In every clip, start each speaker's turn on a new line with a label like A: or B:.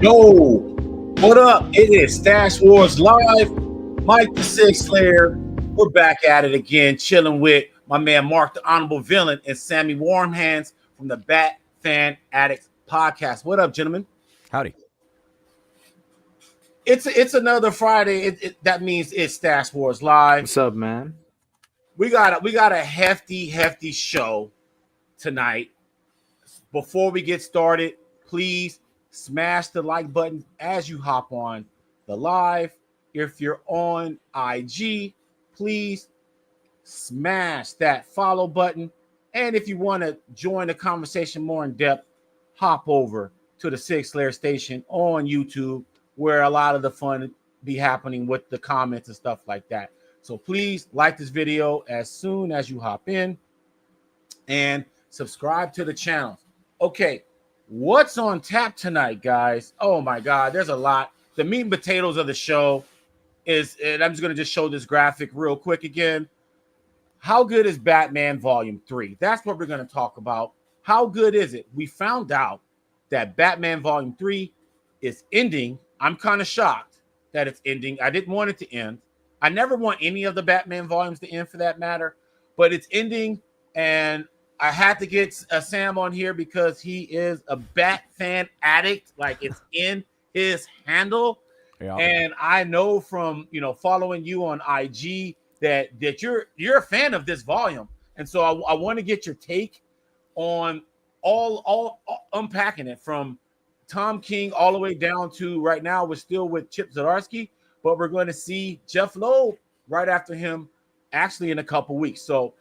A: Yo, what up? It is Stash Wars Live. Mike the Sig Slayer. We're back at it again, chilling with my man Mark the Honorable Villain and Sammy Warmhands from the Bat Fan Addicts podcast. What up, gentlemen?
B: Howdy.
A: It's another Friday. That means it's Stash Wars Live.
C: What's up, man?
A: We got a hefty show tonight. Before we get started, please smash the like button as you hop on the live. If you're on IG, please smash that follow button. And if you want to join the conversation more in depth, hop over to the Sig Slayer station on YouTube, where a lot of the fun be happening with the comments and stuff like that. So please like this video as soon as you hop in and subscribe to the channel. Okay, what's on tap tonight, guys? Oh my God, there's a lot. The meat and potatoes of the show is, and I'm just going to just show this graphic real quick again. How good is Batman Volume 3? That's what we're going to talk about. How good is it? We found out that Batman Volume 3 is ending. I'm kind of shocked that it's ending. I didn't want it to end. I never want any of the Batman volumes to end for that matter, but it's ending, and I had to get Sam on here because he is a Bat fan addict. Like, it's in his handle. Yeah. And I know from, following you on IG that you're a fan of this volume. And so I want to get your take on all unpacking it from Tom King all the way down to right now. We're still with Chip Zdarsky, but we're going to see Jeff Loeb right after him actually in a couple weeks. So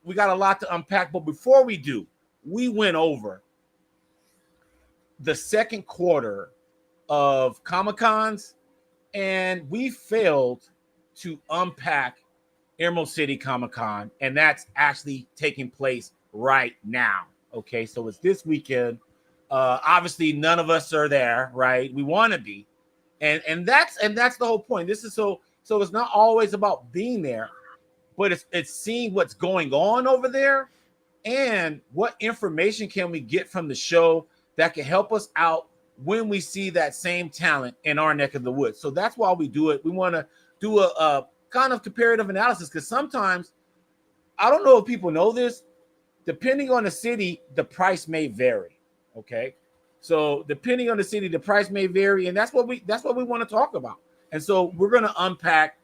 A: we got a lot to unpack. But before we do, we went over the second quarter of Comic-Cons, and we failed to unpack Emerald City Comic Con, and that's actually taking place right now. Okay, so it's this weekend. Obviously, none of us are there, right? We want to be, and that's the whole point. This is so it's not always about being there, but it's seeing what's going on over there, and what information can we get from the show that can help us out when we see that same talent in our neck of the woods. So that's why we do it. We want to do a kind of comparative analysis, because sometimes, I don't know if people know this, depending on the city, the price may vary. Okay, so depending on the city, the price may vary, and that's what we want to talk about. And so we're going to unpack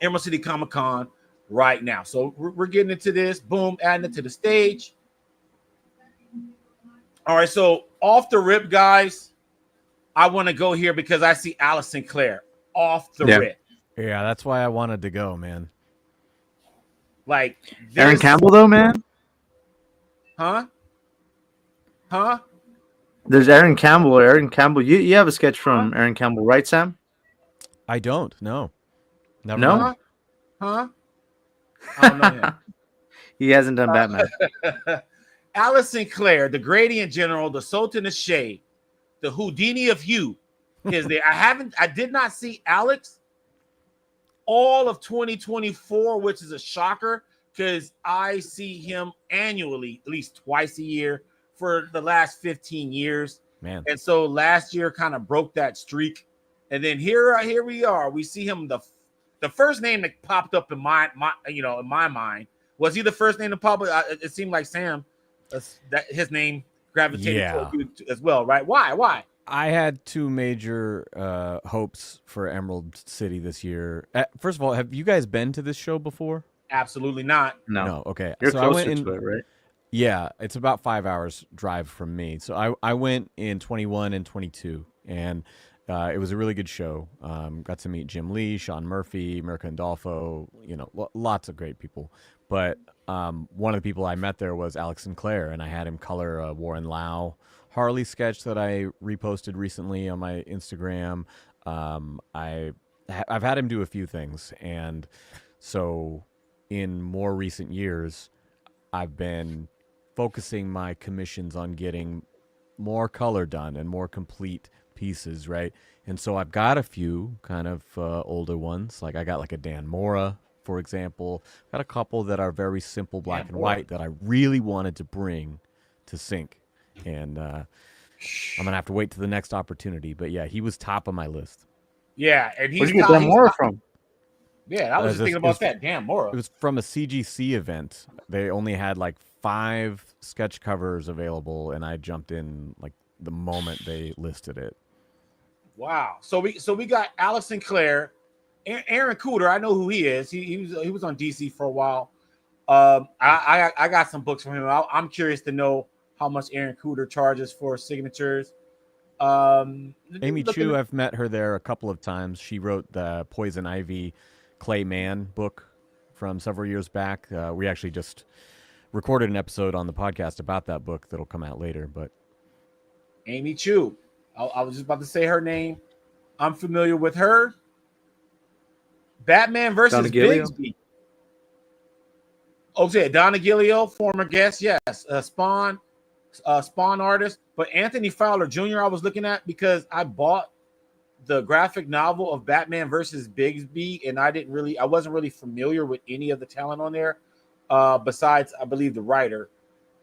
A: Emerald City Comic Con right now. So we're getting into this. Boom, adding it to the stage. All right, so off the rip, guys, I want to go here because I see Alice Sinclair off the rip.
B: Yeah, that's why I wanted to go, man.
A: Like
C: Aaron Campbell, though, man.
A: Huh?
C: There's Aaron Campbell. You have a sketch from Aaron Campbell, right, Sam?
B: I don't. No. Never.
C: No.
A: Huh? I don't know him.
C: He hasn't done Batman.
A: Alice Sinclair, the Gradient General, the Sultan of Shade, the Houdini of Hue, is there. I did not see Alex all of 2024, which is a shocker because I see him annually, at least twice a year for the last 15 years.
B: Man. And
A: so last year kind of broke that streak. And then here we are. We see him. The first name that popped up in my mind. Was he the first name to pop up? It seemed like Sam. That his name gravitated toward you as well, right? Why?
B: I had two major hopes for Emerald City this year. First of all, have you guys been to this show before?
A: Absolutely not.
B: No. Okay.
C: You're
B: so
C: closer
B: I went
C: to it, right?
B: Yeah, it's about 5 hours drive from me. So I went in 21 and 22, and it was a really good show. Got to meet Jim Lee, Sean Murphy, Mirka Andolfo, lots of great people. But one of the people I met there was Alex Sinclair, and I had him color a Warren Lau Harley sketch that I reposted recently on my Instagram. I've had him do a few things, and so in more recent years, I've been focusing my commissions on getting more color done and more complete pieces, right? And so I've got a few kind of older ones. Like I got like a Dan Mora, for example. Got a couple that are very simple black and white that I really wanted to bring to sync. And I'm gonna have to wait to the next opportunity. But yeah, he was top of my list.
A: Yeah, and
C: Where'd
A: he's
C: you get
A: top.
C: that more from?
A: Yeah, I was just thinking about that. Damn, Mora.
B: It was from a CGC event. They only had like 5 sketch covers available, and I jumped in like the moment they listed it.
A: Wow. So we got Alex Sinclair, Aaron Cooter. I know who he is. He was on DC for a while. I got some books from him. I'm curious to know how much Aaron Cooter charges for signatures.
B: Amy Chu, I've met her there a couple of times. She wrote the Poison Ivy Clay Man book from several years back. We actually just recorded an episode on the podcast about that book that'll come out later. But
A: Amy Chu, I was just about to say her name. I'm familiar with her. Batman versus Bigsby. Oh, yeah, Donna Gilio, former guest, yes. Spawn artist. But Anthony Fowler Jr. I was looking at because I bought the graphic novel of Batman versus Bigsby, and I wasn't really familiar with any of the talent on there, besides I believe the writer.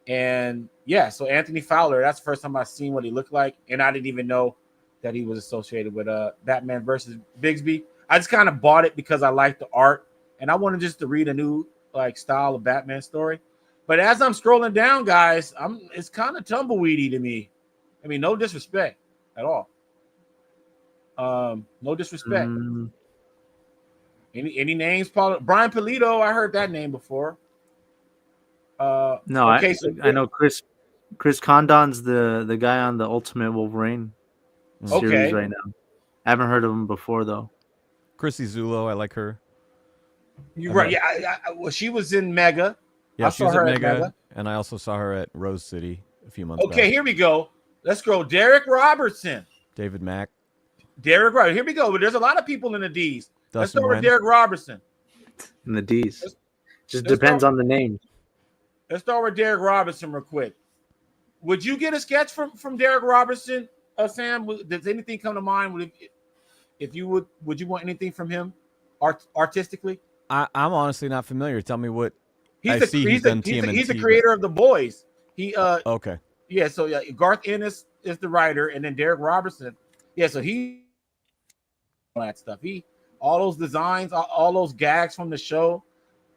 A: And yeah, so Anthony Fowler, that's the first time I've seen what he looked like, and I didn't even know that he was associated with Batman versus Bigsby. I just kind of bought it because I liked the art, and I wanted just to read a new style of Batman story. But as I'm scrolling down, guys, it's kind of tumbleweedy to me. I mean, no disrespect at all. No disrespect. Any names? Brian Pulido, I heard that name before.
C: No,
A: okay,
C: I know Chris Condon's the guy on the Ultimate Wolverine series right now. I haven't heard of him before though.
B: Chrissy Zulo, I like her.
A: You're right. Yeah, well, she was in Mega.
B: Yeah, she was at Mega, and I also saw her at Rose City a few months back.
A: Okay, here we go. Let's go. Derek Robertson.
B: David Mack.
A: Derek Robertson. Here we go. But there's a lot of people in the D's. Let's start with Derek Robertson.
C: In the D's. Just depends on the name.
A: Let's start with Derek Robertson real quick. Would you get a sketch from Derek Robertson, Sam? Does anything come to mind? If you would you want anything from him artistically?
B: I'm honestly not familiar. Tell me what
A: he's the creator of The Boys.
B: Okay.
A: Yeah, so Garth Ennis is the writer, and then Derek Robertson. Yeah, so all that stuff. All those designs, all those gags from the show,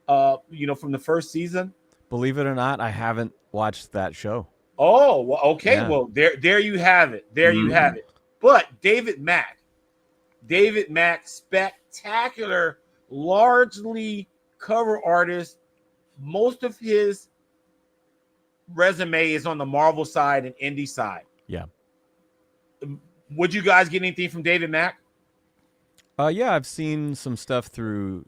A: from the first season.
B: Believe it or not, I haven't watched that show.
A: Oh, well, okay. Yeah. Well, there you have it. You have it. But David Mack, spectacular, largely cover artist. Most of his resume is on the Marvel side and indie side.
B: Yeah.
A: Would you guys get anything from David Mack?
B: Yeah, I've seen some stuff through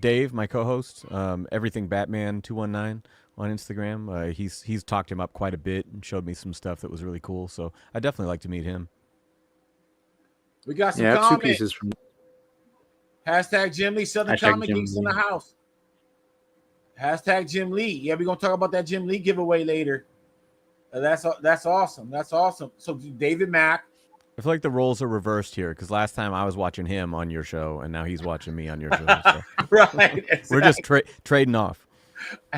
B: Dave, my co-host, Everything Batman 219 on Instagram. He's talked him up quite a bit and showed me some stuff that was really cool. So I'd definitely like to meet him.
A: We got some comments.
C: 2 pieces from
A: Hashtag Jim Lee, Southern Comic Geeks in the house. Hashtag Jim Lee. Yeah, we're gonna talk about that Jim Lee giveaway later. That's awesome. That's awesome. So David Mack.
B: I feel like the roles are reversed here because last time I was watching him on your show, and now he's watching me on your show. So.
A: Right. Exactly.
B: We're just trading off.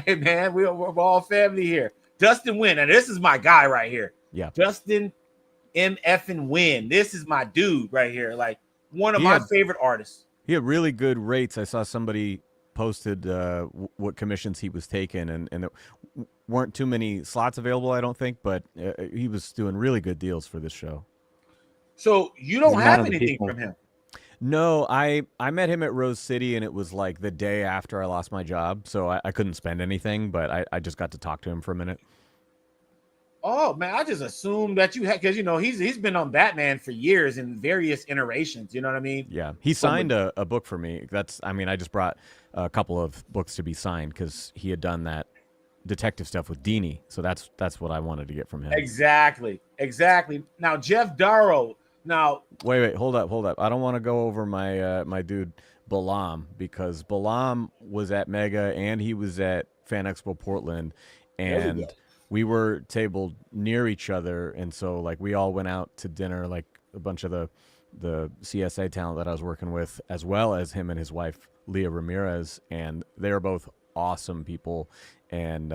A: Hey man, we're all family here. Dustin Wynn, and this is my guy right here.
B: Yeah.
A: Dustin M. Wynn. This is my dude right here. Like one of my favorite artists.
B: He had really good rates. I saw somebody posted what commissions he was taking, and there weren't too many slots available, I don't think, but he was doing really good deals for this show.
A: So you don't have anything from him?
B: No, I met him at Rose City, and it was like the day after I lost my job, so I couldn't spend anything, but I just got to talk to him for a minute.
A: Oh man, I just assumed that you had, because he's been on Batman for years in various iterations. You know what I mean?
B: Yeah, he signed a book for me. I just brought a couple of books to be signed because he had done that detective stuff with Dini, so that's what I wanted to get from him.
A: Exactly. Now Jeff Darrow. Now
B: wait, hold up. I don't want to go over my my dude Balam, because Balam was at Mega and he was at Fan Expo Portland, and we were tabled near each other, and so like we all went out to dinner, like a bunch of the CSA talent that I was working with, as well as him and his wife Leah Ramirez, and they're both awesome people. And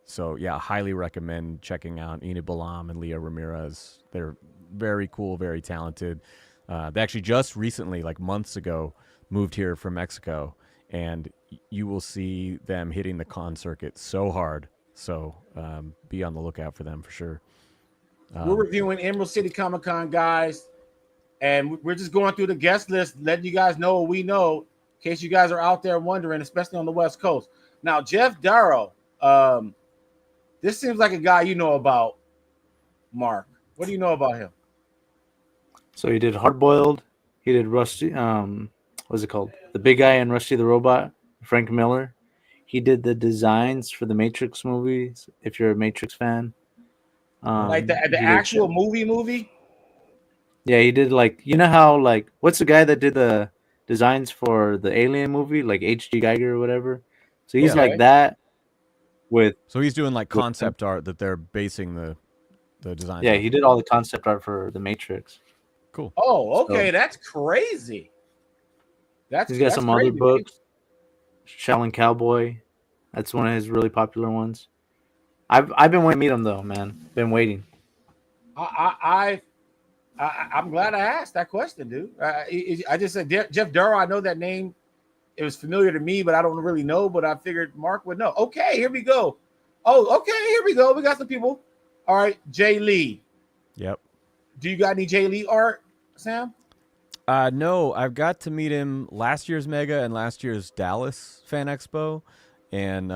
B: so, yeah, highly recommend checking out Enid Balam and Leah Ramirez. They're very cool, very talented. They actually just recently, like months ago, moved here from Mexico, and you will see them hitting the con circuit so hard. So be on the lookout for them for sure.
A: We're reviewing Emerald City Comic Con, guys, and we're just going through the guest list, letting you guys know what we know, in case you guys are out there wondering, especially on the West Coast. Now, Jeff Darrow, this seems like a guy you know about, Mark. What do you know about him?
C: So he did Hardboiled. He did Rusty. What's it called? The Big Guy and Rusty the Robot. Frank Miller. He did the designs for the Matrix movies. If you're a Matrix fan,
A: Like the actual movie.
C: Yeah, he did how what's the guy that did the designs for the Alien movie, like H.G. Geiger or whatever. So he's like that.
B: So he's doing like concept art that they're basing the design.
C: Yeah, he did all the concept art for the Matrix.
B: Cool.
A: Oh, okay, that's crazy.
C: He's got some other books. Shaolin Cowboy, that's one of his really popular ones. I've been waiting to meet him though, man. Been waiting.
A: I'm glad I asked that question, dude. I just said Jeff Darrow. I know that name. It was familiar to me, but I don't really know. But I figured Mark would know. Okay, here we go. Oh, okay, here we go. We got some people. All right, Jay Lee.
B: Yep.
A: Do you got any Jay Lee art, Sam?
B: No, I've got to meet him last year's Mega and last year's Dallas Fan Expo, and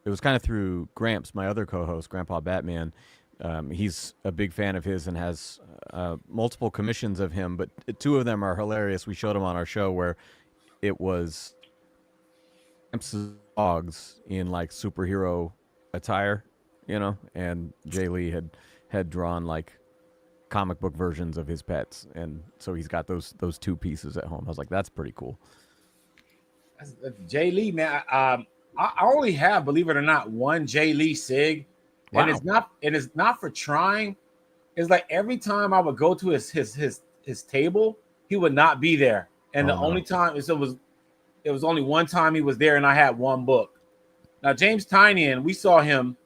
B: it was kind of through Gramps, my other co-host, Grandpa Batman. He's a big fan of his and has multiple commissions of him, but two of them are hilarious. We showed them on our show where it was Gramps' dogs in like superhero attire, and Jay Lee had drawn like comic book versions of his pets, and so he's got those two pieces at home. I was like, that's pretty cool.
A: Jay Lee, man. I only have, believe it or not, one Jay Lee Sig. Wow. And it's not for trying. It's like every time I would go to his table, he would not be there. And only time it was only one time he was there, and I had one book. Now James Tynion, we saw him.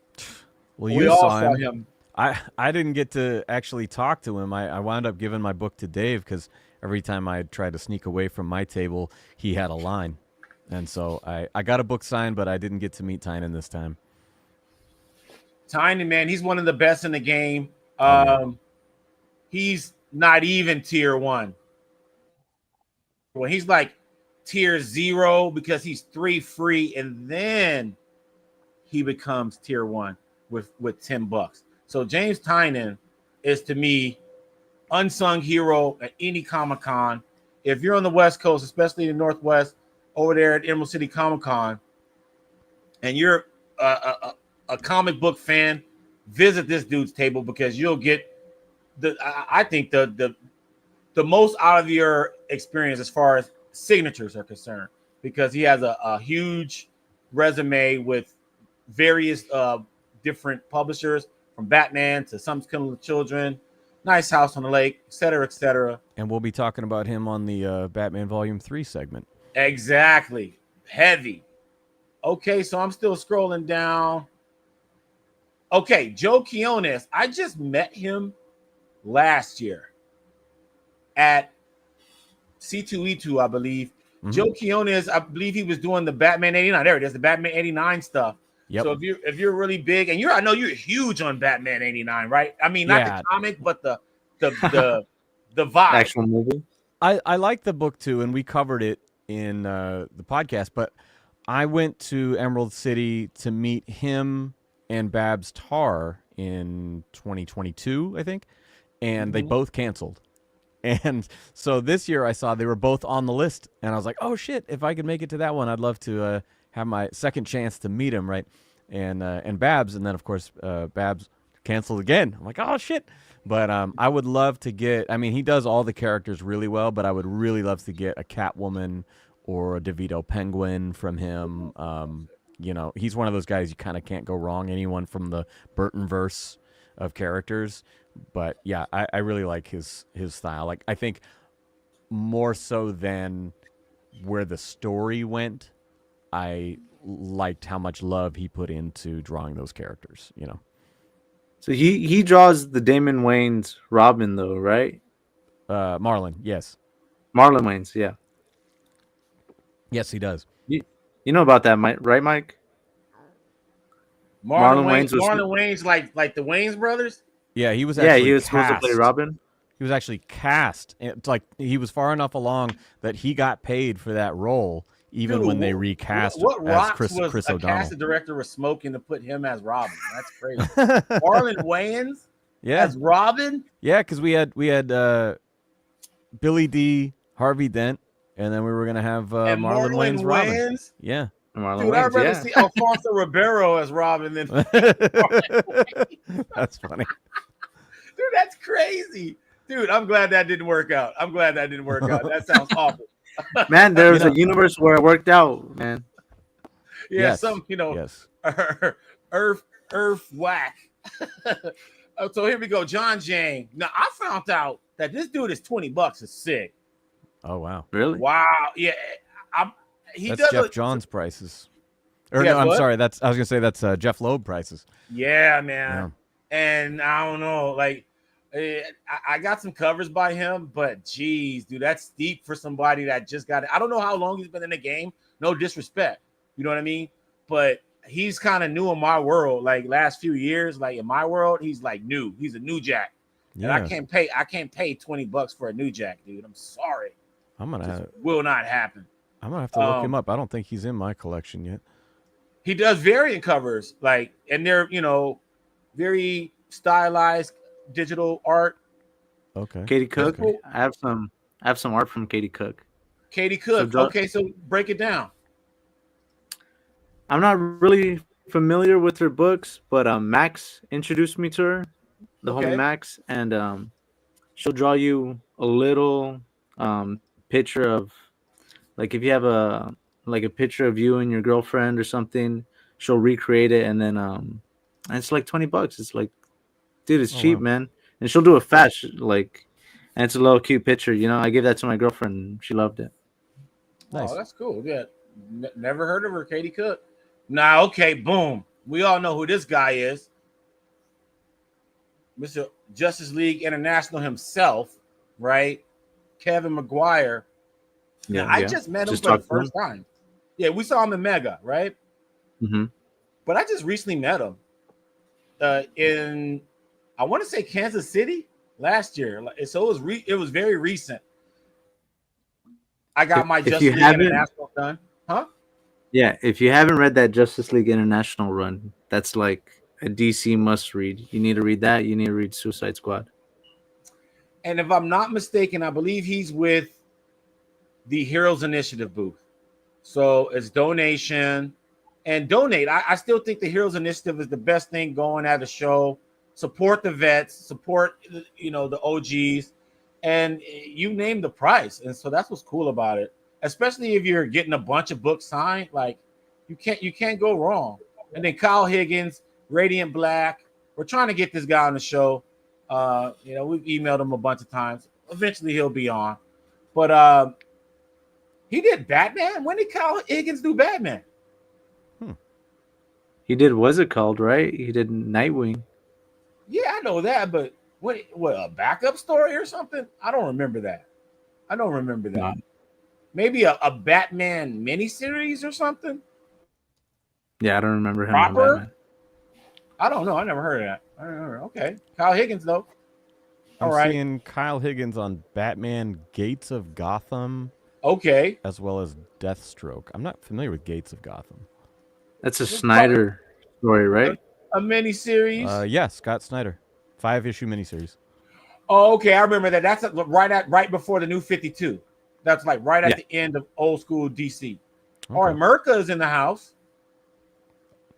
B: Well, we all saw him. I didn't get to actually talk to him. I wound up giving my book to Dave because every time I tried to sneak away from my table, he had a line. And so I got a book signed, but I didn't get to meet Tynion this time.
A: Tynion, man, he's one of the best in the game. He's not even tier 1. Well, he's like tier 0 because he's 3 free, and then he becomes tier 1 with $10. So James Tynion is, to me, unsung hero at any Comic Con. If you're on the West Coast, especially in the Northwest, over there at Emerald City Comic Con, and you're a comic book fan, visit this dude's table because you'll get I think the most out of your experience as far as signatures are concerned, because he has a huge resume with various different publishers, from Batman to Some Killing the Children, Nice House on the Lake, et cetera, et cetera.
B: And we'll be talking about him on the Batman Volume 3 segment.
A: Exactly. Heavy. Okay, so I'm still scrolling down. Okay, Joe Quiones. I just met him last year at C2E2, I believe. Mm-hmm. Joe Quiones, I believe he was doing the Batman 89. There it is, the Batman 89 stuff. Yep. So if you're really big, and I know you're huge on Batman 89, right? I mean, not the comic, but the vibe.
C: The actual movie.
B: I like the book too, and we covered it in the podcast. But I went to Emerald City to meet him and Babs Tarr in 2022, I think, and they both canceled. And so this year I saw they were both on the list, and I was like, oh shit, if I could make it to that one, I'd love to have my second chance to meet him, right? And Babs, and then of course Babs canceled again. I'm like, oh shit. But I would love to get, I mean, he does all the characters really well, but I would really love to get a Catwoman or a DeVito Penguin from him. He's one of those guys you kind of can't go wrong. Anyone from the Burton-verse of characters. But yeah, I really like his style. Like, I think more so than where the story went, I liked how much love he put into drawing those characters. You know,
C: So he draws the Damon Wayans Robin though, right?
B: Marlon, yes,
C: Marlon Wayans, yeah.
B: yes, he does.
C: You know about that, Mike, right, Mike? Marlon Wayans was
A: Marlon Wayans, like the Wayans brothers.
B: Yeah, he was
C: yeah,
B: actually
C: he was supposed to play
B: cast.
C: Robin.
B: He was actually cast. It's like he was far enough along that he got paid for that role, even
A: Dude,
B: when they recast
A: what
B: as
A: rocks
B: Chris
A: was a
B: O'Donnell.
A: casting director was smoking to put him as Robin? That's crazy. Marlon Wayans
B: Yeah,
A: as Robin.
B: yeah, because we had Billy D, Harvey Dent, and then we were gonna have
A: And
B: Marlon Wayans Robin.
A: Wayans.
B: Yeah,
C: Marlon
A: Dude, I'd
C: Wayans,
A: rather
C: yeah.
A: see Alfonso Ribeiro as Robin than
B: that's funny.
A: Dude, that's crazy. Dude, I'm glad that didn't work out. That sounds awful.
C: Man, there was a universe where it worked out, man.
A: Yeah,
B: Yes.
A: some,
B: Yes.
A: Earth whack. So here we go. John Jane. Now I found out that this dude is $20 is sick.
B: Oh wow.
C: Really?
A: Wow. Yeah. He
B: That's
A: does
B: Jeff Johns prices. Or
A: Yeah,
B: no, I'm
A: what?
B: sorry. I was gonna say that's Jeff Loeb prices.
A: Yeah, man. And I don't know, like I got some covers by him, but geez, dude, that's steep for somebody that just got it. I don't know how long he's been in the game. No disrespect, you know what I mean? But he's kind of new in my world. Like last few years, like in my world, he's like new. He's a new jack, and I can't pay $20 for a new jack, dude. I'm sorry. Will not happen.
B: I'm gonna have to look him up. I don't think he's in my collection yet.
A: He does variant covers, like, and they're very stylized digital art.
B: Okay.
C: Katie Cook.
A: Cool.
C: I have some art from Katie Cook.
A: Katie Cook. So break it down.
C: I'm not really familiar with her books, but Max introduced me to her, the homie Max, and she'll draw you a little picture of, like, if you have a picture of you and your girlfriend or something, she'll recreate it, and then and it's like $20. It's like, dude, it's cheap, man. And she'll do it fast, like, and it's a little cute picture. I gave that to my girlfriend. She loved it.
B: Nice.
A: Oh, that's cool. Yeah, never heard of her, Katie Cook. Now, okay, boom. We all know who this guy is, Mr. Justice League International himself, right? Kevin McGuire.
C: Yeah,
A: I just met him for the first time. Yeah, we saw him in Mega, right?
C: Mm-hmm.
A: But I just recently met him in, I want to say, Kansas City last year. So it was very recent. I got my Justice League International done. Huh?
C: Yeah, if you haven't read that Justice League International run, that's like a DC must read. You need to read that. You need to read Suicide Squad.
A: And if I'm not mistaken, I believe he's with the Heroes Initiative booth. So it's donation and donate. I still think the Heroes Initiative is the best thing going at a show. Support the vets, support the OGs, and you name the price. And so that's what's cool about it. Especially if you're getting a bunch of books signed, like you can't go wrong. And then Kyle Higgins, Radiant Black. We're trying to get this guy on the show. We've emailed him a bunch of times. Eventually he'll be on. But he did Batman. When did Kyle Higgins do Batman?
C: He did, what's it called, right? He did Nightwing.
A: Yeah, I know that, but what a backup story or something? I don't remember that.
C: No.
A: Maybe a Batman miniseries or something?
C: Yeah, I don't remember him.
A: Proper? I don't know. I never heard of that. I don't remember. Okay. Kyle Higgins, though.
B: I'm seeing Kyle Higgins on Batman Gates of Gotham.
A: Okay.
B: As well as Deathstroke. I'm not familiar with Gates of Gotham.
C: That's a Snyder story, right?
A: A miniseries?
B: Yeah, Scott Snyder. 5-issue miniseries.
A: Oh, okay. I remember that. That's right before the New 52. That's like right at the end of old school DC. Okay. All right, Merca is in the house.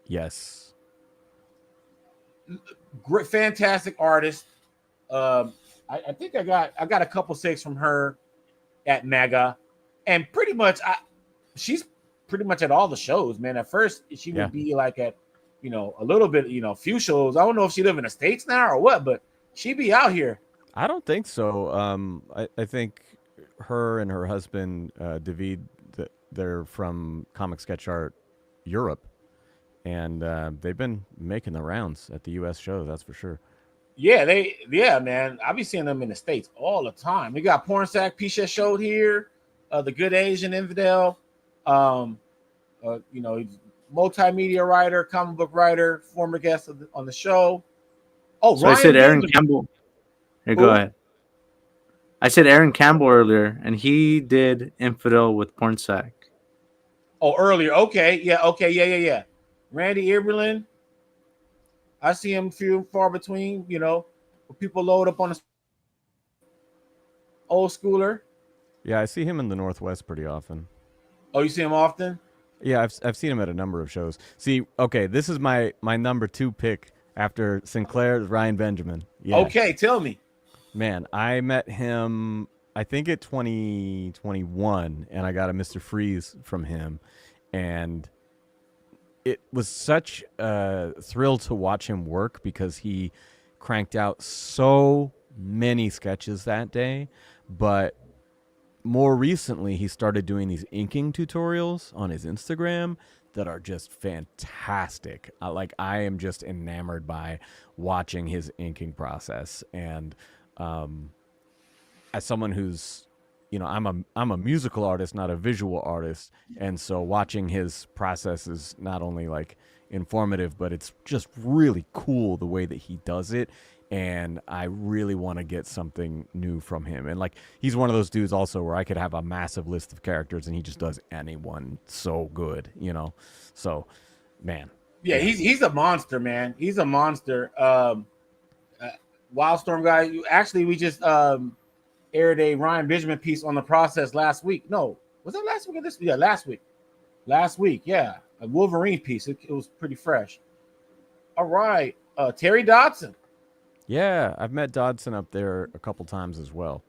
B: Yes.
A: Great, fantastic artist. I think I got a couple saves from her at Mega, and pretty much she's pretty much at all the shows, man. At first, she would be like at a little bit, a few shows. I don't know if she live in the States now or what, but she be out here.
B: I don't think so. I think her and her husband David, they're from Comic Sketch Art Europe, and they've been making the rounds at the U.S. shows. That's for sure.
A: Yeah, man. I be seeing them in the States all the time. We got Pornsack Pisha showed here, the Good Asian Infidel, um, he's multimedia writer, comic book writer, former guest on the show. Oh,
C: So I
A: Ryan
C: said Aaron
A: Benjamin.
C: Campbell. Here, go
A: Who?
C: ahead. I said Aaron Campbell earlier, and he did Infidel with Pornsack.
A: Oh, earlier. Okay, yeah. Randy Eberlin. I see him few and far between. When people load up on a old schooler.
B: Yeah, I see him in the Northwest pretty often.
A: Oh, you see him often?
B: Yeah, I've seen him at a number of shows. See, okay, this is my number 2 pick after Sinclair's Ryan Benjamin. Yeah.
A: Okay, tell me.
B: Man, I met him, I think at 2021, and I got a Mr. Freeze from him. And it was such a thrill to watch him work because he cranked out so many sketches that day. But more recently, he started doing these inking tutorials on his Instagram that are just fantastic. I am just enamored by watching his inking process. And as someone who's, I'm a musical artist, not a visual artist, and so watching his process is not only like informative, but it's just really cool the way that he does it. And I really want to get something new from him. And like, he's one of those dudes also where I could have a massive list of characters and he just does anyone so good, So, man.
A: Yeah, he's a monster, man. He's a monster. Wildstorm guy. We just aired a Ryan Benjamin piece on the process last week. No, was that last week or this? Yeah, last week. Last week, yeah, a Wolverine piece. It was pretty fresh. All right, Terry Dodson.
B: Yeah, I've met Dodson up there a couple times as well.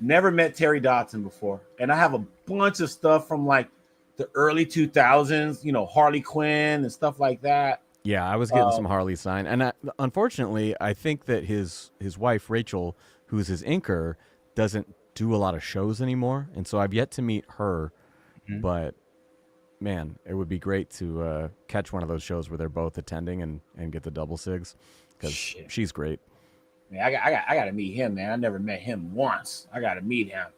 A: Never met Terry Dodson before, and I have a bunch of stuff from like the early 2000s. Harley Quinn and stuff like that.
B: Yeah, I was getting some Harley signed, and unfortunately, I think that his wife Rachel, who's his inker, doesn't do a lot of shows anymore, and so I've yet to meet her. Mm-hmm. But man, it would be great to catch one of those shows where they're both attending and get the double sigs, because she's great.
A: Man, I got to meet him, man. I never met him once. I got to meet him.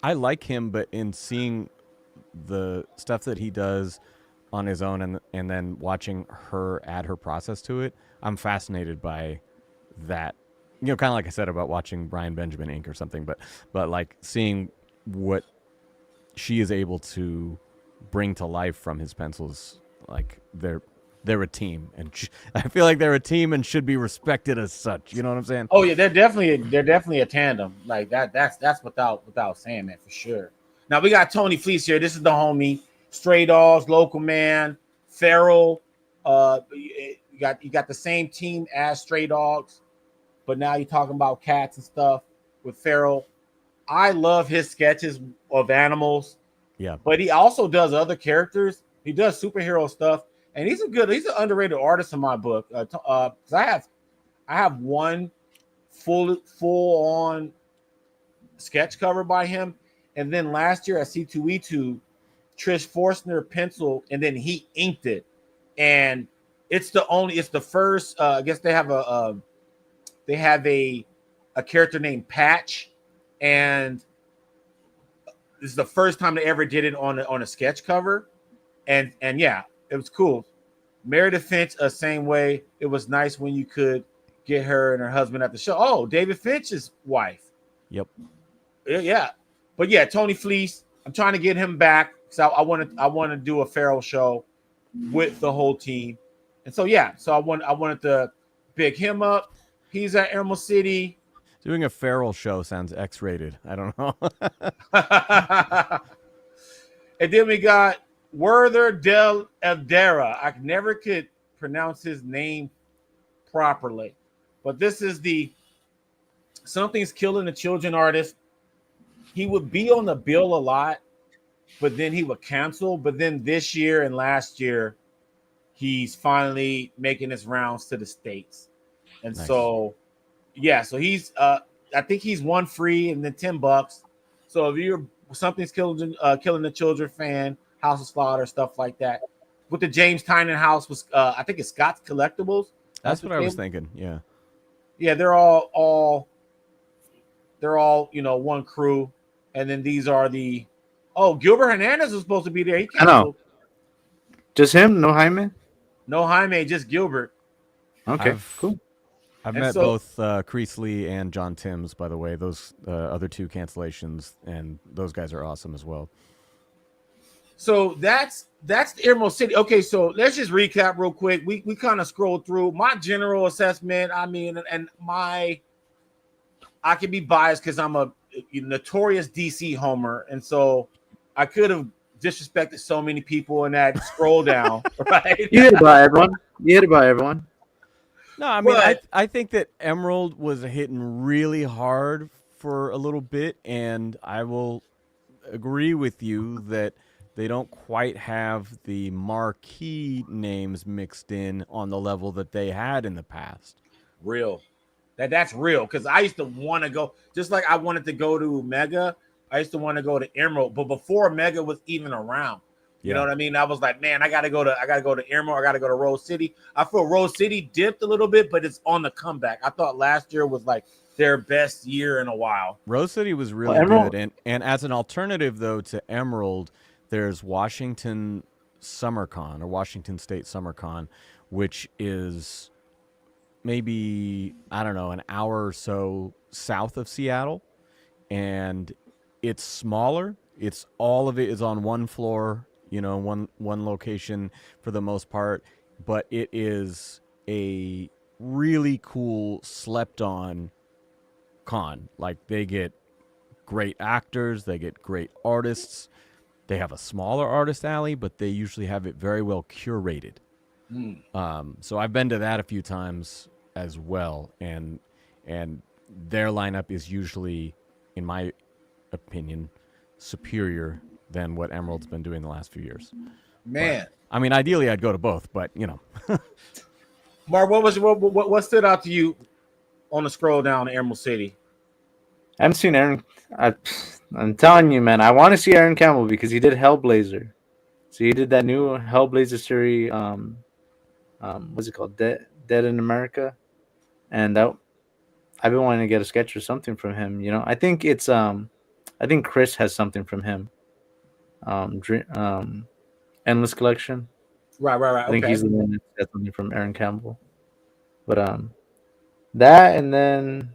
B: I like him, but in seeing the stuff that he does on his own and then watching her add her process to it, I'm fascinated by that. Kind of like I said about watching Brian Benjamin ink or something, but like seeing what she is able to bring to life from his pencils. Like they're a team, and I feel like they're a team and should be respected as such. You know what I'm saying?
A: Oh yeah, they're definitely a tandem. Like that's without saying that for sure. Now we got Tony Fleece here. This is the homie. Stray Dogs, Local Man, Feral. You got the same team as Stray Dogs, but now you're talking about cats and stuff with Feral. I love his sketches of animals.
B: Yeah,
A: but he also does other characters. He does superhero stuff, and he's an underrated artist in my book. Because I have one full on sketch cover by him, and then last year at C2E2. Trish Forstner pencil, and then he inked it, and it's the first. I guess they have a character named Patch, and this is the first time they ever did it on a sketch cover, and yeah, it was cool. Meredith Finch, same way. It was nice when you could get her and her husband at the show. Oh, David Finch's wife.
B: Yep.
A: Yeah, but yeah, Tony Fleece. I'm trying to get him back. So I want to do a Feral show with the whole team, and so I wanted to pick him up. He's at Emerald City.
B: Doing a Feral show sounds X-rated. I don't know.
A: And then we got Werther Del Eldera. I never could pronounce his name properly, but this is the Something's Killing the Children artist. He would be on the bill a lot, but then he would cancel. But then this year and last year, he's finally making his rounds to the States. And nice. So he's I think he's $1 free and then $10. So if you're Something's Killing the Children fan, House of Slaughter, stuff like that. With the James Tynan house was I think it's Scott's Collectibles.
B: That's what I was
A: name.
B: thinking. Yeah.
A: Yeah, they're all one crew, and then these are the Gilbert Hernandez was supposed to be there. He
C: I know.
A: canceled.
C: Just him, no Jaime.
A: No Jaime, just Gilbert.
C: Okay, cool.
B: I've
A: And
B: met
A: so-
B: both Creasley and John Timms, by the way. Those other two cancellations, and those guys are awesome as well.
A: So that's the Emerald City. Okay, so let's just recap real quick. We kind of scrolled through my general assessment. I mean, and I can be biased because I'm a notorious DC homer, and so I could have disrespected so many people in that scroll down, right?
C: You hit it by everyone.
B: No, I mean,
A: But-
B: I think that Emerald was hitting really hard for a little bit, and I will agree with you that they don't quite have the marquee names mixed in on the level that they had in the past.
A: Real. That's real, because I used to want to go, just like I wanted to go to Mega, I used to want to go to Emerald, but before Mega was even around. You know what I mean? I was like, man, I gotta go to Emerald, I gotta go to Rose City. I feel Rose City dipped a little bit, but it's on the comeback. I thought last year was like their best year in a while.
B: Rose City was really good, and as an alternative though to Emerald, there's Washington SummerCon or Washington State SummerCon, which is maybe, I don't know, an hour or so south of Seattle, and it's smaller. It's all of it is on one floor, one location for the most part, but it is a really cool slept on con. Like, they get great actors, they get great artists. They have a smaller artist alley, but they usually have it very well curated. So I've been to that a few times as well, and their lineup is usually, in my opinion, superior than what Emerald's been doing the last few years.
A: Man.
B: But, I mean, ideally I'd go to both, but
A: Mark, what stood out to you on the scroll down to Emerald City?
C: I haven't seen Aaron. I'm telling you, man, I want to see Aaron Campbell because he did Hellblazer. So he did that new Hellblazer series. What's it called? Dead in America, and that I've been wanting to get a sketch or something from him. I think it's I think Chris has something from him. Endless Collection.
A: Right.
C: I think he's the one that has something from Aaron Campbell. But that and then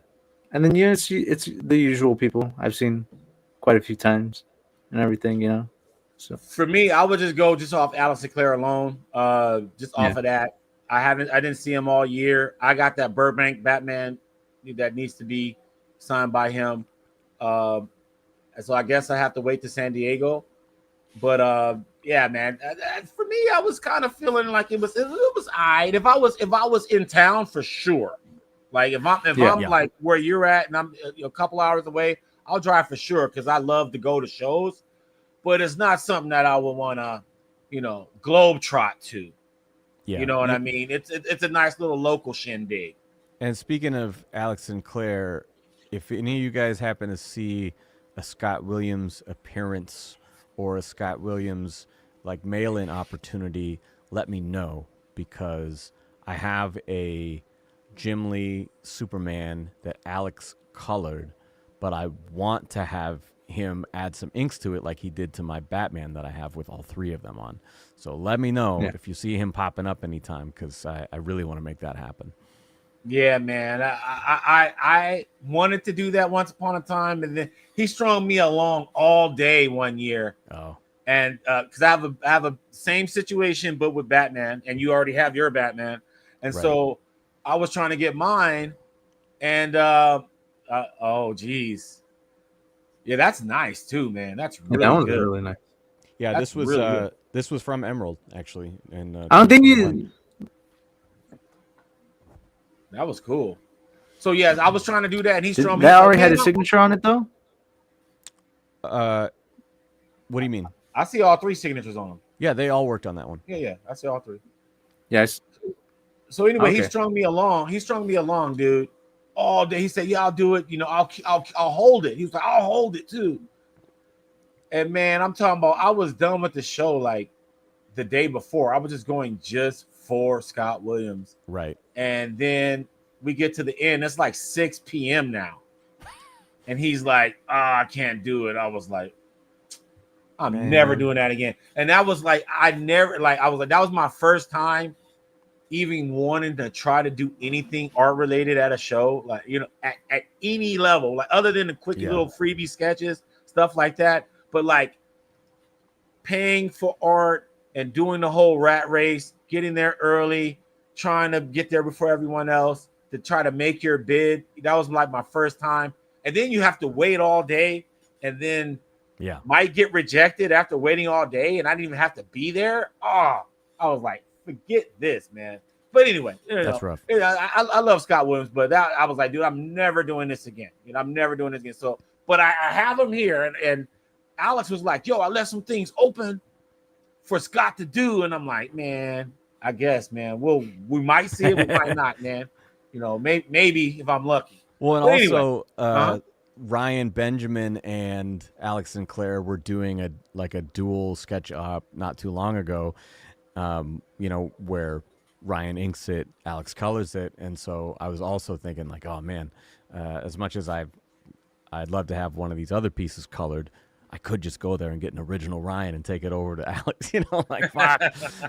C: it's the usual people I've seen quite a few times and everything. So
A: for me, I would just go off Alan Sinclair alone. Just off of that. I didn't see him all year. I got that Burbank Batman that needs to be signed by him. So I guess I have to wait to San Diego. But yeah, man. For me, I was kind of feeling like it was alright. If I was in town, for sure. Like if I'm like where you're at and I'm a couple hours away, I'll drive for sure because I love to go to shows. But it's not something that I would want to, globetrot to.
B: yeah.
A: You know what I mean? It's a nice little local shindig.
B: And speaking of Alex Sinclair, if any of you guys happen to see a Scott Williams appearance or a Scott Williams like mail-in opportunity, let me know, because I have a Jim Lee Superman that Alex colored, but I want to have him add some inks to it like he did to my Batman that I have with all three of them on. So let me know if you see him popping up anytime, because I really want to make that happen.
A: Yeah, man. I wanted to do that once upon a time, and then he strung me along all day one year.
B: Oh,
A: and because I have a same situation, but with Batman, and you already have your Batman, and so I was trying to get mine, and oh geez, yeah, that's nice too, man. That's really
C: that one's
A: good.
C: really nice.
B: yeah.
A: That's really good.
B: This was from Emerald actually, and
C: I don't think you.
A: That was cool. So yeah, I was trying to do that, and he strung me.
C: That already had his signature on it, though.
B: What do you mean?
A: I see all three signatures on them.
B: Yeah, they all worked on that one.
A: Yeah, I see all three.
C: Yes.
A: So anyway, he
C: Okay.
A: strung me along, dude, all day. He said, "Yeah, I'll do it. I'll hold it." He was like, "I'll hold it too." And man, I'm talking about I was done with the show like the day before. I was just going just for Scott Williams.
B: Right.
A: And then we get to the end. It's like 6 p.m. now. And he's like, I can't do it. I was like, I'm never doing that again. And that was like, that was my first time even wanting to try to do anything art related at a show, like, you know, at any level, like other than the quick little freebie sketches, stuff like that. But like paying for art and doing the whole rat race, getting there early, trying to get there before everyone else to try to make your bid. That was like my first time. And then you have to wait all day and then might get rejected after waiting all day. And I didn't even have to be there. Oh, I was like, forget this, man. But anyway,
B: that's rough.
A: I love Scott Williams, but I was like, dude, I'm never doing this again. You know, I'm never doing this again. So, but I have him here, and Alex was like, yo, I left some things open for Scott to do. And I'm like, man, I guess, man, we might see it, we might not, man. You know, maybe if I'm lucky.
B: Well, and but also, anyway, Ryan Benjamin and Alex Sinclair were doing a dual sketch up not too long ago, you know, where Ryan inks it, Alex colors it. And so I was also thinking like, oh man, as much as I'd love to have one of these other pieces colored, I could just go there and get an original Ryan and take it over to Alex, you know, like fuck.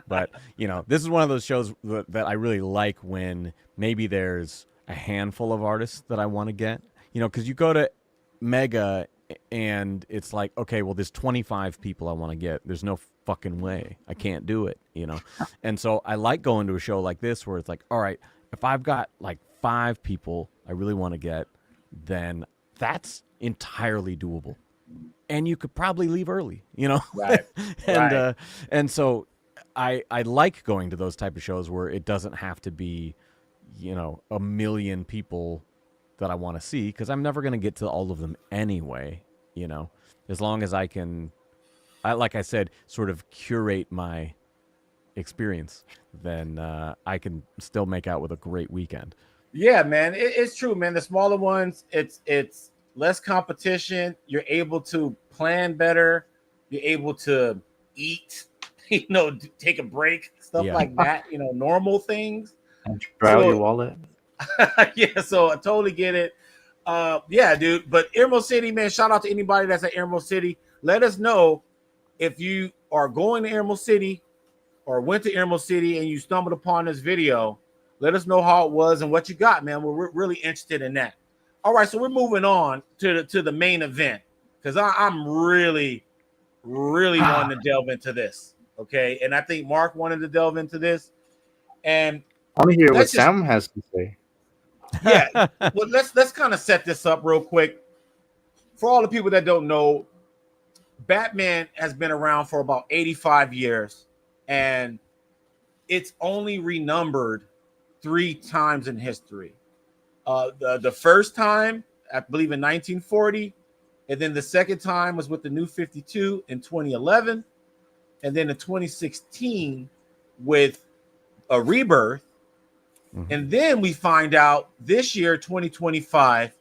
B: But, you know, this is one of those shows that I really like when maybe there's a handful of artists that I want to get, you know, because you go to Mega and it's like, okay, well, there's 25 people I want to get. There's no fucking way. I can't do it, you know? And so I like going to a show like this where it's like, all right, if I've got like 5 people I really want to get, then that's entirely doable. And you could probably leave early, you know?
A: Right.
B: And so I like going to those type of shows where it doesn't have to be, you know, a million people that I want to see, because I'm never going to get to all of them anyway, you know? As long as I can, like I said, sort of curate my experience, then I can still make out with a great weekend.
A: Yeah, man, it's true, man. The smaller ones, it's less competition. You're able to plan better. You're able to eat, you know, take a break, stuff like that. You know, normal things.
C: And try out your wallet.
A: Yeah, so I totally get it. Yeah, dude. But Emerald City, man, shout out to anybody that's at Emerald City. Let us know if you are going to Emerald City or went to Emerald City and you stumbled upon this video. Let us know how it was and what you got, man. We're really interested in that. All right, so we're moving on to the main event, because I'm really wanting to delve into this. Okay, and I think Mark wanted to delve into this, and
C: I want to hear what Sam has to say.
A: Yeah, well, let's kind of set this up real quick. For all the people that don't know, Batman has been around for about 85 years, and it's only renumbered 3 times in history. The first time, I believe, in 1940, and then the second time was with the New 52 in 2011, and then in 2016 with a Rebirth. And then we find out this year, 2025,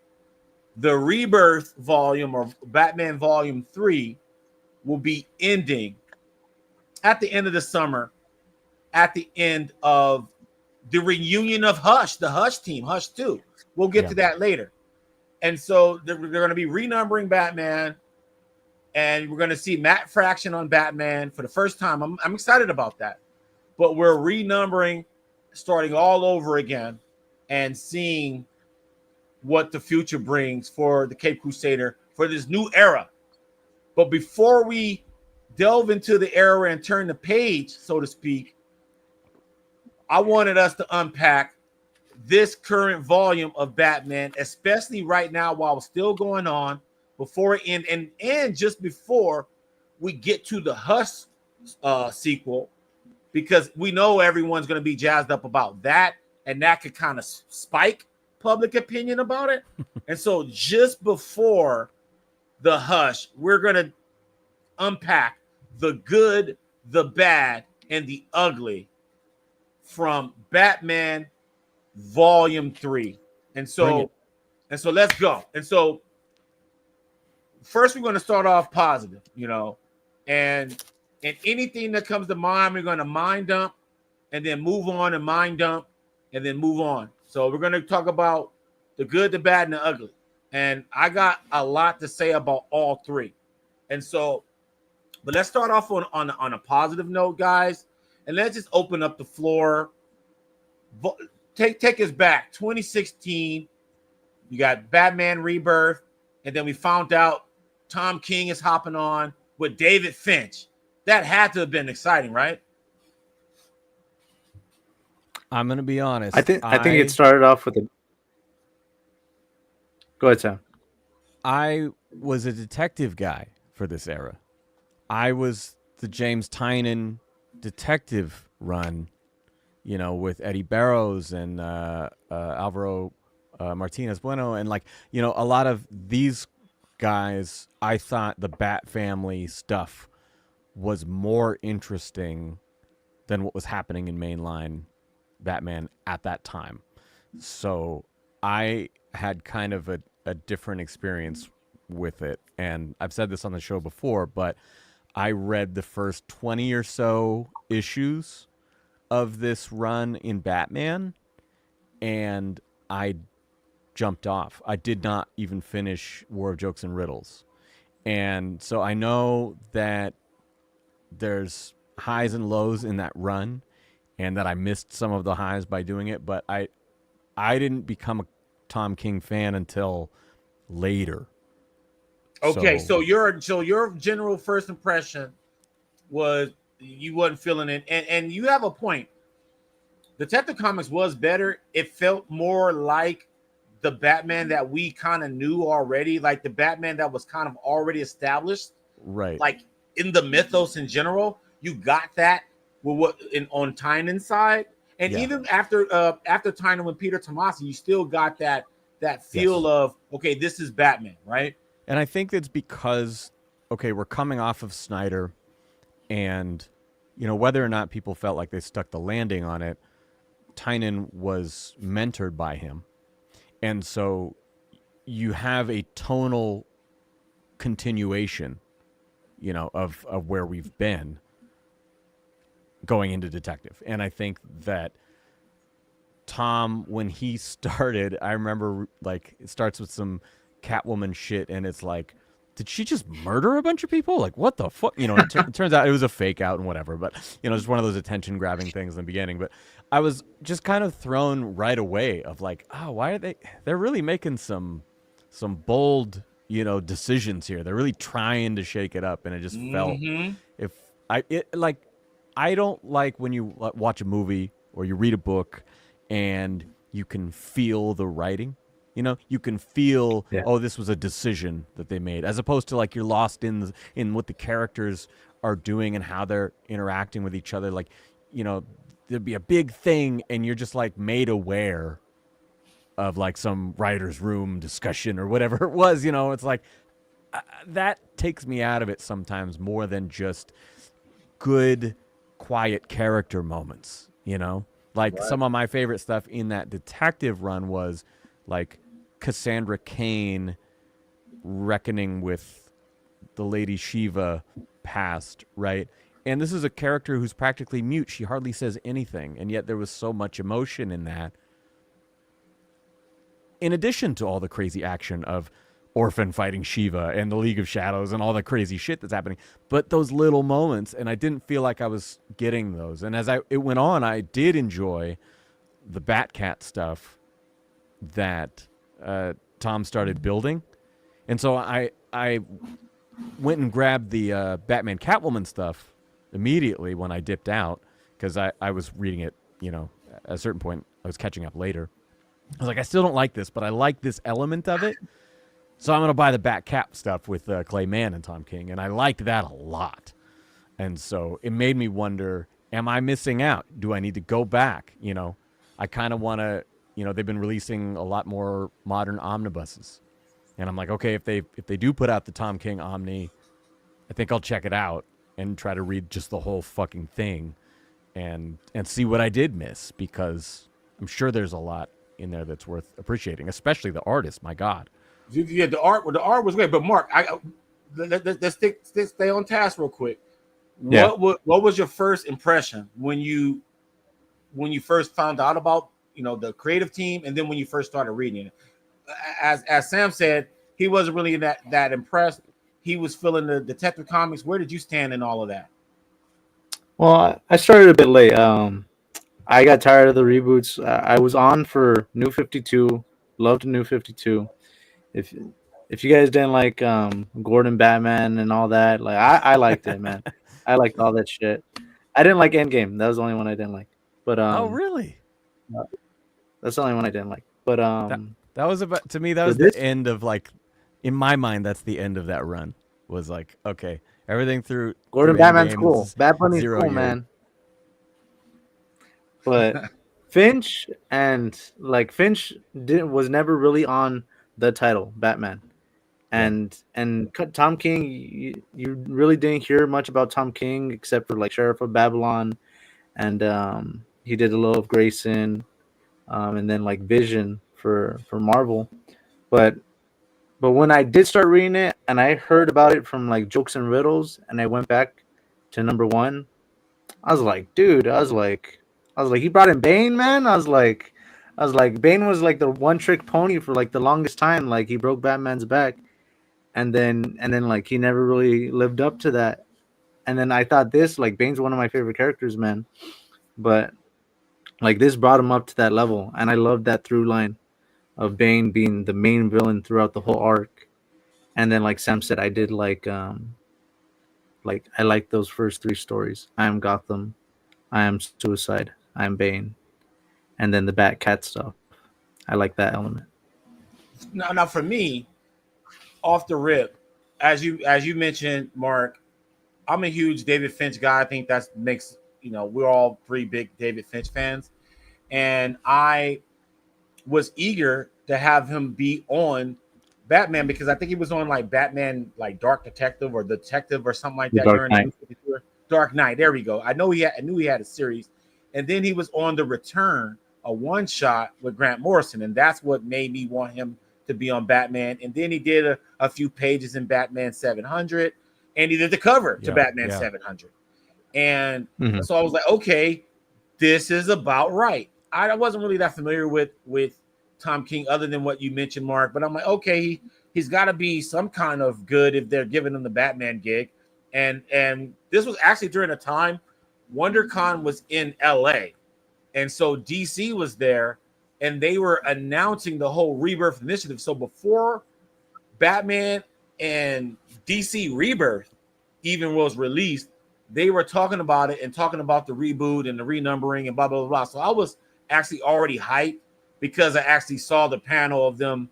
A: the Rebirth volume, or Batman Volume 3, will be ending at the end of the summer, at the end of the reunion of Hush, the Hush team, Hush 2. We'll get to that later. And so they're going to be renumbering Batman, and we're going to see Matt Fraction on Batman for the first time. I'm excited about that. But we're renumbering, starting all over again, and seeing what the future brings for the Cape Crusader for this new era. But before we delve into the era and turn the page, so to speak, I wanted us to unpack this current volume of Batman, especially right now while it's still going on, before it end, and just before we get to the Hush sequel, because we know everyone's going to be jazzed up about that, and that could kind of spike public opinion about it. And so just before the Hush, we're going to unpack the good, the bad, and the ugly from Batman Volume 3. And so let's go. And so first we're going to start off positive, and anything that comes to mind, we're going to mind dump, and then move on and mind dump, and then move on. So we're going to talk about the good, the bad, and the ugly. And I got a lot to say about all three. And so, but let's start off on a positive note, guys, and let's just open up the floor. Take us back, 2016. You got Batman Rebirth, and then we found out Tom King is hopping on with David Finch. That had to have been exciting, right?
B: I'm gonna be honest.
C: I think it started off with a. Go ahead, Sam.
B: I was a detective guy for this era. I was the James Tynion detective run, with Eddie Barrows and Alvaro Martinez Bueno, and a lot of these guys. I thought the Bat Family stuff was more interesting than what was happening in mainline Batman at that time. So I had kind of a different experience with it. And I've said this on the show before, but I read the first 20 or so issues of this run in Batman, and I jumped off. I did not even finish War of Jokes and Riddles. And so I know that there's highs and lows in that run, and that I missed some of the highs by doing it, but I didn't become a Tom King fan until later.
A: Okay, so your general first impression was you wasn't feeling it, and you have a point. Detective Comics was better. It felt more like the Batman that we kind of knew already, like the Batman that was kind of already established,
B: right?
A: Like in the mythos in general, you got that with on Tynan's side, and even after Tynan with Peter Tomasi, you still got that feel of, okay, this is Batman, right?
B: And I think it's because, we're coming off of Snyder, and whether or not people felt like they stuck the landing on it, Tynan was mentored by him, and so you have a tonal continuation, of where we've been going into Detective. And I think that Tom, when he started, I remember it starts with some Catwoman shit, and it's like, did she just murder a bunch of people? Like, what the fuck? It turns out it was a fake out and whatever, but just one of those attention grabbing things in the beginning. But I was just kind of thrown right away of like, oh, why are they're really making some bold, decisions here. They're really trying to shake it up. And it just felt, I don't like when you watch a movie or you read a book and you can feel the writing. You can feel, oh, this was a decision that they made, as opposed to you're lost in what the characters are doing and how they're interacting with each other. There'd be a big thing and you're just made aware of some writer's room discussion or whatever it was. It's that takes me out of it sometimes more than just good, quiet character moments. Some of my favorite stuff in that detective run was Cassandra Cain reckoning with the Lady Shiva past, right? And this is a character who's practically mute. She hardly says anything, and yet there was so much emotion in that. In addition to all the crazy action of Orphan fighting Shiva and the League of Shadows and all the crazy shit that's happening, but those little moments, and I didn't feel like I was getting those. And as it went on, I did enjoy the Batcat stuff that Tom started building, and so I went and grabbed the Batman Catwoman stuff immediately when I dipped out, because I was reading it. At a certain point, I was catching up later. I was like, I still don't like this, but I like this element of it, so I'm gonna buy the Batcat stuff with Clay Mann and Tom King, and I liked that a lot. And so it made me wonder, am I missing out? Do I need to go back? I kind of want to. They've been releasing a lot more modern omnibuses, and I'm like, okay, if they do put out the Tom King Omni, I think I'll check it out and try to read just the whole fucking thing, and see what I did miss, because I'm sure there's a lot in there that's worth appreciating, especially the artist. My God.
A: Yeah, the art was great. But Mark, let's stay on task real quick.
C: Yeah.
A: What was your first impression when you first found out about the creative team, and then when you first started reading it? As Sam said, he wasn't really that impressed. He was feeling the Detective Comics. Where did you stand in all of that?
C: Well, I started a bit late. I got tired of the reboots. I was on for New 52. Loved New 52. If if you guys didn't like Gordon Batman and all that, like I liked it, man. I liked all that shit. I didn't like Endgame. That was the only one I didn't like. But
B: Oh, really?
C: that's the only one I didn't like. But
B: That was about, to me, that
C: but
B: was the
C: this
B: end of, like, in my mind, that's the end of that run. Was like, okay, everything
C: Gordon
B: through
C: Batman's
B: Endgame
C: cool.
B: is
C: Bad Bunny's
B: 0
C: cool,
B: year.
C: man. But Finch and like Finch was never really on the title Batman.
B: Yeah.
C: And Tom King, you really didn't hear much about Tom King except for like Sheriff of Babylon, and he did a little of Grayson, and then like Vision for Marvel. But when I did start reading it, and I heard about it from like Jokes and Riddles, and I went back to number one, I was like, dude, I was like, he brought in Bane, man. I was like, Bane was like the one trick pony for like the longest time. Like he broke Batman's back, and then like he never really lived up to that. And then I thought this like Bane's one of my favorite characters, man. But like this brought him up to that level, and I loved that through line of Bane being the main villain throughout the whole arc. And then like Sam said, I did like I like those first three stories. I am Gotham, I am Suicide, I am Bane, and then the Bat Cat stuff. I like that element.
A: Now for me, off the rip, as you mentioned, Mark, I'm a huge David Finch guy. I think that makes we're all pretty big David Finch fans, and I was eager to have him be on Batman because I think he was on like Batman, like Dark Detective or Detective or something like
C: The
A: that
C: Dark
A: during the
C: Knight.
A: New 52. Dark Knight. There we go. I knew he had a series, and then he was on The Return, a one shot with Grant Morrison, and that's what made me want him to be on Batman. And then he did a few pages in Batman 700, and he did the cover to
B: Yeah.
A: Batman
B: Yeah.
A: 700. And
C: Mhm.
A: so I was like, okay, this is about right. I wasn't really that familiar with Tom King other than what you mentioned, Mark. But I'm like, okay, he's got to be some kind of good if they're giving him the Batman gig. And this was actually during a time WonderCon was in LA, and so DC was there, and they were announcing the whole Rebirth initiative. So before Batman and DC Rebirth even was released, they were talking about it and talking about the reboot and the renumbering and blah blah blah. So I was actually already hyped because I actually saw the panel of them,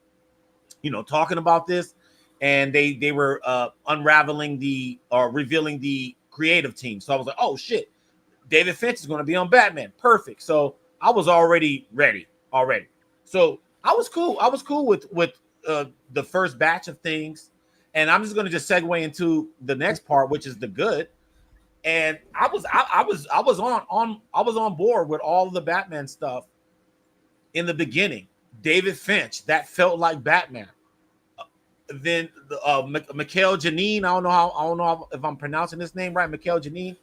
A: talking about this, and they were unraveling the or revealing the creative team. So I was like, oh shit, David Finch is going to be on Batman. Perfect. So I was already ready already. So I was cool. I was cool with the first batch of things, and I'm just going to just segue into the next part, which is the good. And I was on board with all of the Batman stuff in the beginning. David Finch, that felt like Batman. Then Mikhail Janine, I don't know if I'm pronouncing this name right, Mikhail Janine.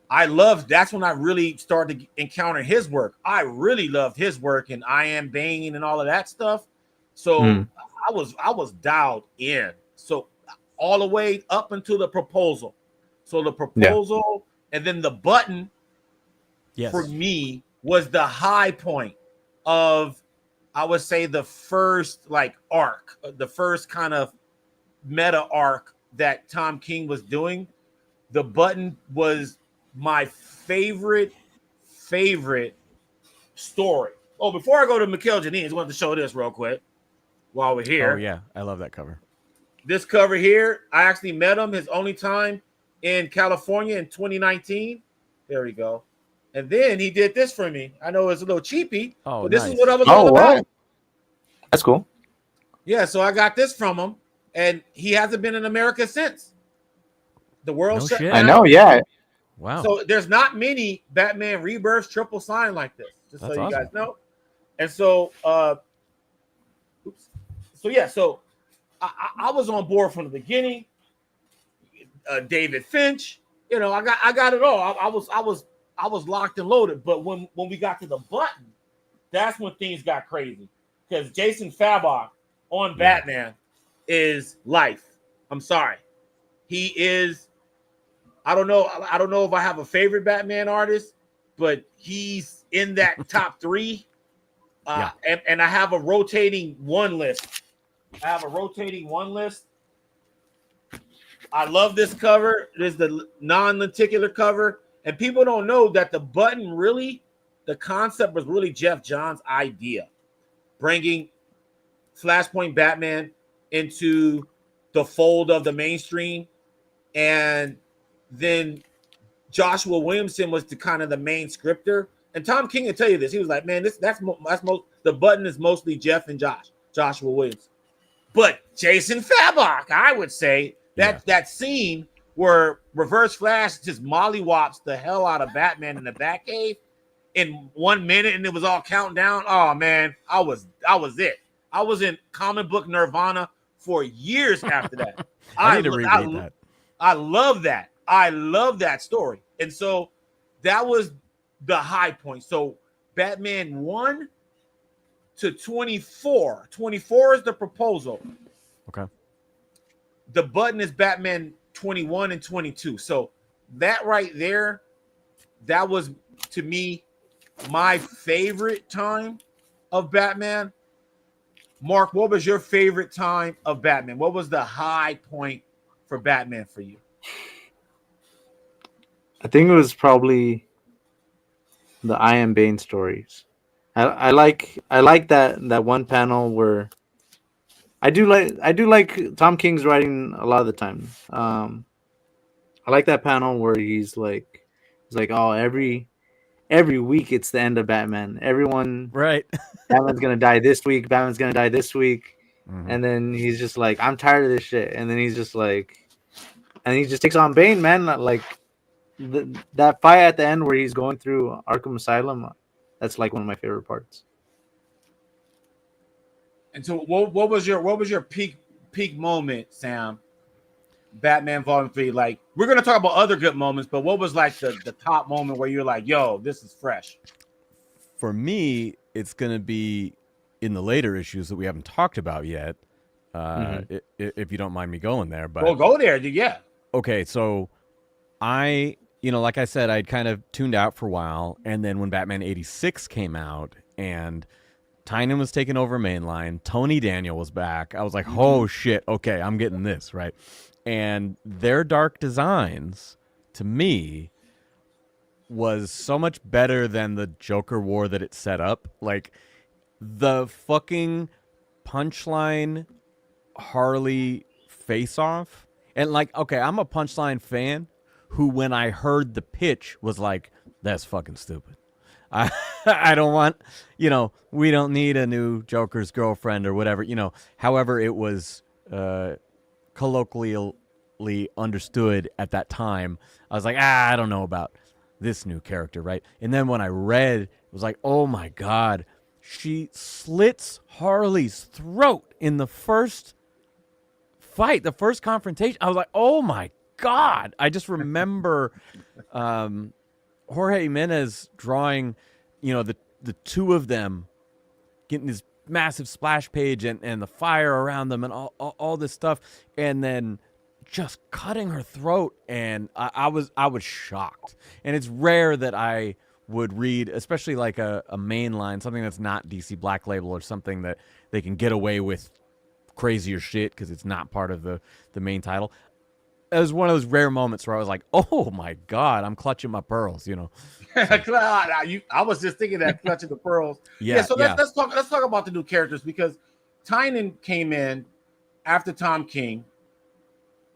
A: I loved. That's when I really started to encounter his work. I really loved his work, and I Am Bane and all of that stuff. So
C: Mm.
A: I was dialed in. So all the way up until the proposal. So the
C: Yeah.
A: proposal and then the button for
B: Yes.
A: me was the high point of, I would say, the first like arc, the first kind of meta arc that Tom King was doing. The button was my favorite story. Oh, before I go to Mikhail Janine, I just wanted to show this real quick while we're
B: Oh
A: here.
B: yeah, I love that cover.
A: This cover here, I actually met him his only time in California in 2019. There we go. And then he did this for me. I know it's a little cheapy,
B: Oh,
A: but this is what I
B: nice.
A: was all
C: Oh,
A: about.
C: what? That's cool.
A: Yeah, so I got this from him, and he hasn't been in America since. The world
B: No
A: shut
B: shit.
C: I
A: down.
C: know. Yeah.
B: Wow,
A: So there's not many Batman Rebirth triple sign like this, just so
B: that's
A: you guys
B: awesome.
A: know. And so, So I was on board from the beginning. David Finch, I got it all. I was locked and loaded. But when we got to the button, that's when things got crazy. Because Jason Fabok on Batman is life. I'm sorry. He is. I don't know if I have a favorite Batman artist, but he's in that top 3. And I have a rotating one list. I love this cover. It is the non-lenticular cover. And people don't know that the button the concept was really Jeff Johns' idea. Bringing Flashpoint Batman into the fold of the mainstream. And then Joshua Williamson was the main scripter. And Tom King will tell you this. He was like, man, the button is mostly Jeff and Joshua Williamson. But Jason Fabok, I would say, that scene where Reverse Flash just mollywops the hell out of Batman in the Batcave in 1 minute, and it was all counting down. Oh man, I was it. I was in comic book nirvana for years after that.
B: I need to reread that.
A: I love that. I love that story. And so that was the high point. So Batman 1 to 24. 24 is the proposal.
B: Okay.
A: The button is Batman 21 and 22. So that right there, that was, to me, my favorite time of Batman. Mark, what was your favorite time of Batman? What was the high point for Batman for you?
C: I think it was probably the I Am Bane stories. I like that one panel where I do like Tom King's writing a lot of the time. I like that panel where he's like, oh, every week it's the end of Batman. Everyone,
B: right?
C: Batman's gonna die this week. Batman's gonna die this week, and then he's just like, I'm tired of this shit. And then he's just like, and he just takes on Bane, man. Like that fight at the end where he's going through Arkham Asylum. That's like one of my favorite parts.
A: And so, what was your peak moment, Sam? Batman Volume 3. Like, we're gonna talk about other good moments, but what was like the top moment where you're like, yo, this is fresh?
B: For me, it's gonna be in the later issues that we haven't talked about yet. If you don't mind me going there, but
A: we'll go there. Yeah.
B: Okay, so like I said, I'd kind of tuned out for a while, and then when Batman 86 came out and Tynion was taking over mainline, Tony Daniel was back, I was like, oh shit, okay, I'm getting this, right? And their dark designs, to me, was so much better than the Joker war that it set up. Like, the fucking Punchline Harley face-off. And, like, okay, I'm a Punchline fan who, when I heard the pitch, was like, that's fucking stupid. I don't want, we don't need a new Joker's girlfriend or whatever, However, it was colloquially understood at that time. I was like, I don't know about this new character, right? And then when I read, it was like, oh my God, she slits Harley's throat in the first fight, the first confrontation. I was like, oh my God. I just remember Jorge Jimenez drawing, the two of them getting this massive splash page and the fire around them and all this stuff, and then just cutting her throat, and I was shocked. And it's rare that I would read, especially like a mainline, something that's not DC Black Label or something that they can get away with crazier shit because it's not part of the main title. It was one of those rare moments where I was like, oh my God, I'm clutching my pearls,
A: I was just thinking that, clutching the pearls. So let's talk about the new characters, because Tynion came in after Tom King,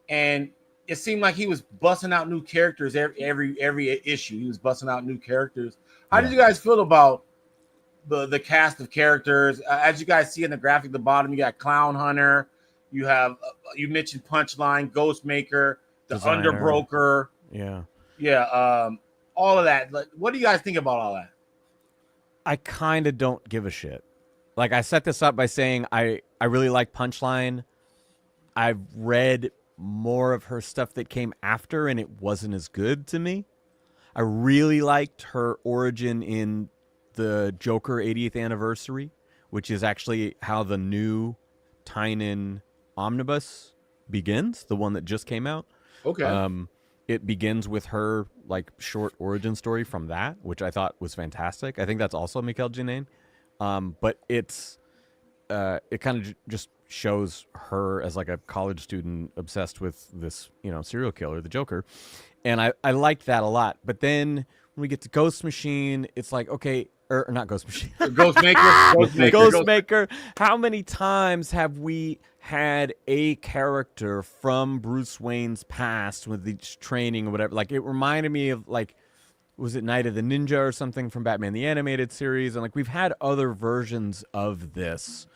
A: and it seemed like he was busting out new characters every issue. He was busting out new characters. How did you guys feel about the cast of characters? As you guys see in the graphic at the bottom, you got Clown Hunter, you have you mentioned Punchline, Ghostmaker, the
B: Designer.
A: Underbroker, all of that. Like, what do you guys think about all that?
B: I kind of don't give a shit. Like, I set this up by saying I I really like Punchline. I've read more of her stuff that came after, and it wasn't as good to me. I really liked her origin in the Joker 80th anniversary, which is actually how the new Tynion omnibus begins, the one that just came out.
A: Okay.
B: It begins with her like short origin story from that, which I thought was fantastic. I think that's also Mikhail Janine. But it kind of just shows her as like a college student obsessed with this, serial killer, the Joker. And I liked that a lot. But then when we get to Ghost Machine, it's like, okay, or not Ghost Machine. Ghostmaker. How many times have we had a character from Bruce Wayne's past with each training or whatever? Like, it reminded me of, like, was it Night of the Ninja or something from Batman the Animated Series? And, like, we've had other versions of this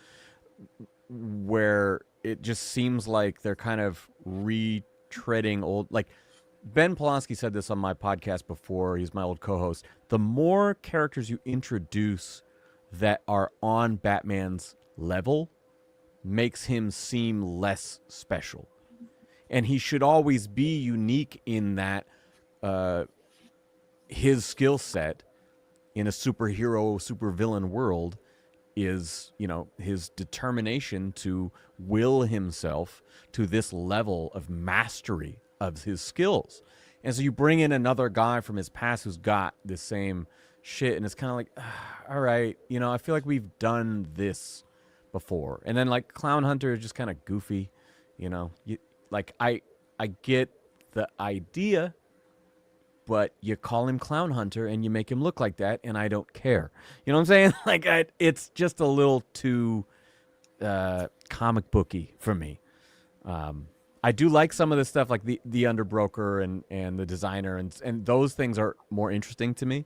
B: where it just seems like they're kind of retreading old, like, Ben Polanski said this on my podcast before. He's my old co-host. The more characters you introduce that are on Batman's level makes him seem less special. And he should always be unique in that his skill set in a superhero, supervillain world is, his determination to will himself to this level of mastery of his skills. And so you bring in another guy from his past who's got the same shit, and it's kind of like, all right, I feel like we've done this before. And then like Clown Hunter is just kind of goofy, like I get the idea, but you call him Clown Hunter and you make him look like that, and I don't care. You know what I'm saying? Like, it's just a little too comic booky for me. I do like some of the stuff, like the Underbroker and the designer, and those things are more interesting to me,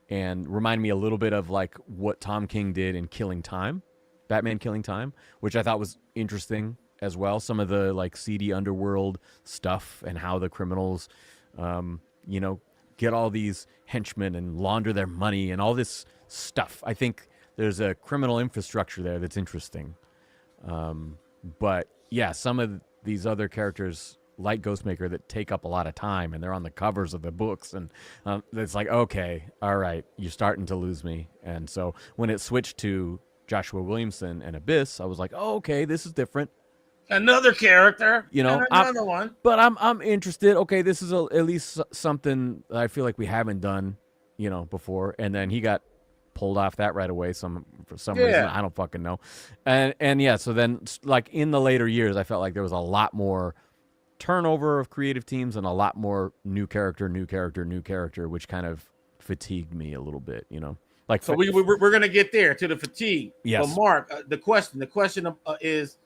B: and remind me a little bit of like what Tom King did in Killing Time, Batman Killing Time, which I thought was interesting as well. Some of the like seedy underworld stuff and how the criminals, get all these henchmen and launder their money and all this stuff. I think there's a criminal infrastructure there that's interesting. But yeah, some of these other characters like Ghostmaker that take up a lot of time, and they're on the covers of the books, and it's like, okay, all right, you're starting to lose me. And so when it switched to Joshua Williamson and Abyss, I was like, oh, okay, this is different.
A: Another character, another one.
B: But I'm interested. Okay, this is at least something that I feel like we haven't done, before. And then he got pulled off that right away. For some reason, I don't fucking know. And yeah, so then like in the later years, I felt like there was a lot more turnover of creative teams and a lot more new character, which kind of fatigued me a little bit, Like,
A: so we're gonna get there to the fatigue.
B: Yes.
A: But Mark, the question is,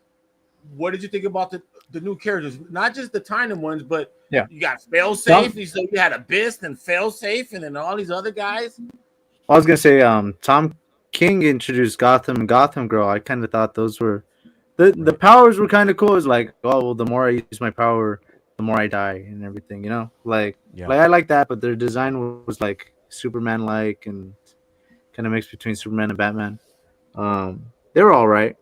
A: what did you think about the new characters? Not just the tiny ones, but you got Failsafe. So you had Abyss and Failsafe, and then all these other guys.
C: I was gonna say, Tom King introduced Gotham and Gotham Girl. I kind of thought those were the powers were kind of cool. It's like, oh well, the more I use my power, the more I die and everything. Like I like that, but their design was like Superman-like and kind of mixed between Superman and Batman. They were all right.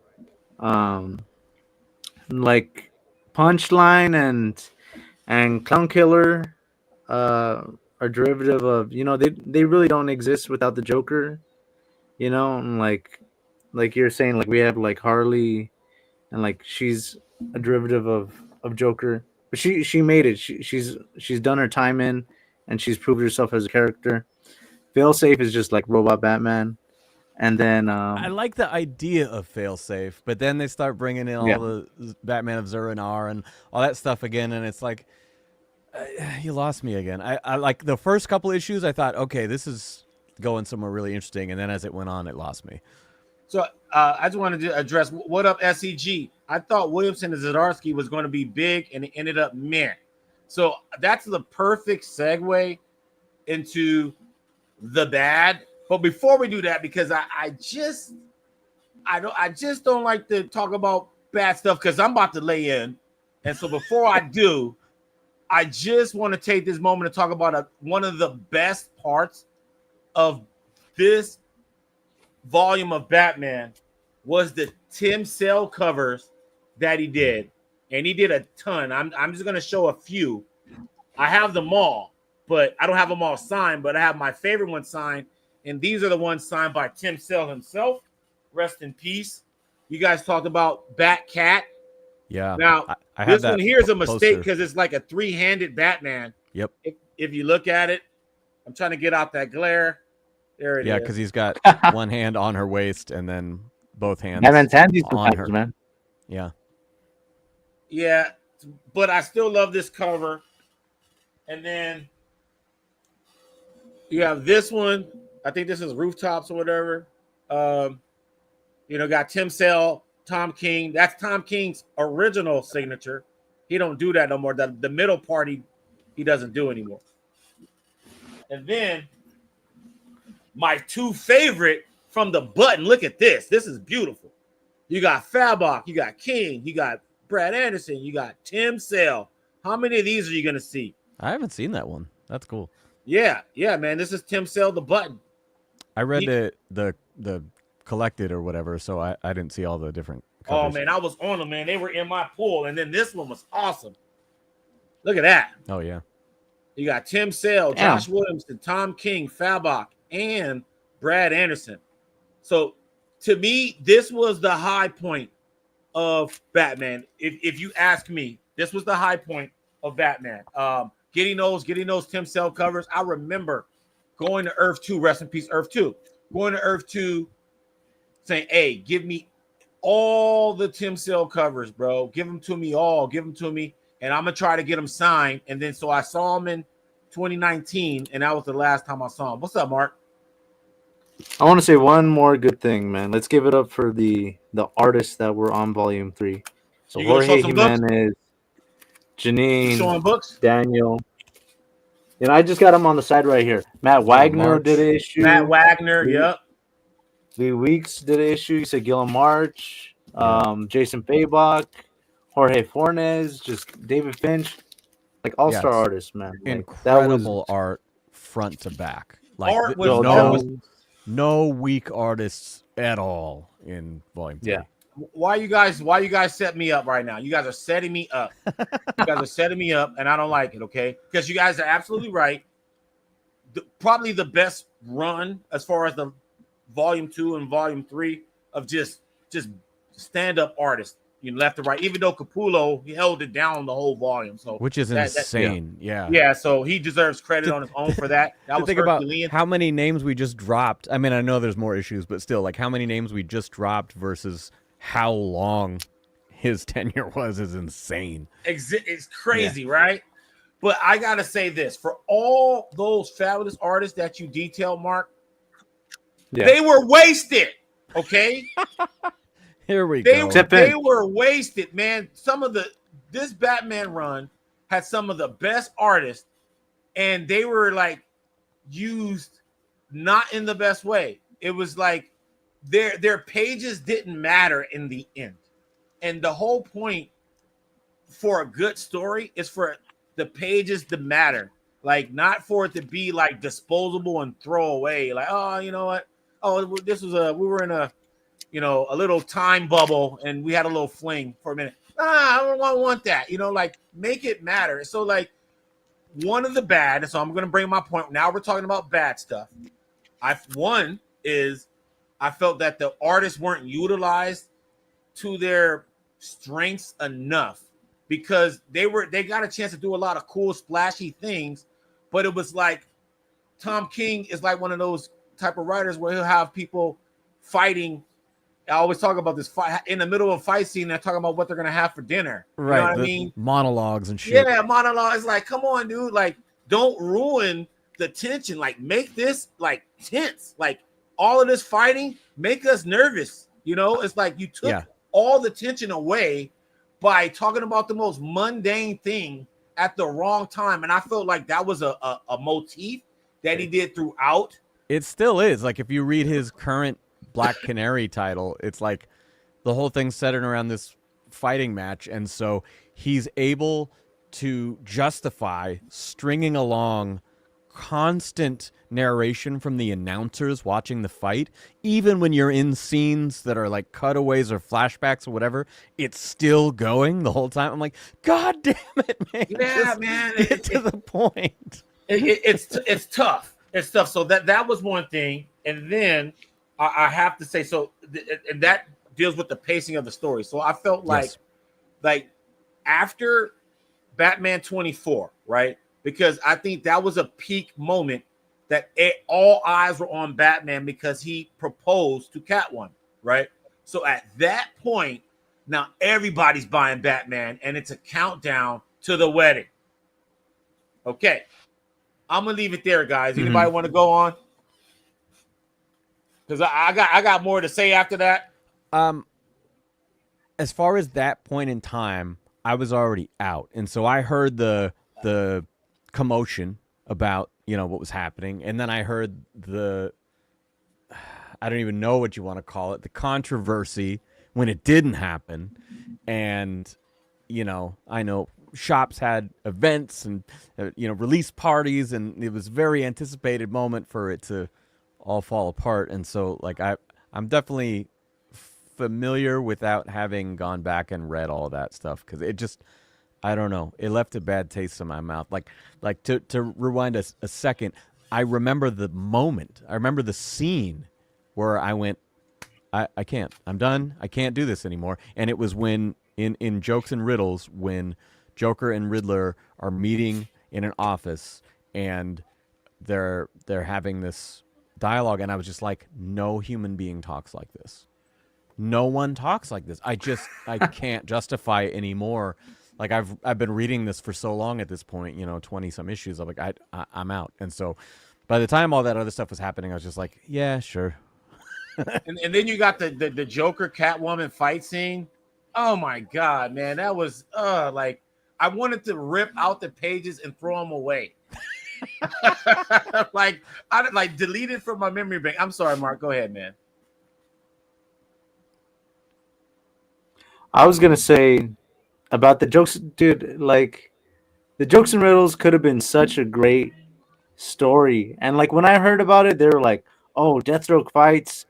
C: Like Punchline and Clown Killer are derivative of, they really don't exist without the Joker, and like you're saying, like we have like Harley, and like she's a derivative of Joker, but she made it. She's done her time in, and she's proved herself as a character. Failsafe is just like Robot Batman. And then
B: I like the idea of Failsafe, but then they start bringing in all the Batman of Zur-En-Arrh and all that stuff again, and it's like, you lost me again. I like the first couple issues, I thought, okay, this is going somewhere really interesting, and then as it went on, it lost me.
A: So I just wanted to address what up SEG. I thought Williamson and Zdarsky was going to be big, and it ended up meh. So that's the perfect segue into the bad. But before we do that, because I just don't like to talk about bad stuff because I'm about to lay in. And so before I do, I just want to take this moment to talk about one of the best parts of this volume of Batman, was the Tim Sale covers that he did, and he did a ton. I'm just gonna show a few. I have them all, but I don't have them all signed. But I have my favorite one signed, and these are the ones signed by Tim Sale himself. Rest in peace. You guys talked about Bat Cat.
B: Yeah.
A: Now
B: I have
A: this
B: that
A: one here is a mistake
B: poster.
A: because it's like a three-handed Batman.
B: Yep.
A: If you look at it, I'm trying to get out that glare. There it is.
B: Yeah, because he's got one hand on her waist and then both hands
C: Batman's handy
B: on her.
C: sometimes, man.
B: Yeah.
A: Yeah, but I still love this cover. And then you have this one. I think this is Rooftops or whatever. Got Tim Sale, Tom King. That's Tom King's original signature. He don't do that no more. The middle party, he doesn't do anymore. And then my two favorite from the button. Look at this. This is beautiful. You got Fabok, you got King, you got Brad Anderson, you got Tim Sale. How many of these are you gonna see?
B: I haven't seen that one. That's cool.
A: Yeah, man. This is Tim Sale, the button.
B: I read the collected or whatever, so I didn't see all the different covers.
A: Oh man, I was on them, man. They were in my pool, and then this one was awesome. Look at that.
B: Oh yeah.
A: You got Tim Sale, Josh Williamson, Tom King, Fabok, and Brad Anderson. So to me, this was the high point of Batman. If you ask me, this was the high point of Batman. Getting those Tim Sale covers. I remember going to Earth 2, rest in peace, Earth 2. Going to Earth 2, saying, hey, give me all the Tim Sale covers, bro. Give them to me all. Give them to me. And I'm going to try to get them signed. And then so I saw them in 2019, and that was the last time I saw them. What's up, Mark?
C: I want to say one more good thing, man. Let's give it up for the artists that were on Volume 3. So
A: You gonna show
C: Jorge
A: some books?
C: Jimenez, Janine,
A: Showing books?
C: Daniel. And I just got them on the side right here. Matt Wagner
B: March.
C: did an issue.
A: Matt Wagner, yep.
C: Lee Weeks did an issue. You said Gillen March, Jason Fabok, Jorge Fornes, just David Finch. Like all-star artists, man. Like,
B: Incredible art front to back. Like
A: Art was
B: no weak artists at all in Volume 3.
C: Yeah.
A: Why you guys set me up right now? You guys are setting me up. You guys are setting me up, and I don't like it, okay? Because you guys are absolutely right. Probably the best run as far as the Volume 2 and Volume 3 of just stand-up artists, left and right. Even though Capullo, he held it down the whole volume. So
B: which is insane.
A: Yeah, so he deserves credit on his own for that. That was
B: think about how many names we just dropped. I mean, I know there's more issues, but still, like how many names we just dropped versus how long his tenure was is insane.
A: It's crazy, right? But I gotta say this: for all those fabulous artists that you detailed, Mark, they were wasted. Okay.
B: Here we go.
A: They were wasted, man. This Batman run had some of the best artists, and they were like used not in the best way. It was like their pages didn't matter in the end. And the whole point for a good story is for the pages to matter. Like not for it to be like disposable and throw away. Like, oh, you know what? Oh, we were in a little time bubble and we had a little fling for a minute. I don't want that. Like make it matter. So like one of the bad, so I'm going to bring my point. Now we're talking about bad stuff. I felt that the artists weren't utilized to their strengths enough because they got a chance to do a lot of cool, splashy things, but it was like Tom King is like one of those type of writers where he'll have people fighting. I always talk about this fight in the middle of a fight scene. They're talking about what they're gonna have for dinner.
B: Right.
A: You know what I mean?
B: Monologues and shit.
A: Yeah, monologues. Like, come on, dude. Like, don't ruin the tension. Like, make this like tense. Like, all of this fighting make us nervous. It's like you took all the tension away by talking about the most mundane thing at the wrong time. And I felt like that was a motif that he did throughout.
B: It still is. Like, if you read his current Black Canary title, it's like the whole thing's centered around this fighting match, and so he's able to justify stringing along constant narration from the announcers watching the fight, even when you're in scenes that are like cutaways or flashbacks or whatever, it's still going the whole time. I'm like, God damn it, man!
A: Yeah,
B: Just
A: man.
B: get to the point.
A: It's tough. It's tough. So that was one thing, and then I have to say, and that deals with the pacing of the story. So I felt
B: Yes.
A: like after Batman 24, right? Because I think that was a peak moment that all eyes were on Batman because he proposed to Catwoman, right? So at that point, now everybody's buying Batman, and it's a countdown to the wedding. Okay, I'm gonna leave it there, guys. Anybody want to go on? Because I got more to say after that.
B: As far as that point in time, I was already out, and so I heard the commotion about what was happening, and then I heard I don't even know what you want to call it, the controversy when it didn't happen, and I know shops had events and release parties, and it was a very anticipated moment for it to all fall apart, and so like I'm definitely familiar without having gone back and read all of that stuff because it just I don't know, it left a bad taste in my mouth. Like to rewind a second, I remember the moment, I remember the scene where I went, I can't, I'm done, I can't do this anymore. And it was when in Jokes and Riddles, when Joker and Riddler are meeting in an office and they're having this dialogue, and I was just like, no human being talks like this. No one talks like this. I can't justify it anymore. Like I've been reading this for so long at this point, 20 some issues. I'm like, I'm out. And so by the time all that other stuff was happening, I was just like, yeah, sure.
A: and then you got the Joker Catwoman fight scene. Oh my God, man. That was like I wanted to rip out the pages and throw them away. like I delete it from my memory bank. I'm sorry, Mark. Go ahead, man.
C: I was gonna say about the jokes, dude. Like the Jokes and Riddles could have been such a great story, and like when I heard about it, they were like, "Oh, Deathstroke fights,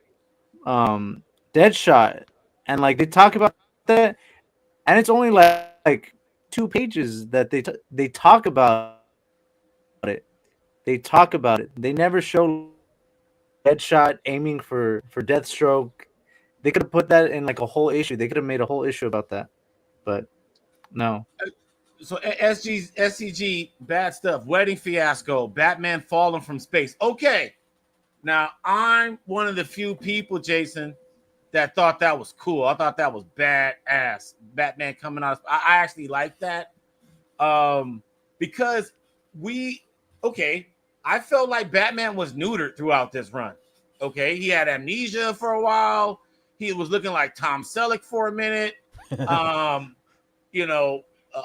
C: Deadshot," and like they talk about that, and it's only like 2 pages that they talk about it. They talk about it. They never show Deadshot aiming for Deathstroke. They could have put that in like a whole issue. They could have made a whole issue about that, but no.
A: So SCG, bad stuff. Wedding fiasco. Batman falling from space. Okay, now I'm one of the few people, Jason, that thought that was cool. I thought that was badass. Batman coming out. I actually like that, because I felt like Batman was neutered throughout this run. Okay, he had amnesia for a while. He was looking like Tom Selleck for a minute.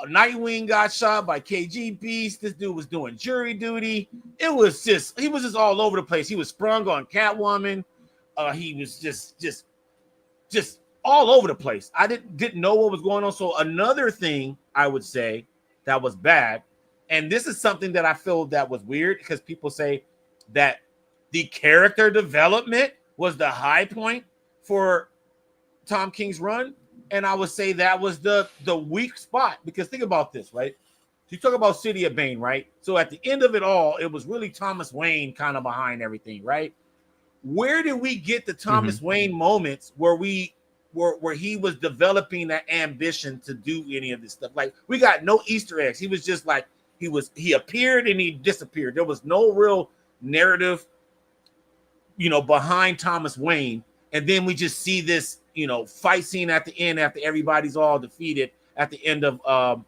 A: Nightwing got shot by KG Beast. This dude was doing jury duty. He was just all over the place. He was sprung on Catwoman. He was just all over the place. I didn't know what was going on. So another thing I would say that was bad, and this is something that I feel that was weird because people say that the character development was the high point for Tom King's run. And I would say that was the weak spot, because think about this, right? So you talk about City of Bane, right? So at the end of it all, it was really Thomas Wayne kind of behind everything, right? Where did we get the Thomas Wayne moments where he was developing that ambition to do any of this stuff? Like, we got no Easter eggs. He was just like, he appeared and he disappeared. There was no real narrative, behind Thomas Wayne. And then we just see this, fight scene at the end after everybody's all defeated at the end of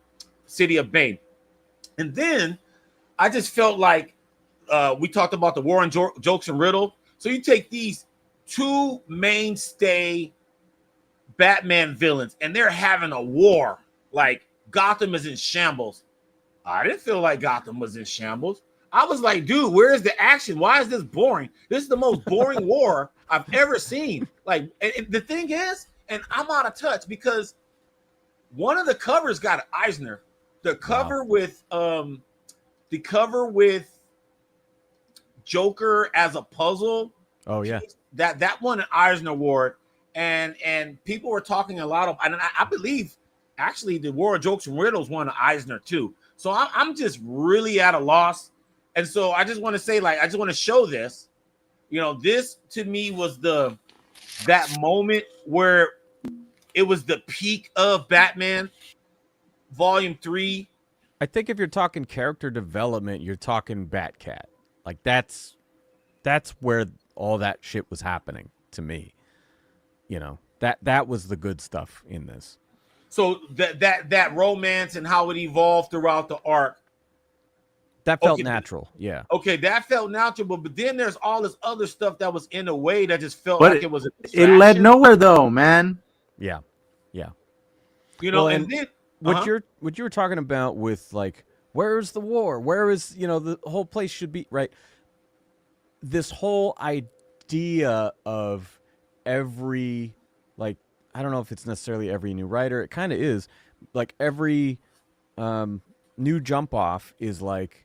A: City of Bane. And then I just felt like we talked about the war on Jokes and Riddle. So you take these two mainstay Batman villains and they're having a war. Like, Gotham is in shambles. I didn't feel like Gotham was in shambles. I was like, dude, where's the action? Why is this boring? This is the most boring war I've ever seen. Like, and the thing is, and I'm out of touch because one of the covers got Eisner. The cover with Joker as a puzzle.
B: Oh yeah.
A: That won an Eisner Award, and people were talking a lot of, and I believe actually the War of Jokes and Riddles won an Eisner too. So I'm just really at a loss, and so I just want to say, like, I just want to show this. You know, this to me was that moment where it was the peak of Batman Volume 3.
B: I think if you're talking character development, you're talking Batcat. Like that's where all that shit was happening to me. You know, that was the good stuff in this.
A: So that romance and how it evolved throughout the arc.
B: That felt natural. Yeah.
A: Okay, that felt natural, but then there's all this other stuff that was in a way that just felt
C: But
A: like it was a
C: it led
A: distraction.
C: nowhere though, man.
B: Yeah. Yeah.
A: You know,
B: Well,
A: and then
B: what you were talking about with, like, where is the war? Where is, you know, the whole place should be, right? This whole idea of every, like, I don't know if it's necessarily every new writer. It kind of is. Like, every new jump off is like,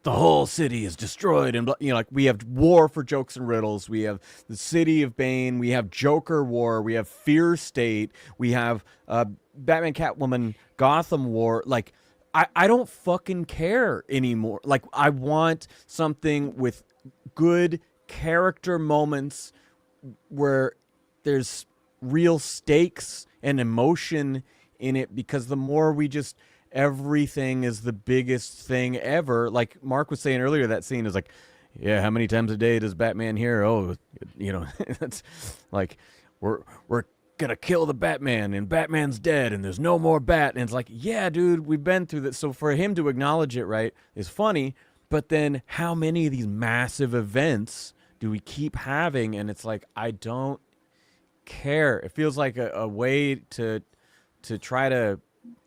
B: the whole city is destroyed, and, you know, like, we have war for Jokes and Riddles, we have the City of Bane, we have Joker War, we have Fear State, we have Batman, Catwoman, Gotham War. Like, I don't fucking care anymore. Like, I want something with good character moments where there's real stakes and emotion in it, because the more we just, everything is the biggest thing ever. Like Mark was saying earlier, that scene is like, yeah, how many times a day does Batman hear? Oh, you know, that's like, we're gonna kill the Batman, and Batman's dead, and there's no more Bat. And it's like, yeah, dude, we've been through this. So for him to acknowledge it, right, is funny. But then how many of these massive events do we keep having? And it's like, I don't care. It feels like a way to try to,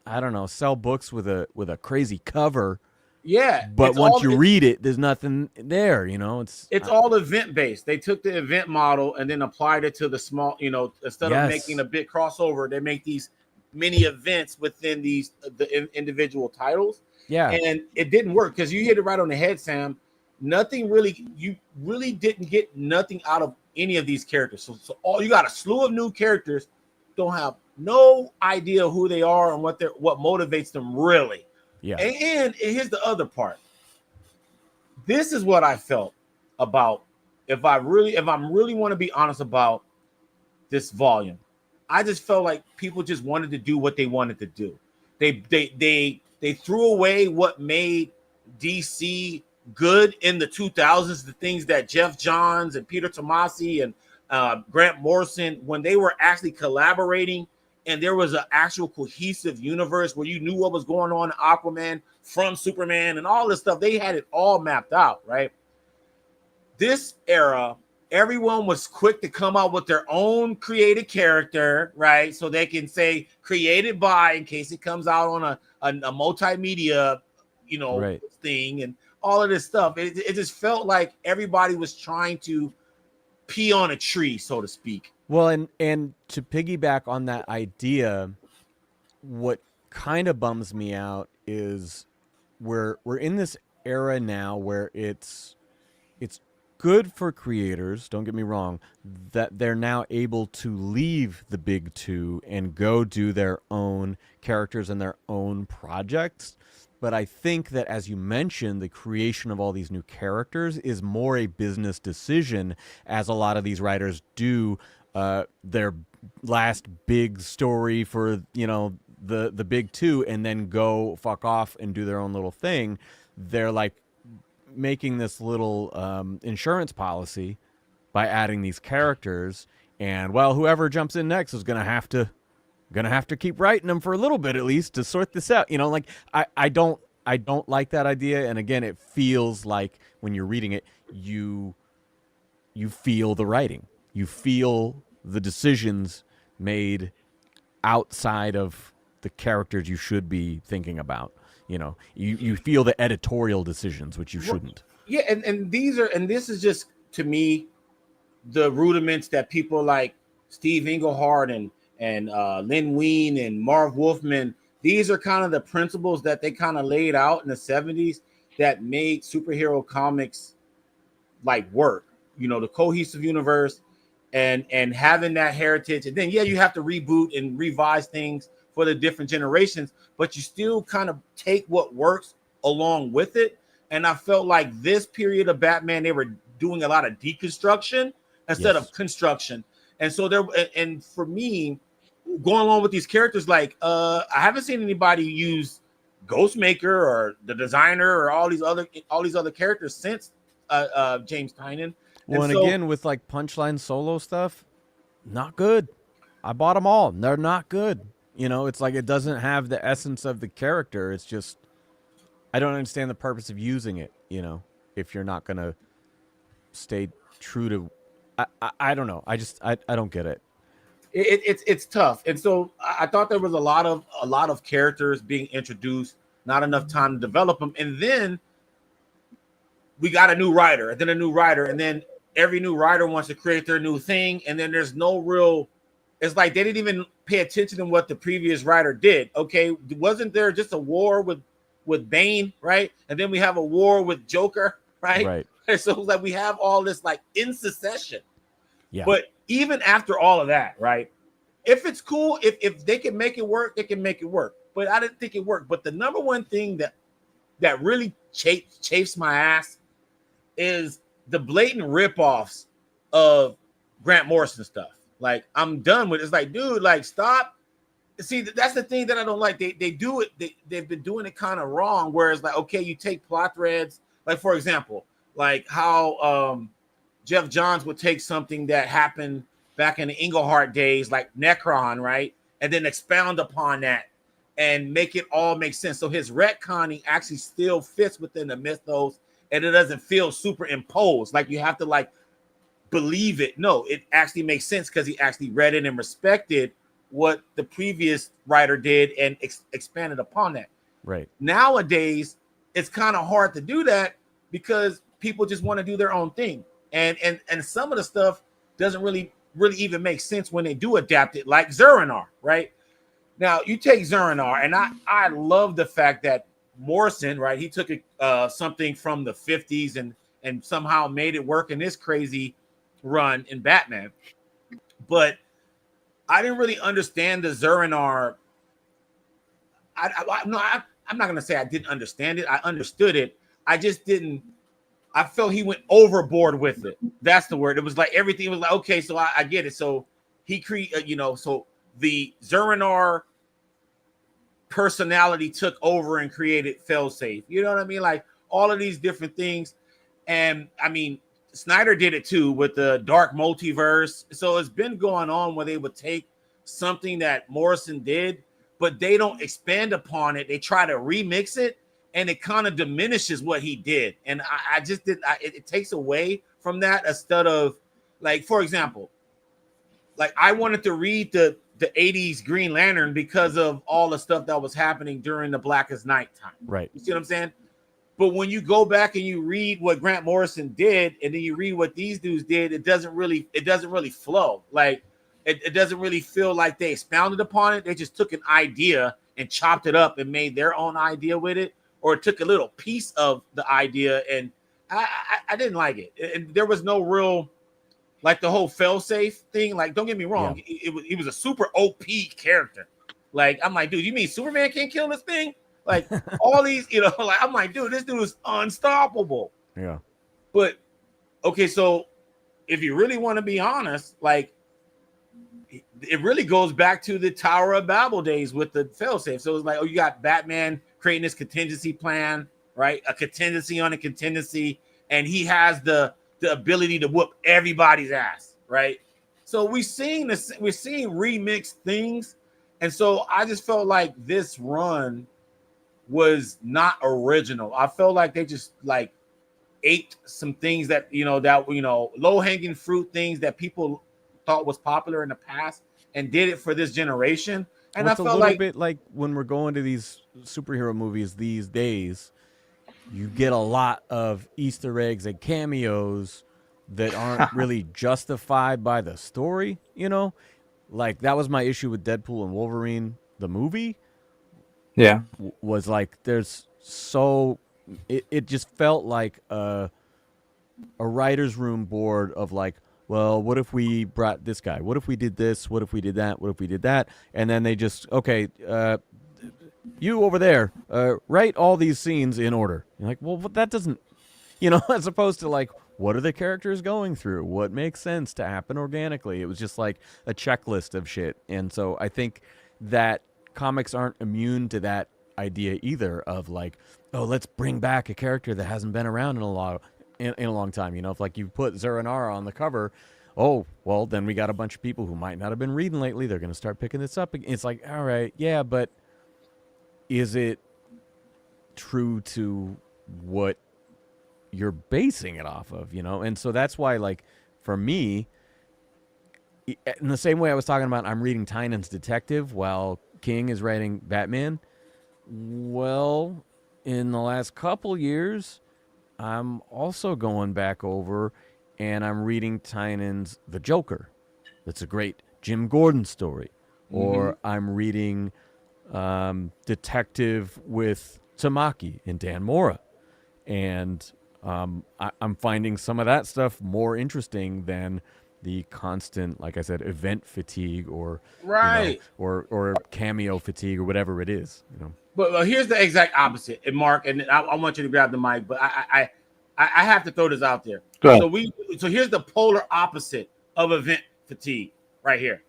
B: I don't know, sell books with a crazy cover.
A: yeah,
B: But once you read it, there's nothing there, you know. It's
A: all event based. They took the event model and then applied it to the small, you know, instead of making a big crossover, they make these mini events within the individual titles.
B: Yeah.
A: And it didn't work, because you hit it right on the head, Sam. You really didn't get nothing out of any of these characters. So all you got a slew of new characters, don't have no idea who they are and what motivates them really.
B: Yeah.
A: And here's the other part. This is what I felt about, if I'm really want to be honest about this volume. I just felt like people just wanted to do what they wanted to do. They threw away what made DC good in the 2000s, the things that Jeff Johns and Peter Tomasi and Grant Morrison, when they were actually collaborating and there was an actual cohesive universe where you knew what was going on in Aquaman, from Superman, and all this stuff. They had it all mapped out, right? This era, everyone was quick to come out with their own created character, right? So they can say created by, in case it comes out on a multimedia, you know, thing, and all of this stuff. It just felt like everybody was trying to pee on a tree, so to speak.
B: Well, and to piggyback on that idea, what kind of bums me out is we're in this era now where it's good for creators, don't get me wrong, that they're now able to leave the big two and go do their own characters and their own projects. But I think that, as you mentioned, the creation of all these new characters is more a business decision, as a lot of these writers do their last big story for, you know, the big two, and then go fuck off and do their own little thing. They're like making this little insurance policy by adding these characters, and, well, whoever jumps in next is gonna have to keep writing them for a little bit at least to sort this out. You know, like, I don't like that idea. And again, it feels like when you're reading it, you feel the writing, you feel the decisions made outside of the characters you should be thinking about. You know, you feel the editorial decisions, which you shouldn't.
A: Yeah, and this is just, to me, the rudiments that people like Steve Englehart and Lynn Wein and Marv Wolfman, these are kind of the principles that they kind of laid out in the 70s that made superhero comics like work. You know, the cohesive universe and having that heritage. And then yeah, you have to reboot and revise things for the different generations, but you still kind of take what works along with it. And I felt like this period of Batman, they were doing a lot of deconstruction instead of construction. And so there, and for me, going along with these characters, like I haven't seen anybody use Ghostmaker or the designer or all these other characters since James Tynion.
B: Well, and again, with like Punchline solo stuff, not good. I bought them all. They're not good. You know, it's like it doesn't have the essence of the character. It's just, I don't understand the purpose of using it, you know, if you're not going to stay true to, I don't know. I don't get it.
A: It's tough. And so I thought there was a lot of characters being introduced, not enough time to develop them. And then we got a new writer, and then a new writer, and then every new writer wants to create their new thing. And then there's no real, it's like they didn't even pay attention to what the previous writer did. Okay, wasn't there just a war with Bane, right? And then we have a war with Joker, right?
B: Right.
A: And so it's like we have all this like in succession.
B: Yeah.
A: But even after all of that, right? If it's cool, if they can make it work, they can make it work. But I didn't think it worked. But the number one thing that really chafes my ass is the blatant ripoffs of Grant Morrison stuff. Like, I'm done with it. It's like, dude, like, stop. See, that's the thing that I don't like. They do it. They've been doing it kind of wrong. Whereas, like, okay, you take plot threads. Like, for example, like how Jeff Johns would take something that happened back in the Englehart days, like Necron, right? And then expound upon that and make it all make sense. So his retconning actually still fits within the mythos, and it doesn't feel superimposed. Like you have to like believe it. No, it actually makes sense because he actually read it and respected what the previous writer did and expanded upon that.
B: Right.
A: Nowadays, it's kind of hard to do that because people just want to do their own thing. And some of the stuff doesn't really even make sense when they do adapt it, like Zur-En-Arrh, right? Now, you take Zur-En-Arrh, and I love the fact that Morrison, right, he took something from the 50s and somehow made it work in this crazy run in Batman. But I didn't really understand the Zur-En-Arrh. I'm not going to say I didn't understand it. I understood it. I just didn't. I felt he went overboard with it. That's the word. It was like everything was like, okay, so I get it. So he so the Zur-En-Arrh personality took over and created Failsafe. You know what I mean? Like all of these different things. And I mean, Snyder did it too with the dark multiverse. So it's been going on where they would take something that Morrison did, but they don't expand upon it. They try to remix it, and it kind of diminishes what he did. And I just did. It takes away from that instead of, like, for example, like I wanted to read the 80s Green Lantern because of all the stuff that was happening during the Blackest Night time.
B: Right.
A: You see what I'm saying? But when you go back and you read what Grant Morrison did, and then you read what these dudes did, it doesn't really flow. Like it doesn't really feel like they expounded upon it. They just took an idea and chopped it up and made their own idea with it, or took a little piece of the idea. And I didn't like it. And there was no real, like the whole Failsafe thing. Like, don't get me wrong, he was a super OP character. Like, I'm like, dude, you mean Superman can't kill this thing? Like all these, like I'm like, dude, this dude is unstoppable.
B: Yeah.
A: But okay, so if you really want to be honest, like it really goes back to the Tower of Babel days with the Failsafe. So it's like, oh, you got Batman creating this contingency plan, right? A contingency on a contingency, and he has the ability to whoop everybody's ass, right? So we're seeing remixed things, and so I just felt like this run was not original. I felt like they just like ate some things that low hanging fruit things that people thought was popular in the past and did it for this generation. And
B: it's
A: I
B: a
A: felt
B: little bit like when we're going to these superhero movies these days, you get a lot of Easter eggs and cameos that aren't really justified by the story. Like that was my issue with Deadpool and Wolverine, the movie.
C: Yeah.
B: Was like it just felt like a a writer's room board of like, well, what if we brought this guy? What if we did this? What if we did that? What if we did that? And then they just, okay, you over there, write all these scenes in order. You're like, well, that doesn't, as opposed to like, what are the characters going through? What makes sense to happen organically? It was just like a checklist of shit. And so I think that comics aren't immune to that idea either of like, oh, let's bring back a character that hasn't been around in a long time. If like you put Zuranara on the cover, oh, well, then we got a bunch of people who might not have been reading lately. They're going to start picking this up. It's like, all right, yeah, but is it true to what you're basing it off of, And so that's why, like, for me, in the same way I was talking about, I'm reading Tynan's Detective while King is writing Batman. Well, in the last couple years, I'm also going back over and I'm reading Tynan's The Joker. That's a great Jim Gordon story. Mm-hmm. Or I'm reading Detective with Tamaki and Dan Mora. And I'm finding some of that stuff more interesting than the constant, like I said, event fatigue or
A: right,
B: or cameo fatigue or whatever it is.
A: But here's the exact opposite. And Mark, and I want you to grab the mic, but I have to throw this out there. So here's the polar opposite of event fatigue right here.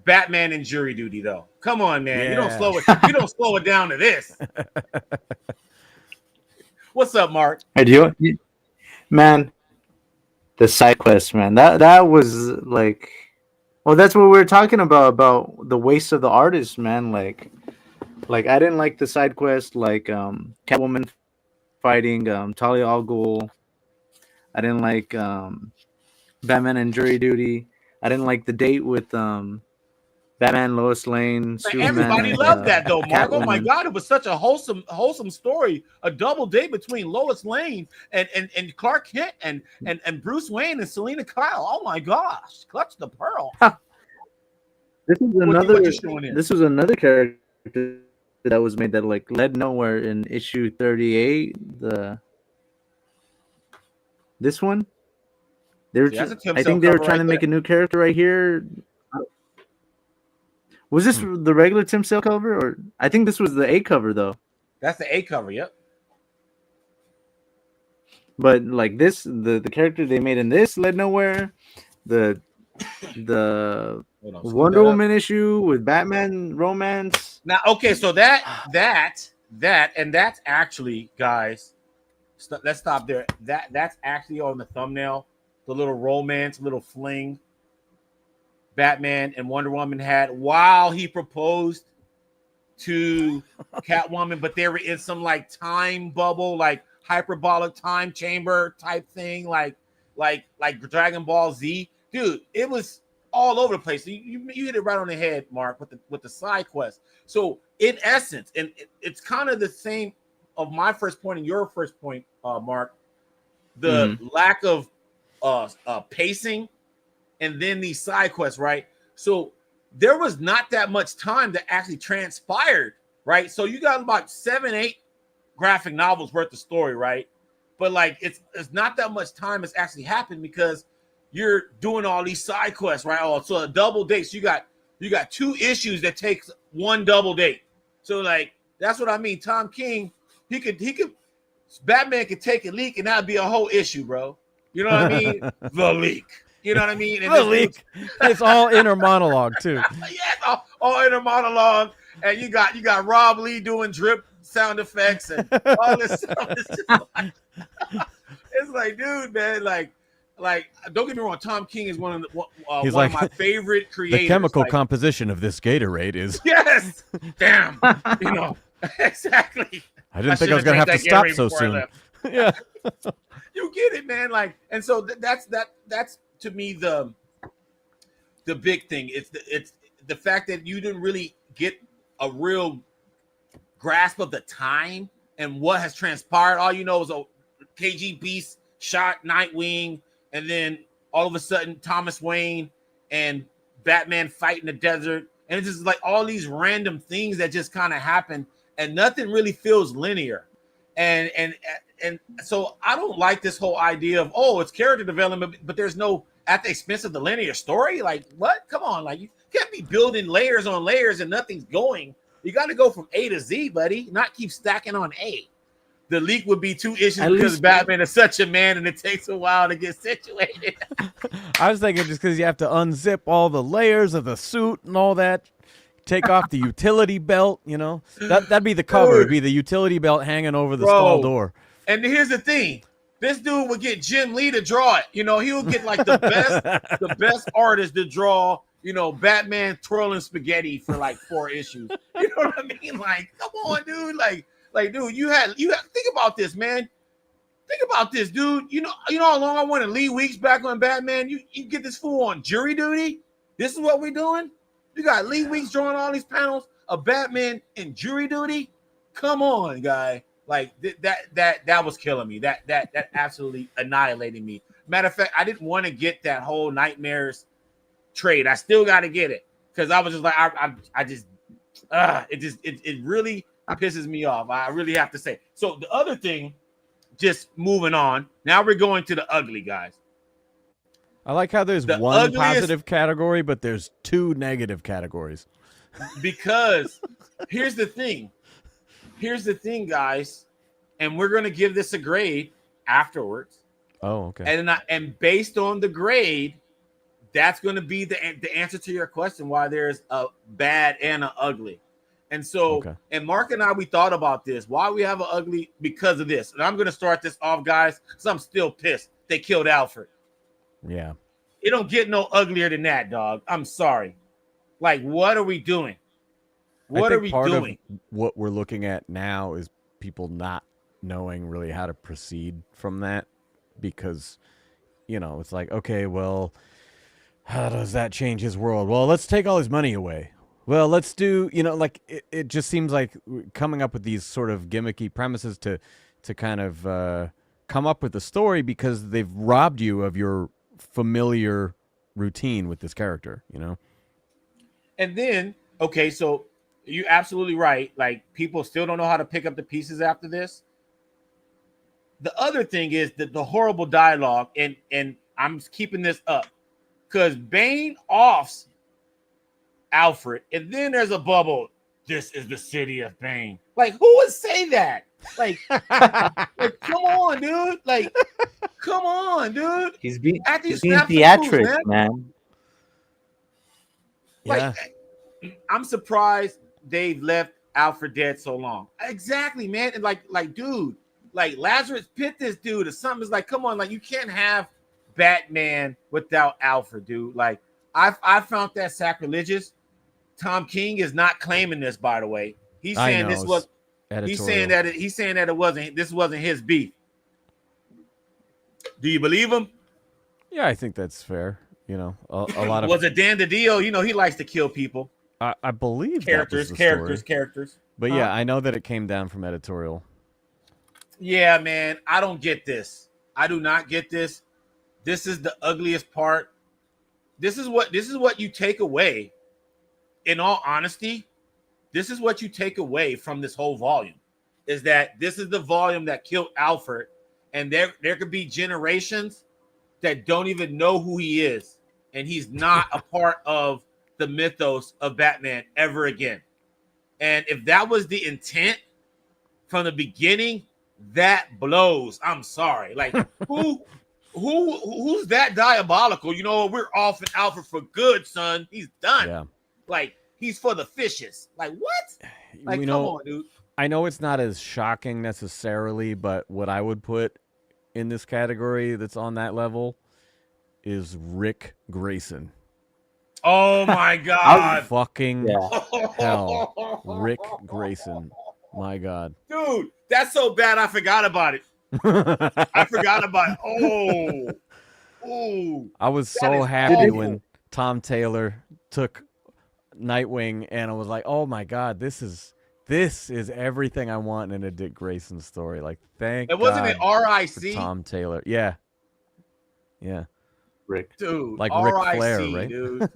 A: Batman and jury duty, though. Come on, man. Yeah. You don't slow it down to this. What's up, Mark?
C: Man, the side quest, man. That was like, well, that's what we were talking about the waste of the artist, man. Like I didn't like the side quest, like Catwoman fighting Talia al Ghul. I didn't like Batman and jury duty. I didn't like the date with Batman, Lois Lane, Superman.
A: Everybody loved that though, Mark. Oh my God, it was such a wholesome story. A double date between Lois Lane and Clark Kent and Bruce Wayne and Selena Kyle. Oh my gosh, clutch the pearl.
C: This was another character that was made that like led nowhere in issue 38. This one, I think they were trying to make a new character right here. Was this the regular Tim Sale cover, or I think this was the A cover though?
A: That's the A cover, yep.
C: But like this, the character they made in this led nowhere. The Wonder Woman issue with Batman romance.
A: Now, okay, so that's actually, guys. Let's stop there. That's actually on the thumbnail. The little romance, little fling Batman and Wonder Woman had while he proposed to Catwoman, but they were in some like time bubble, like hyperbolic time chamber type thing, like Dragon Ball Z. Dude, it was all over the place. So you hit it right on the head, Mark, with the side quest. So in essence, and it's kind of the same of my first point and your first point, Mark, the lack of pacing. And then these side quests, right? So there was not that much time that actually transpired, right? So you got about 7-8 graphic novels worth of story, right? But like it's not that much time that's actually happened because you're doing all these side quests, right? Oh, so a double date. So you got 2 issues that takes 1 double date. So like that's what I mean. Tom King, he could Batman could take a leak and that'd be a whole issue, bro. You know what I mean? The leak. You know what I mean? And
B: it's all inner monologue too.
A: Yeah, all inner monologue, and you got Rob Lee doing drip sound effects and all this stuff. It's like, dude, man, like, don't get me wrong. Tom King is one of my favorite creators.
B: The chemical composition of this Gatorade is
A: yes, damn, exactly.
B: I didn't think I was gonna have to stop so soon. Yeah,
A: you get it, man. Like, and so that's to me the big thing. It's the fact that you didn't really get a real grasp of the time and what has transpired. All you know is a KG Beast shot Nightwing, and then all of a sudden Thomas Wayne and Batman fight in the desert, and it's just like all these random things that just kind of happen, and nothing really feels linear. And so I don't like this whole idea of, oh, it's character development, but there's no at the expense of the linear story. Like, what? Come on, like you can't be building layers on layers and nothing's going. You got to go from A to Z, buddy, not keep stacking on A. The leak would be 2 issues because Batman is such a man and it takes a while to get situated.
B: I was thinking just because you have to unzip all the layers of the suit and all that, take off the utility belt, you know, that'd be the cover. It'd be the utility belt hanging over the stall door.
A: And here's the thing: this dude would get Jim Lee to draw it. You know, he would get like the best artist to draw. You know, Batman twirling spaghetti for like 4 issues. You know what I mean? Like, come on, dude. Like, dude, you had think about this, man. Think about this, dude. You know how long I wanted Lee Weeks back on Batman. You get this fool on jury duty. This is what we're doing. You got Lee Weeks drawing all these panels of Batman in jury duty. Come on, guy. Like that was killing me. That absolutely annihilated me. Matter of fact, I didn't want to get that whole Nightmares trade. I still got to get it because I was just like, it really pisses me off. I really have to say. So the other thing, just moving on. Now we're going to the ugly, guys.
B: I like how there's one positive category, but there's 2 negative categories.
A: Because here's the thing, guys, and we're gonna give this a grade afterwards.
B: Oh, okay.
A: And based on the grade, that's going to be the answer to your question why there's a bad and an ugly. And so, and Mark and I, we thought about this. Why we have an ugly? Because of this. And I'm going to start this off, guys, because I'm still pissed. They killed Alfred.
B: Yeah.
A: It don't get no uglier than that, dog. I'm sorry. Like, what are we doing? What are we doing?
B: What we're looking at now is people not knowing really how to proceed from that because, you know, it's like, okay, well, how does that change his world? Well, let's take all his money away. Well, let's do, you know, like it just seems like coming up with these sort of gimmicky premises to kind of come up with the story because they've robbed you of your familiar routine with this character, you know?
A: And then, okay, so you're absolutely right. Like, people still don't know how to pick up the pieces after this. The other thing is that the horrible dialogue, and I'm keeping this up because Bane offs Alfred, and then there's a bubble. This is the city of Bane. Like, who would say that? Like, like, come on, dude. Like, come on, dude.
C: He's being
A: theatrics,
C: man.
A: Like, yeah. I'm surprised they've left Alfred dead so long. Exactly, man. And like, dude, like Lazarus Pit this dude or something. Is like, come on, like you can't have Batman without Alfred, dude. Like, I found that sacrilegious. Tom King is not claiming this, by the way. He's saying this was editorial. He's saying that this wasn't his beef. Do you believe him?
B: Yeah, I think that's fair. You know, a lot of
A: was it Dan DiDio? You know, he likes to kill people.
B: I believe
A: characters.
B: But yeah, I know that it came down from editorial.
A: Yeah, man, I don't get this. I do not get this. This is the ugliest part. This is what you take away. In all honesty, this is what you take away from this whole volume. Is that this is the volume that killed Alfred, and there could be generations that don't even know who he is, and he's not a part of the mythos of Batman ever again. And if that was the intent from the beginning, that blows. I'm sorry. Like, who's that diabolical? You know, we're off and Alfred for good, son. He's done.
B: Yeah.
A: Like, he's for the fishes. Like, what? Like, come on, dude.
B: I know it's not as shocking necessarily, but what I would put in this category that's on that level is Rick Grayson.
A: Oh my God.
B: Fucking hell. Rick Grayson. My God.
A: Dude, that's so bad I forgot about it. I forgot about it. Oh.
B: I was so happy when Tom Taylor took Nightwing and I was like, oh my God, this is everything I want in a Dick Grayson story. Like, thank God.
A: It wasn't an RIC.
B: Tom Taylor. Yeah.
C: Rick.
A: Dude,
B: like
A: RIC,
B: Ric Flair, right?
A: Dude.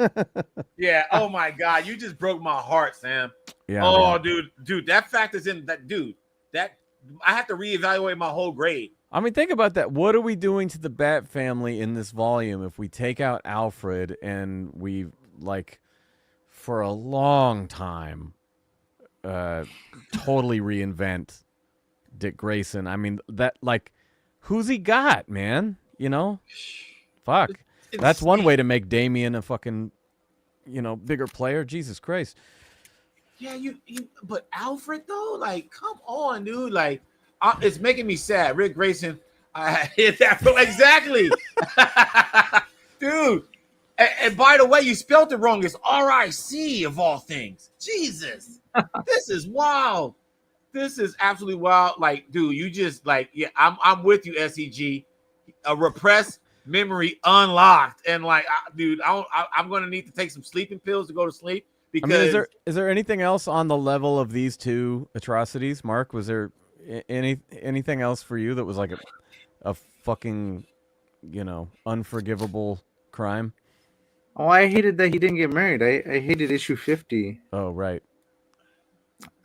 A: Yeah. Oh my God. You just broke my heart, Sam.
B: Yeah.
A: Oh, man. Dude, that fact is in that dude. That I have to reevaluate my whole grade.
B: I mean, think about that. What are we doing to the Bat family in this volume if we take out Alfred and we, like, for a long time, totally reinvent Dick Grayson? I mean, that, like, who's he got, man? You know? Fuck. That's one way to make Damian a fucking, bigger player. Jesus Christ.
A: Yeah, but Alfred though, like, come on, dude. Like, it's making me sad. Rick Grayson, I hit that exactly, dude. And by the way, you spelled it wrong. It's RIC of all things. Jesus, this is wild. This is absolutely wild. Like, dude, you just like, yeah, I'm with you, SEG. A repressed memory unlocked, and like, dude, I'm gonna need to take some sleeping pills to go to sleep. Because
B: I mean, is there anything else on the level of these two atrocities, Mark? Was there anything else for you that was like a fucking, unforgivable crime?
C: Oh, I hated that he didn't get married. I hated issue 50.
B: Oh, right.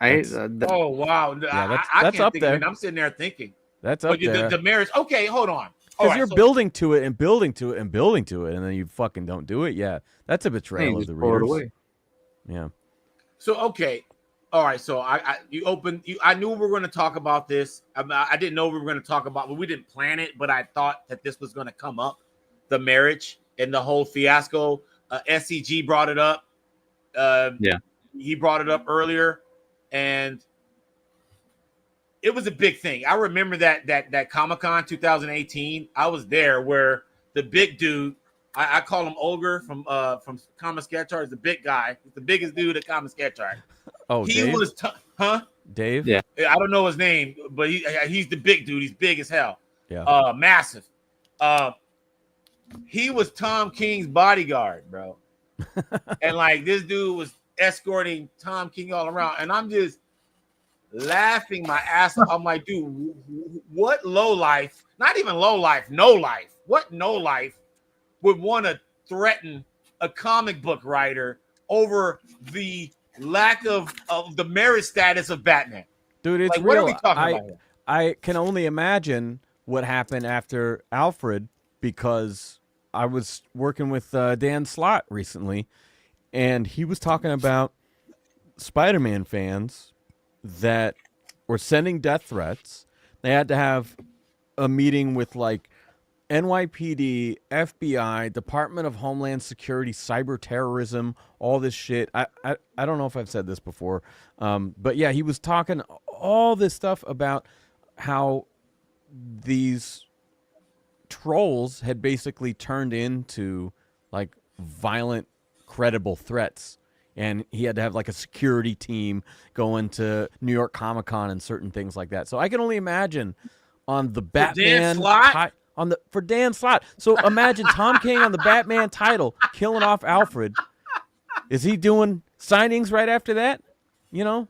A: Oh wow,
B: yeah,
A: I
B: that's
A: can't
B: up
A: think
B: there.
A: Of it. I'm sitting there thinking
B: that's up there.
A: The marriage. Okay, hold on.
B: Because you're building to it and building to it and building to it, and then you fucking don't do it. Yeah, that's a betrayal of the readers. Yeah.
A: So okay, all right. So I knew we were going to talk about this. I didn't know we were going to talk about. Well, we didn't plan it, but I thought that this was going to come up, the marriage and the whole fiasco. SCG brought it up. He brought it up earlier, and it was a big thing. I remember that Comic Con 2018. I was there where the big dude. I call him Ogre from Comic Sketch Art. He's the big guy. He's the biggest dude at Comic Sketch Art.
B: Oh,
A: he
B: Dave?
A: was
B: Dave?
C: Yeah.
A: I don't know his name, but he's the big dude. He's big as hell.
B: Yeah.
A: Massive. He was Tom King's bodyguard, bro. And like this dude was escorting Tom King all around, and I'm just laughing my ass off. I'm like, dude, what low life? Not even low life, no life. What no life would want to threaten a comic book writer over the lack of the marriage status of Batman?
B: Dude, it's
A: like,
B: real.
A: What are we talking about here?
B: I can only imagine what happened after Alfred, because I was working with Dan Slott recently, and he was talking about Spider-Man fans that were sending death threats. They had to have a meeting with like NYPD, FBI, Department of Homeland Security, cyber terrorism, all this shit. I don't know if I've said this before, but yeah, he was talking all this stuff about how these trolls had basically turned into like violent, credible threats. And he had to have like a security team going to New York Comic Con and certain things like that. So I can only imagine on the Batman for Dan Slott. So imagine Tom King on the Batman title killing off Alfred. Is he doing signings right after that?
A: For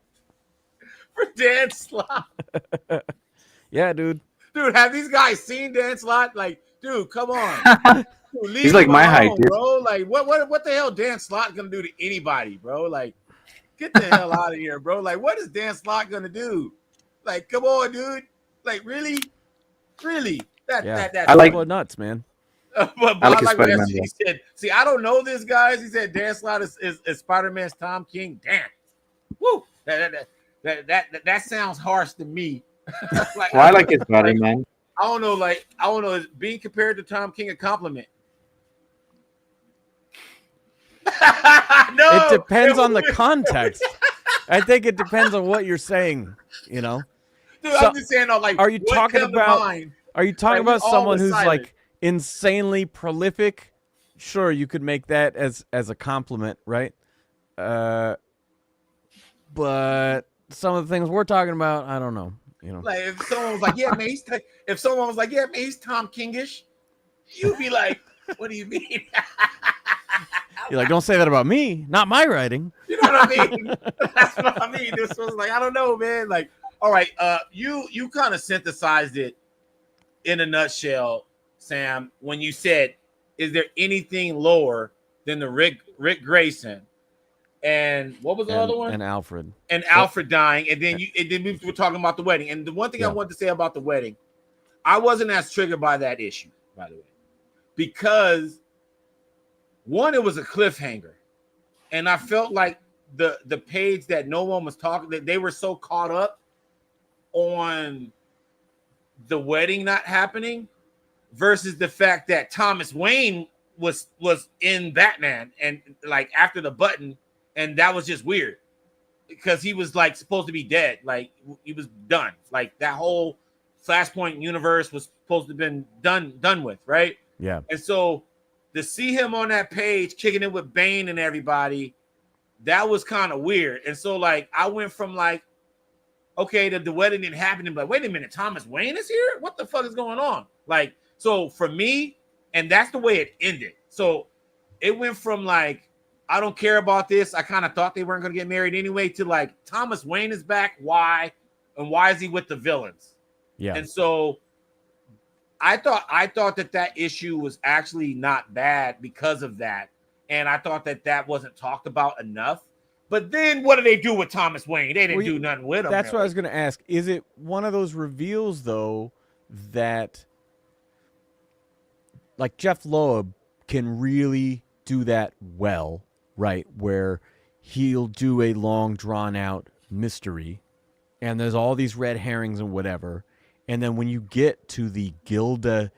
A: Dan Slott.
B: Yeah, dude.
A: Dude, have these guys seen Dan Slott? Like, dude, come on. Dude,
C: He's like my height, dude.
A: Bro. Like, what the hell Dan Slott gonna do to anybody, bro? Like, get the hell out of here, bro. Like, what is Dan Slott gonna do? Like, come on, dude. Like, really?
B: I like nuts, man.
A: But I like what he said. See, I don't know this, guys. He said Dan Slott is Spider-Man's Tom King. Damn. Woo. That sounds harsh to me.
C: Like, well, I like his Spider-Man.
A: I don't know. Is being compared to Tom King a compliment? No,
B: it depends on the context. I think it depends on what you're saying.
A: Dude, I'm just saying, like,
B: are you talking about someone who's like insanely prolific? Sure, you could make that as a compliment, right? But some of the things we're talking about, I don't know.
A: Like if someone was like, "Yeah, man," he's Tom Kingish, you'd be like, "What do you mean?"
B: You're like, "Don't say that about me. Not my writing."
A: You know what I mean? That's what I mean. This was like, I don't know, man. Like, all right, you kind of synthesized it in a nutshell, Sam, when you said, "Is there anything lower than the Rick Grayson and what was the other one?
B: And Alfred.
A: And Alfred dying, and then we were talking about the wedding. And the one thing I wanted to say about the wedding, I wasn't as triggered by that issue, by the way, because one, it was a cliffhanger, and I felt like the page that no one was talking, that they were so caught up on the wedding not happening versus the fact that Thomas Wayne was in Batman and like after the button, and that was just weird because he was like supposed to be dead, like he was done, like that whole Flashpoint universe was supposed to have been done with, right?
B: Yeah.
A: And so to see him on that page kicking it with Bane and everybody, that was kind of weird. And so like I went from like, okay, the wedding didn't happen, and like, wait a minute, Thomas Wayne is here? What the fuck is going on? Like, so for me, and that's the way it ended. So it went from like, I don't care about this, I kind of thought they weren't going to get married anyway, to like, Thomas Wayne is back. Why? And why is he with the villains?
B: Yeah.
A: And so I thought that issue was actually not bad because of that. And I thought that wasn't talked about enough. But then what do they do with Thomas Wayne? They didn't do nothing with him.
B: That's what I was going to ask. Is it one of those reveals, though, that like Jeff Loeb can really do that well, right? Where he'll do a long, drawn-out mystery, and there's all these red herrings and whatever. And then when you get to the Gilda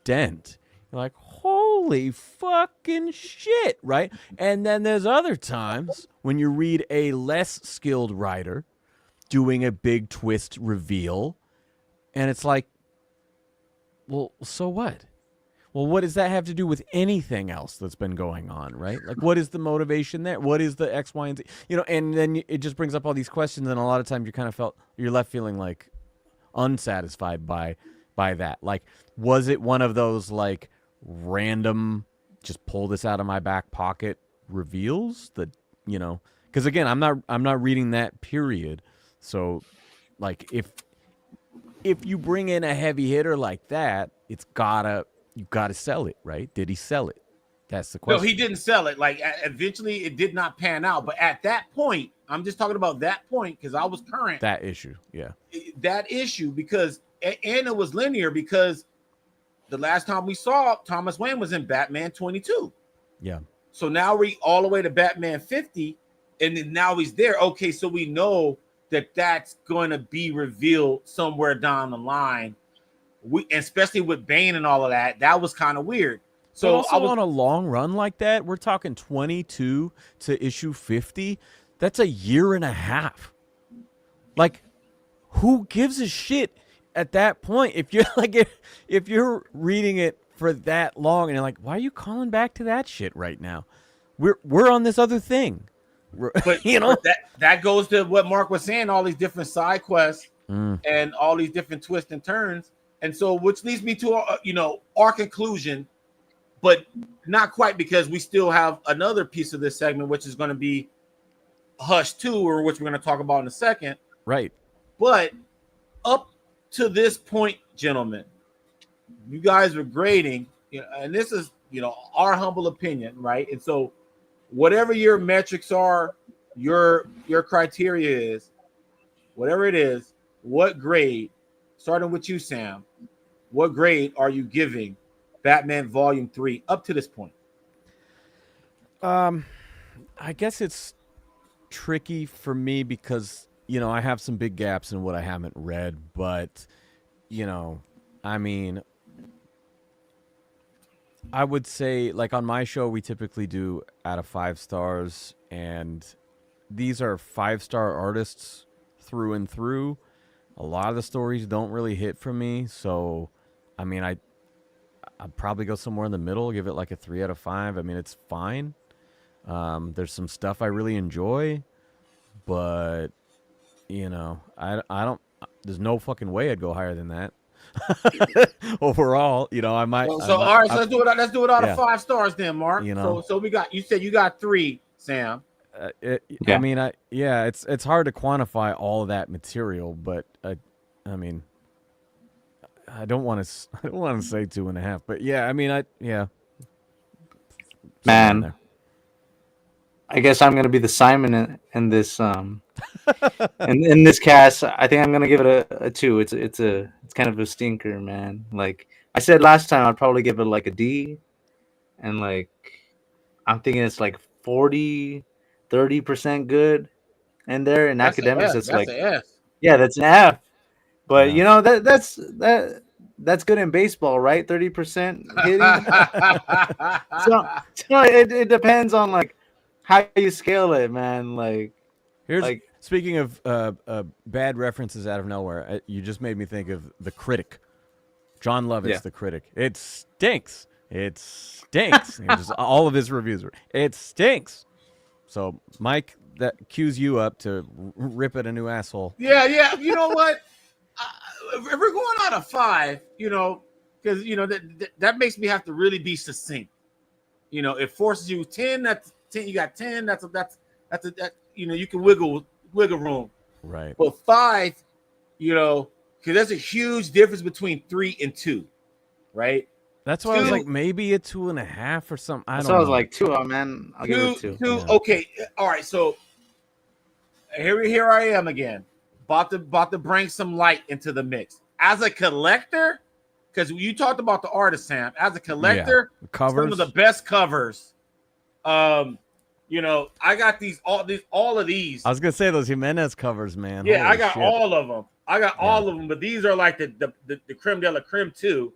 B: Dent, you're like, holy fucking shit, right? And then there's other times when you read a less skilled writer doing a big twist reveal, and it's like, well, so what? Well, what does that have to do with anything else that's been going on, right? Like, what is the motivation there? What is the X, Y, and Z? You know, and then it just brings up all these questions, and a lot of times you're left feeling like unsatisfied by that. Like, was it one of those like random, just pull this out of my back pocket reveals that, you know, because again, I'm not reading that period. So like if you bring in a heavy hitter like that, you gotta sell it, right? Did he sell it? That's the question.
A: No, he didn't sell it. Like eventually it did not pan out. But at that point, I'm just talking about that point because I was current.
B: That issue, yeah.
A: That issue, because and it was linear, because the last time we saw Thomas Wayne was in Batman 22.
B: Yeah.
A: So now we're all the way to Batman 50, and then now he's there. Okay, so we know that's going to be revealed somewhere down the line. Especially with Bane and all of that, that was kind of weird. So
B: but also on a long run like that, we're talking 22 to issue 50. That's a year and a half. Like, who gives a shit at that point? If you're like, if you're reading it for that long and you're like, why are you calling back to that shit right now? We're on this other thing.
A: But you know, that goes to what Mark was saying, all these different side quests and all these different twists and turns. And so, which leads me to, our conclusion, but not quite, because we still have another piece of this segment, which is going to be Hush 2, or which we're going to talk about in a second.
B: Right.
A: But up to this point, gentlemen, you guys were grading, and this is, our humble opinion, right? And so whatever your metrics are, your criteria is, whatever it is, what grade, starting with you, Sam, what grade are you giving Batman Volume 3 up to this point?
B: I guess it's tricky for me because, I have some big gaps in what I haven't read, but, I mean, I would say, like, on my show, we typically do out of 5 stars, and these are 5-star artists through and through. A lot of the stories don't really hit for me, so, I mean, I'd probably go somewhere in the middle, give it like a 3 out of 5. I mean, it's fine. There's some stuff I really enjoy, but, I don't, there's no fucking way I'd go higher than that. Overall, I might.
A: All right, so let's do it out of 5 stars then, Mark. So you said you got 3, Sam.
B: I mean, it's hard to quantify all of that material, but I mean, I don't want to say 2.5, but yeah, I mean,
C: Man, I guess I'm gonna be the Simon in this in this cast. I think I'm gonna give it a 2. It's kind of a stinker, man. Like I said last time, I'd probably give it like a D, and like I'm thinking it's like 30% good. And there in
A: That's an
C: academics,
A: S.
C: it's
A: That's
C: like,
A: an S.
C: yeah, that's an F. But
B: Yeah.
C: that's good in baseball, right? 30% hitting. So it depends on like how you scale it, man.
B: Here's
C: Like
B: speaking of bad references out of nowhere. You just made me think of The Critic. John Lovett's
C: Yeah.
B: The Critic. It stinks. It stinks. Just all of his reviews were, it stinks. So Mike, that cues you up to rip at a new asshole.
A: Yeah. You know what? If we're going out of 5, because that makes me have to really be succinct. It forces you 10. That's 10. You got 10. That you can wiggle room.
B: Right.
A: But 5, because there's a huge difference between 3 and 2, right?
B: That's why I was
A: 2
B: like maybe a 2.5 or something. I don't
C: so I was
B: know.
C: like 2, oh man, I'll give it 2.
A: 2.
B: Yeah.
A: Okay, all right. So here I am again, about to bring some light into the mix as a collector, because you talked about the artist, Sam. As a collector,
B: Covers.
A: some of the best covers. I got all of these.
B: I was gonna say those Jimenez covers, man.
A: Yeah,
B: Holy
A: I got
B: shit.
A: all of them. All of them, but these are like the creme de la creme too.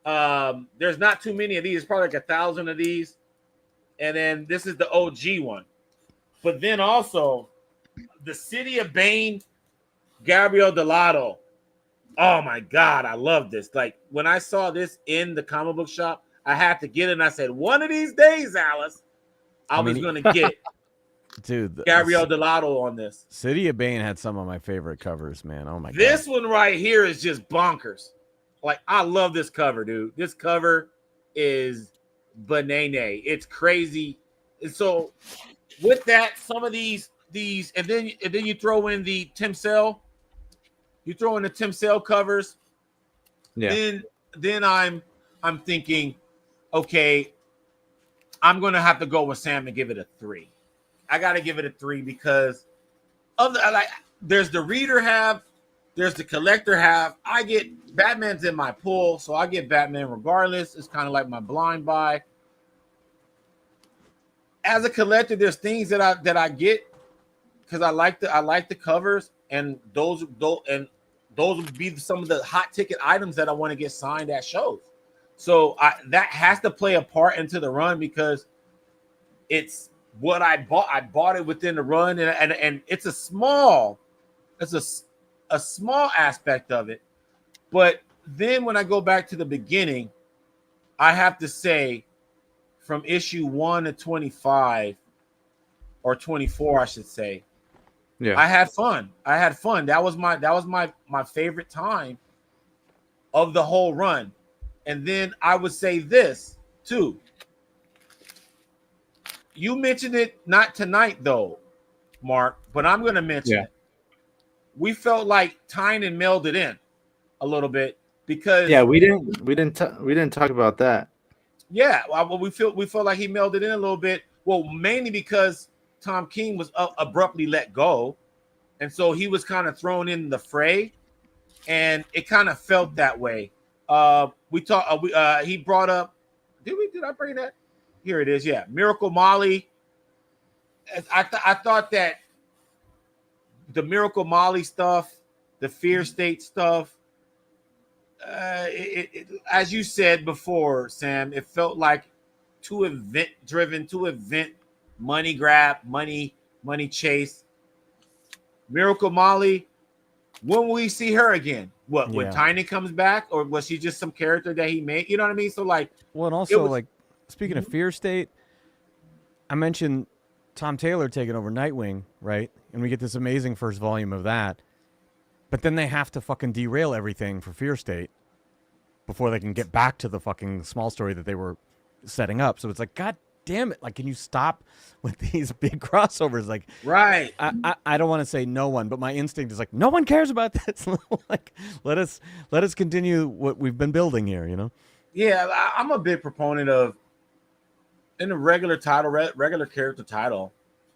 A: There's not too many of these. It's probably like 1,000 of these, and then this is the OG one. But then also the City of Bane, Gabriel Delato. Oh my God, I love this. Like when I saw this in the comic book shop, I had to get it. And I said, one of these days, Alice, I was going to get
B: dude.
A: Gabriel Delato on this.
B: City of Bane had some of my favorite covers, man. Oh my God.
A: This one right here is just bonkers. Like I love this cover, dude. This cover is banana. It's crazy. And so with that, some of these, and then you throw in the Tim Sale. You throw in the Tim Sale covers.
C: Yeah.
A: Then I'm thinking, okay, I'm gonna have to go with Sam and give it a 3. I gotta give it a 3 because of the there's the reader half, there's the collector half. I get Batman's in my pool, so I get Batman regardless. It's kind of like my blind buy. As a collector, there's things that I get because I like the covers, and those would be some of the hot ticket items that I want to get signed at shows. So that has to play a part into the run because it's what I bought. I bought it within the run, and it's a small aspect of it. But then when I go back to the beginning, I have to say from issue 1 to 25 or 24, I should say.
C: Yeah.
A: I had fun. That was my favorite time of the whole run. And then I would say this too. You mentioned it not tonight though, Mark, but I'm going to mention it. We felt like Tynan mailed it in a little bit because
C: we didn't talk about that.
A: Yeah, well, we felt like he mailed it in a little bit. Well, mainly because Tom King was abruptly let go, and so he was kind of thrown in the fray, and it kind of felt that way. We talked. He brought up. Did I bring that? Here it is. Yeah, Miracle Molly. I thought that the Miracle Molly stuff, the Fear State stuff, as you said before, Sam, it felt like too event driven, too event money grab, money chase. Miracle Molly, when will we see her again? When Tiny comes back, or was she just some character that he made? You know what I mean? So like,
B: well, and also like speaking of Fear State, I mentioned Tom Taylor taking over Nightwing, right? And we get this amazing first volume of that. But then they have to fucking derail everything for Fear State before they can get back to the fucking small story that they were setting up. So it's like, God damn it. Like, can you stop with these big crossovers? Like,
A: right.
B: I don't want to say no one, but my instinct is like, no one cares about this. Like, let us continue what we've been building here, you know?
A: Yeah, I'm a big proponent of in the regular title, regular character title,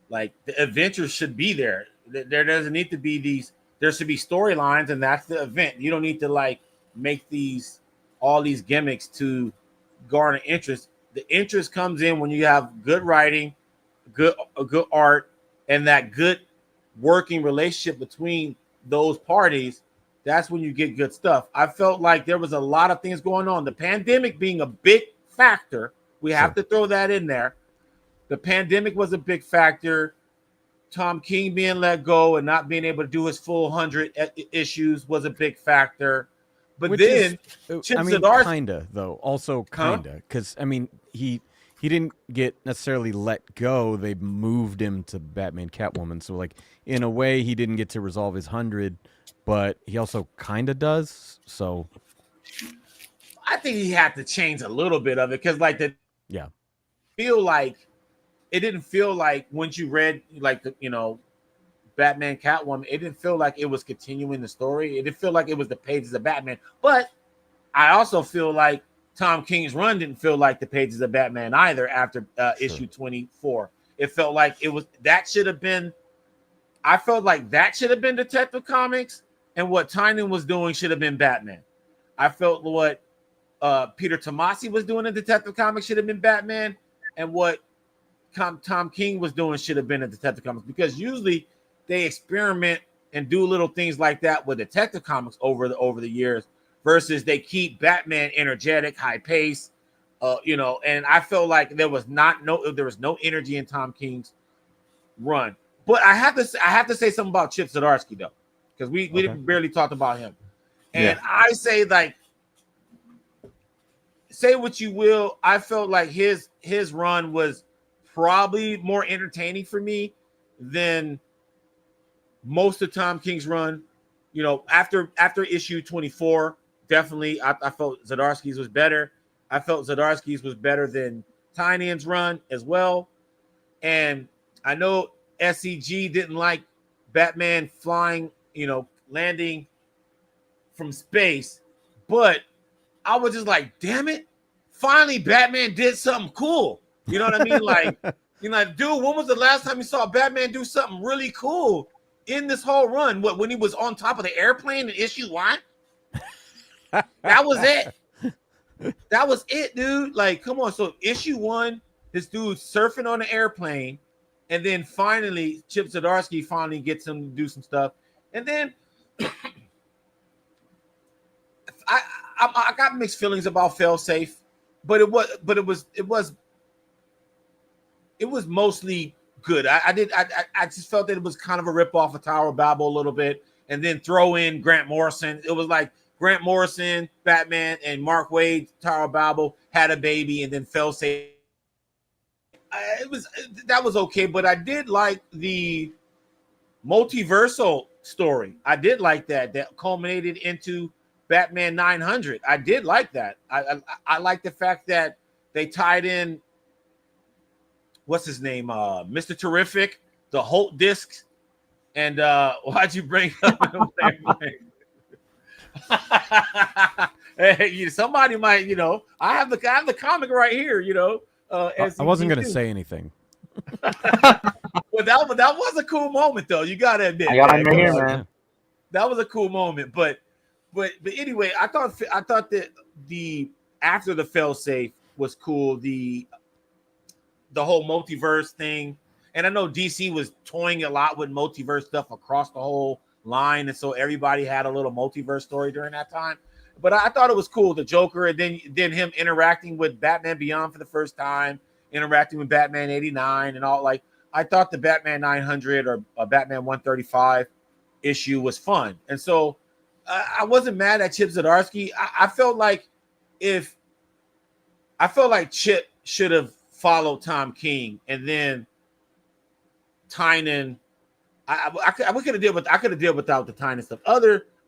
A: like the adventures should be there. There doesn't need to be these. There should be storylines, and that's the event. You don't need to like make these all these gimmicks to garner interest. The interest comes in when you have good writing, good art, and that good working relationship between those parties. That's when you get good stuff. I felt like there was a lot of things going on. The pandemic being a big factor, we have to throw that in there. The pandemic was a big factor. Tom King being let go and not being able to do his full 100 issues was a big factor. But
B: Which
A: then,
B: I mean, kinda though. Also, kinda, because I mean, he didn't get necessarily let go. They moved him to Batman Catwoman. So, like, in a way, he didn't get to resolve his 100, but he also kinda does. So,
A: I think he had to change a little bit of it because, like, feel like it didn't feel like once you read like the Batman Catwoman, it didn't feel like it was continuing the story. It didn't feel like it was the pages of Batman. But I also feel like Tom King's run didn't feel like the pages of Batman either after issue 24. It felt like it was that should have been. I felt like that should have been Detective Comics, and what Tynion was doing should have been Batman. I felt what Peter Tomasi was doing in Detective Comics should have been Batman, and what Tom King was doing should have been in Detective Comics, because usually they experiment and do little things like that with Detective Comics over the years, versus they keep Batman energetic, high pace, and I felt like there was no energy in Tom King's run. But I have to say something about Chip Zdarsky though, because we barely talked about him. And I say, like, say what you will, I felt like his run was probably more entertaining for me than most of Tom King's run. After issue 24, definitely I felt Zdarsky's was better. I felt Zdarsky's was better than Tynion's run as well. And I know SEG didn't like Batman flying, landing from space, but I was just like, damn it, finally Batman did something cool. You know what I mean? Like, dude, when was the last time you saw Batman do something really cool in this whole run? What, when he was on top of the airplane in issue 1? That was it. That was it, dude. Like, come on. So issue 1, this dude surfing on an airplane, and then finally Chip Zdarsky finally gets him to do some stuff. And then I got mixed feelings about Failsafe, but it was mostly good. I just felt that it was kind of a rip off of Tower of Babel a little bit, and then throw in Grant Morrison. It was like Grant Morrison, Batman, and Mark Waid, Tower of Babel, had a baby, and then Failsafe. That was okay, but I did like the multiversal story. I did like that culminated into Batman 900. I did like that. I like the fact that they tied in, what's his name, Mr. Terrific, the Holt discs, and why'd you bring up hey, somebody might, I have the comic right here,
B: I wasn't going to say anything.
A: Well, that was a cool moment, though. You got to admit.
C: I got him right here, man.
A: That was a cool moment, but anyway, I thought that the after the Failsafe was cool. The whole multiverse thing, and I know DC was toying a lot with multiverse stuff across the whole line, and so everybody had a little multiverse story during that time. But I thought it was cool, the Joker, and then him interacting with Batman Beyond for the first time, interacting with Batman 89 and all. Like, I thought the Batman 900 or Batman 135 issue was fun, and so I wasn't mad at Chip Zdarsky. I felt like Chip should have followed Tom King, and then Tynion. I could have dealt without the Tynion stuff.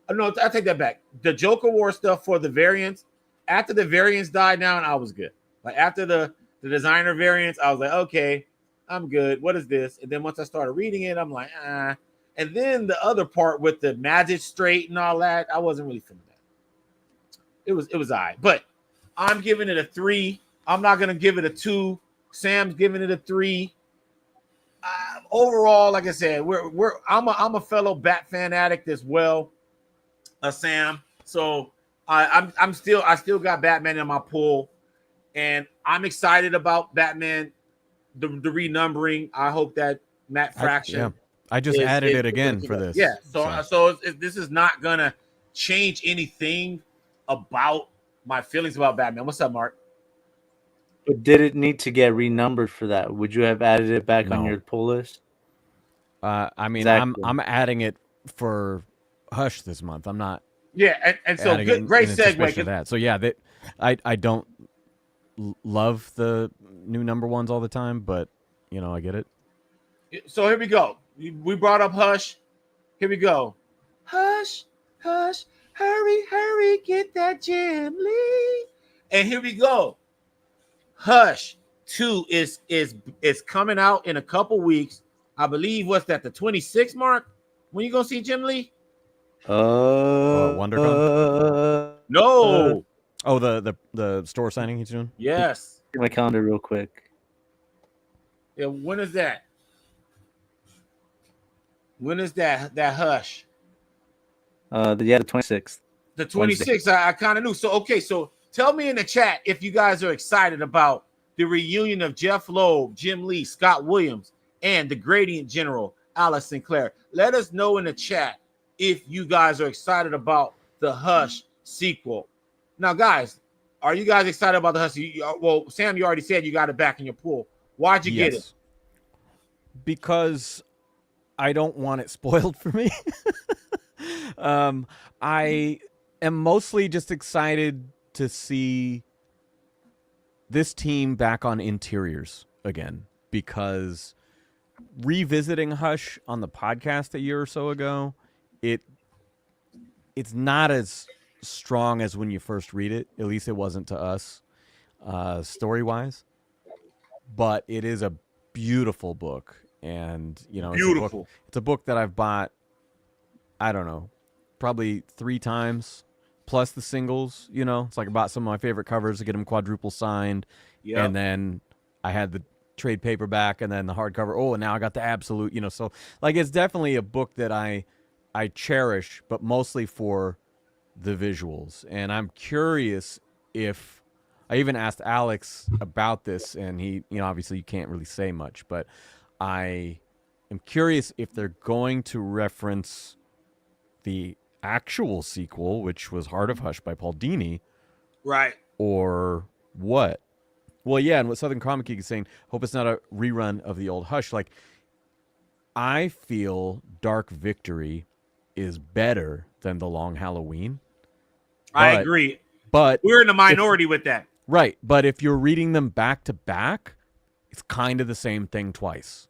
A: No, I take that back. The Joker War stuff for the variants. After the variants died down, I was good. Like, after the designer variants, I was like, okay, I'm good. What is this? And then once I started reading it, I'm like, ah. And then the other part with the magistrate and all that, I wasn't really feeling that. It was all right. But I'm giving it a 3. I'm not gonna give it a 2 Sam's giving it a 3. Overall, like I said, I'm a fellow Bat fan addict as well, Sam. So I still got Batman in my pool, and I'm excited about Batman, the renumbering. I hope that Matt Fraction
B: I just added it again for this.
A: Yeah, so this is not gonna change anything about my feelings about Batman. What's up, Mark?
C: But did it need to get renumbered for that? Would you have added it back on
B: No.
C: your pull list?
B: I mean,
C: Exactly.
B: I'm adding it for Hush this month. I'm not.
A: Yeah, and so
B: adding it
A: great
B: in
A: segue.
B: anticipation of that. So yeah, I don't love the new number ones all the time, but I get it.
A: So here we go. We brought up Hush. Here we go. Hush, hush, hurry, hurry, get that Jim Lee. And here we go. Hush 2 is coming out in a couple weeks. I believe what's that, the 26th, Mark? When you gonna see Jim Lee?
B: WonderCon?
A: No.
B: Oh, the store signing he's doing?
A: Yes.
C: My calendar real quick.
A: Yeah, when is that? When is that Hush?
C: The 26th.
A: The 26th, I kind of knew. So, okay, so tell me in the chat if you guys are excited about the reunion of Jeff Loeb, Jim Lee, Scott Williams, and the Gradient General, Alice Sinclair. Let us know in the chat if you guys are excited about the Hush sequel. Now, guys, are you guys excited about the Hush? Well, Sam, you already said you got it back in your pool. Why'd you get it?
B: Because I don't want it spoiled for me. I am mostly just excited to see this team back on interiors again, because revisiting Hush on the podcast a year or so ago, it's not as strong as when you first read it. At least it wasn't to us, story-wise. But it is a beautiful book, and it's a book that I've bought, I don't know, probably 3 times, plus the singles. It's like I bought some of my favorite covers to get them quadruple signed, and then I had the trade paperback, and then the hardcover. Oh, and now I got the absolute. So like it's definitely a book that I cherish, but mostly for the visuals. And I'm curious if I even asked Alex about this, and he, obviously you can't really say much, but I am curious if they're going to reference the actual sequel, which was Heart of Hush by Paul Dini,
A: right?
B: Or what? Well, yeah, and what Southern Comic Geek is saying, hope it's not a rerun of the old Hush. Like, I feel Dark Victory is better than The Long Halloween.
A: I agree.
B: But
A: we're in the minority with that.
B: Right. But if you're reading them back to back, it's kind of the same thing twice.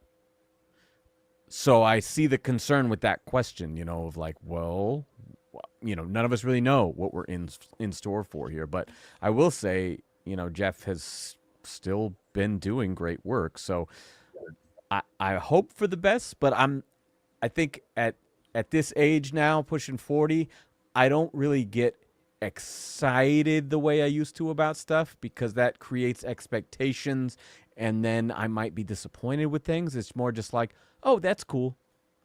B: So I see the concern with that question, of like, well, none of us really know what we're in store for here. But I will say, Jeff has still been doing great work. So I hope for the best, but I think at this age now, pushing 40, I don't really get excited the way I used to about stuff, because that creates expectations, and then I might be disappointed with things. It's more just like, oh, that's cool.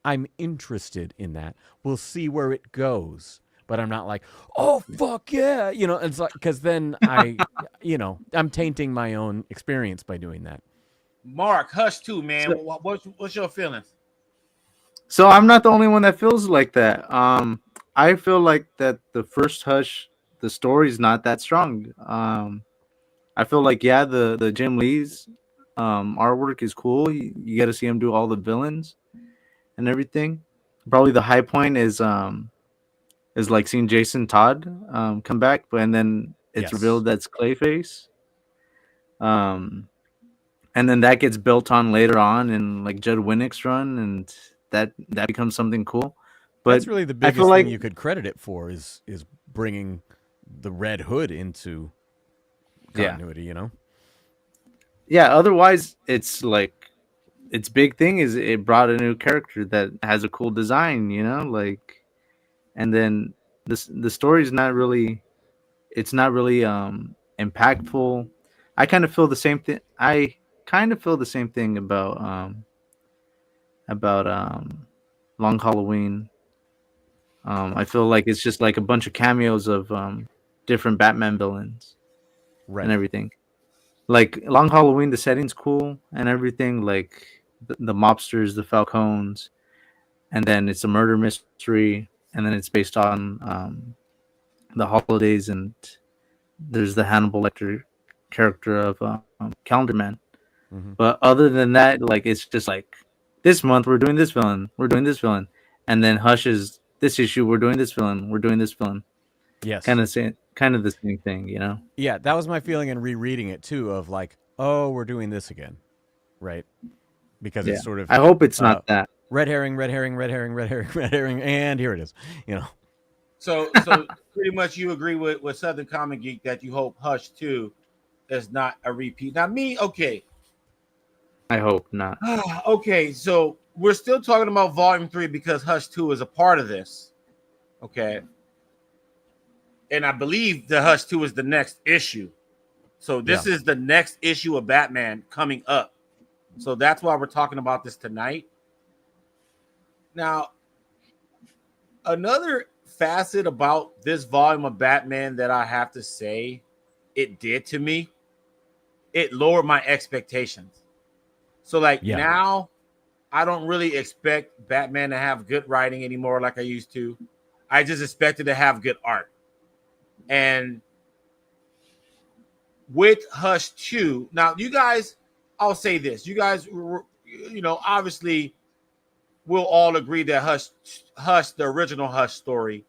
B: I'm interested in that. We'll see where it goes. But I'm not like, oh, fuck yeah. It's like, because then I'm tainting my own experience by doing that.
A: Mark, Hush too, man. What's your feelings?
C: So I'm not the only one that feels like that. I feel like that the first Hush, the story's not that strong. I feel like, yeah, the Jim Lee's artwork is cool. You got to see him do all the villains and everything. Probably the high point is like seeing Jason Todd come back, and then it's revealed that's Clayface. And then that gets built on later on in like Judd Winnick's run, and that becomes something cool. But
B: that's really the biggest thing you could credit it for is bringing the Red Hood into continuity,
C: Yeah, otherwise it's like its big thing is it brought a new character that has a cool design, like, and then the story's not really impactful. I kind of feel the same thing. I kind of feel the same thing about Long Halloween. I feel like it's just like a bunch of cameos of different Batman villains and
B: Right.
C: everything. Like Long Halloween, the setting's cool and everything. Like the mobsters, the Falcones, and then it's a murder mystery, and then it's based on the holidays, and there's the Hannibal Lecter character of Calendar Man.
B: Hmm.
C: But other than that, like it's just like this month we're doing this villain, we're doing this villain, and then Hush is this issue we're doing this villain, we're doing this villain.
B: Yes.
C: Kind of the same thing, you know?
B: Yeah, that was my feeling in rereading it too. Of like, oh, we're doing this again, right? Because
C: Yeah.
B: it's sort of
C: I hope it's
B: uh,
C: not that.
B: red herring, red herring, red herring, red herring, red herring, and here it is. You know.
A: So pretty much you agree with Southern Comic Geek that you hope Hush 2 is not a repeat. Now me, okay.
C: I hope not.
A: Okay, so we're still talking about Volume 3 because Hush 2 is a part of this. Okay. And I believe the Hush 2 is the next issue. So this is the next issue of Batman coming up. So that's why we're talking about this tonight. Now, another facet about this volume of Batman that I have to say it did to me, it lowered my expectations. So like now I don't really expect Batman to have good writing anymore like I used to. I just expected to have good art. And with Hush 2, now you guys, I'll say this. You guys, obviously we'll all agree that Hush, the original Hush story,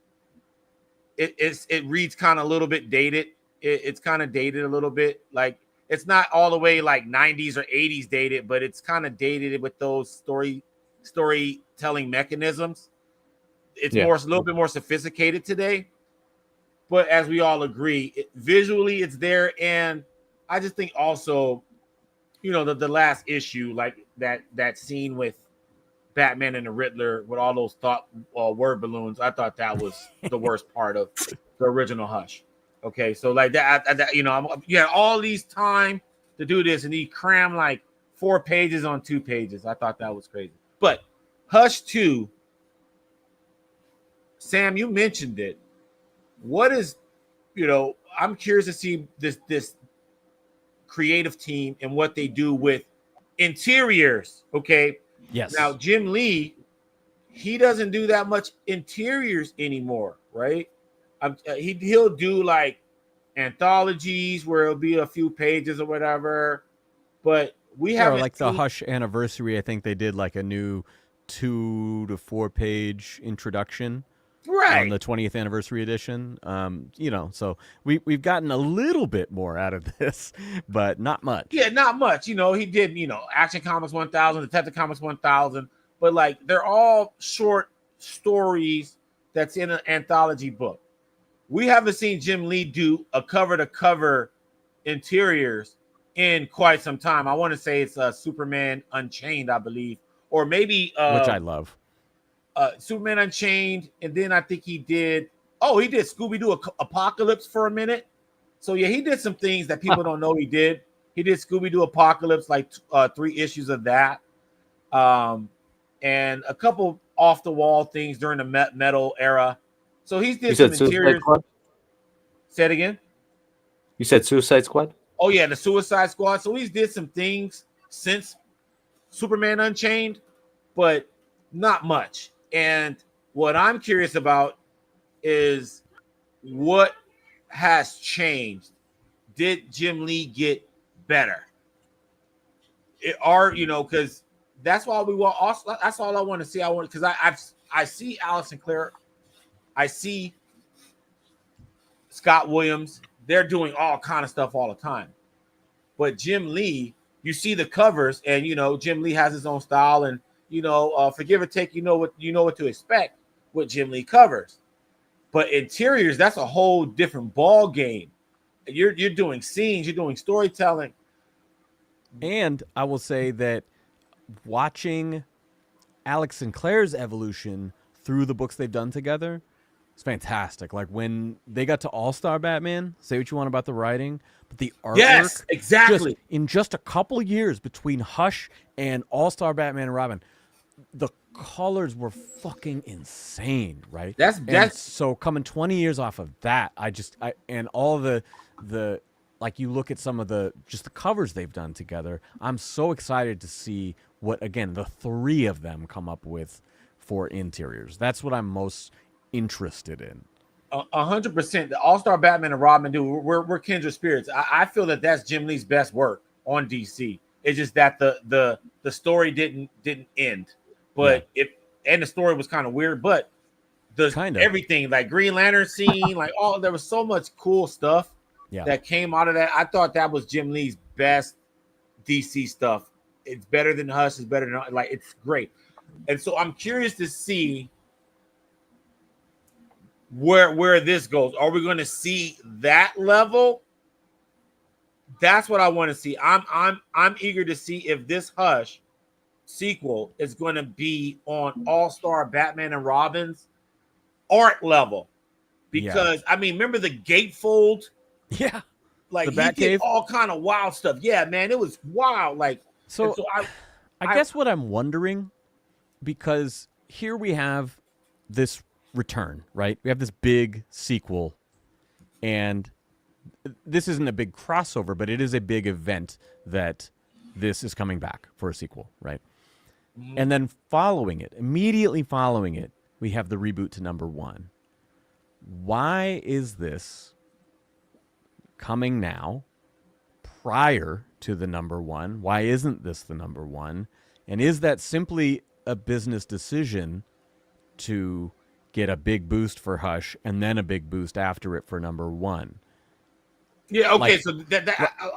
A: it reads kind of a little bit dated. It's kind of dated a little bit. Like it's not all the way like 90s or 80s dated, but it's kind of dated with those storytelling mechanisms. It's a little bit more sophisticated today. But as we all agree, visually it's there, and I just think also, the last issue, like that scene with Batman and the Riddler with all those word balloons, I thought that was the worst part of the original Hush. Okay, so like that, you had all these time to do this, and he crammed like 4 pages on 2 pages. I thought that was crazy. But Hush 2, Sam, you mentioned it. What is, I'm curious to see this creative team and what they do with interiors. Okay.
B: Yes.
A: Now, Jim Lee, he doesn't do that much interiors anymore, right? He'll do like anthologies where it'll be a few pages or whatever, but we haven't
B: like the Hush anniversary. I think they did like a new 2 to 4 page introduction.
A: Right.
B: On the 20th anniversary edition. So we've gotten a little bit more out of this, but not much.
A: Yeah, not much. He did, Action Comics 1000, Detective Comics 1000, but like they're all short stories that's in an anthology book. We haven't seen Jim Lee do a cover-to-cover interiors in quite some time. I want to say it's Superman Unchained, I believe, or maybe
B: which I love.
A: Superman Unchained, and then I think he did Scooby-Doo Apocalypse for a minute. So yeah, he did some things that people don't know he did. He did Scooby-Doo Apocalypse, like 3 issues of that, and a couple off-the-wall things during the metal era. So he did some interiors. Say it again.
C: You said Suicide Squad?
A: Oh yeah, the Suicide Squad. So he's did some things since Superman Unchained, but not much. And what I'm curious about is what has changed. Did Jim Lee get better? Because that's why we want. Also, that's all I want to see. Because I see Alice and Claire, I see Scott Williams. They're doing all kind of stuff all the time. But Jim Lee, you see the covers, and Jim Lee has his own style, and for give or take, you know what to expect with Jim Lee covers. But interiors, that's a whole different ball game. You're doing scenes, you're doing storytelling.
B: And I will say that watching Alex and Claire's evolution through the books they've done together, It's fantastic. Like when they got to All-Star Batman, say what you want about the writing, but the artwork,
A: Yes, exactly.
B: in just a couple years between Hush and All-Star Batman and Robin, the colors were fucking insane, right? And so coming 20 years off of that, and all the like you look at some of the covers they've done together, I'm so excited to see what, again, the three of them come up with for interiors. That's what I'm most interested in.
A: 100%. The All-Star Batman and Robin, dude, we're kindred spirits. I feel that that's Jim Lee's best work on DC. It's just that the story didn't end, but the story was kind of weird. But everything, like Green Lantern scene, like there was so much cool stuff that came out of that. I thought that was Jim Lee's best DC stuff. It's better than Hush. It's better than, like, it's great. And so I'm curious to see where this goes. Are we going to see that level? That's what I want to see. I'm eager to see if this Hush sequel is going to be on All-Star Batman and Robin's art level, because I mean, remember the gatefold?
B: Yeah,
A: like
B: the
A: he did all kind of wild stuff. Yeah, man, it was wild. Like, so
B: I guess what I'm wondering, because here we have this return, right? We have this big sequel, and this isn't a big crossover, but it is a big event that this is coming back for a sequel, right? Mm-hmm. And then immediately following it, we have the reboot to number one. Why is this coming now prior to the number one? Why isn't this the number one? And is that simply a business decision to get a big boost for Hush and then a big boost after it for number one?
A: Yeah, okay.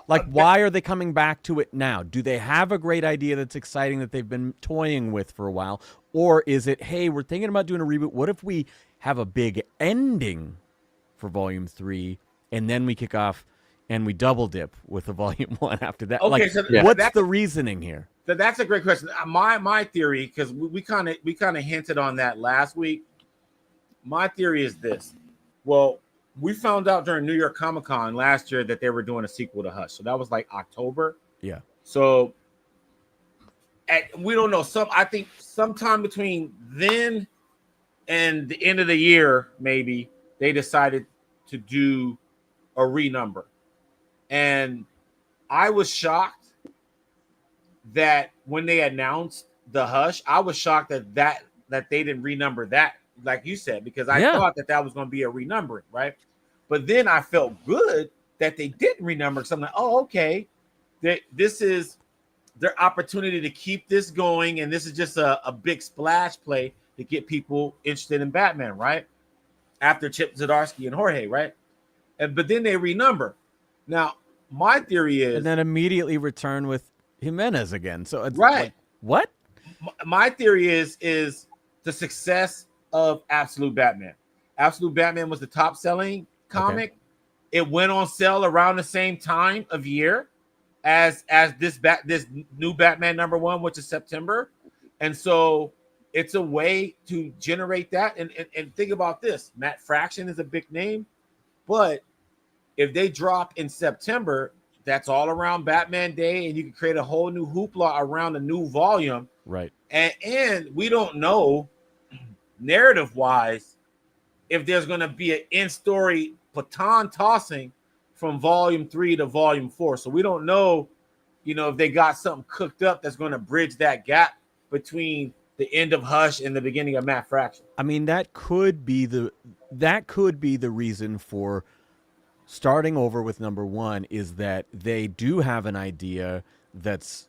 B: Why are they coming back to it now? Do they have a great idea that's exciting that they've been toying with for a while? Or is it, hey, we're thinking about doing a reboot. What if we have a big ending for Volume 3, and then we kick off and we double dip with a Volume 1 after that?
A: Okay,
B: what's the reasoning here?
A: That's a great question. My theory, because we kind of hinted on that last week. My theory is this. Well, we found out during New York Comic Con last year that they were doing a sequel to Hush. So that was like October.
B: Yeah.
A: So we don't know. I think sometime between then and the end of the year, maybe, they decided to do a renumber. And I was shocked that when they announced the Hush, I was shocked that they didn't renumber that, like you said, because I thought that was going to be a renumbering, right? But then I felt good that they didn't renumber. So I'm like, oh, okay. This is their opportunity to keep this going, and this is just a big splash play to get people interested in Batman, right? After Chip Zdarsky and Jorge, right? But then they renumber. Now, my theory is...
B: And then immediately return with Jimenez again. So it's
A: right.
B: Like, what?
A: My theory is the success of Absolute Batman. Absolute Batman was the top-selling comic. Okay. It went on sale around the same time of year as this new Batman number one, which is September. And so it's a way to generate that. And think about this. Matt Fraction is a big name, but if they drop in September, that's all around Batman Day, and you can create a whole new hoopla around a new volume.
B: Right.
A: And we don't know, narrative-wise, if there's going to be an in-story baton tossing from Volume 3 to Volume 4. So we don't know, if they got something cooked up that's going to bridge that gap between the end of Hush and the beginning of Matt Fraction.
B: I mean, that could be the reason for starting over with number one, is that they do have an idea that's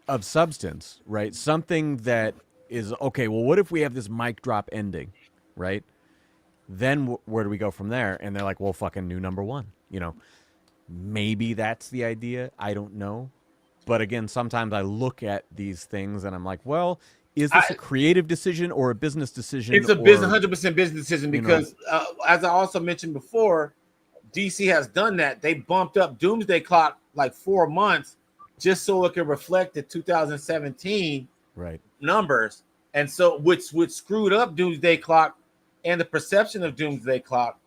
B: of substance, right? Something that is, okay, well, what if we have this mic drop ending, right? Then where do we go from there? And they're like, well, fucking new number one. Maybe that's the idea. I don't know. But again, sometimes I look at these things and I'm like, well, is this a creative decision or a business decision?
A: It's a 100% business decision because, as I also mentioned before, DC has done that. They bumped up Doomsday Clock like 4 months just so it could reflect the 2017
B: right numbers.
A: And so which screwed up Doomsday Clock and the perception of Doomsday Clock,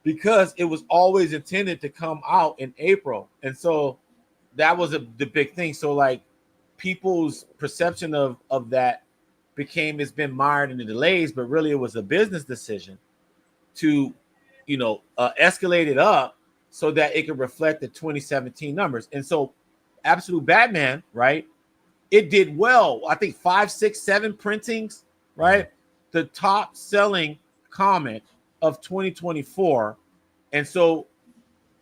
A: because it was always intended to come out in April. And so that was the big thing. So like people's perception of that it's been mired in the delays, but really it was a business decision to, escalate it up so that it could reflect the 2017 numbers. And so Absolute Batman, right? It did well. I think 5, 6, 7 printings, right? The top selling comic of 2024. And so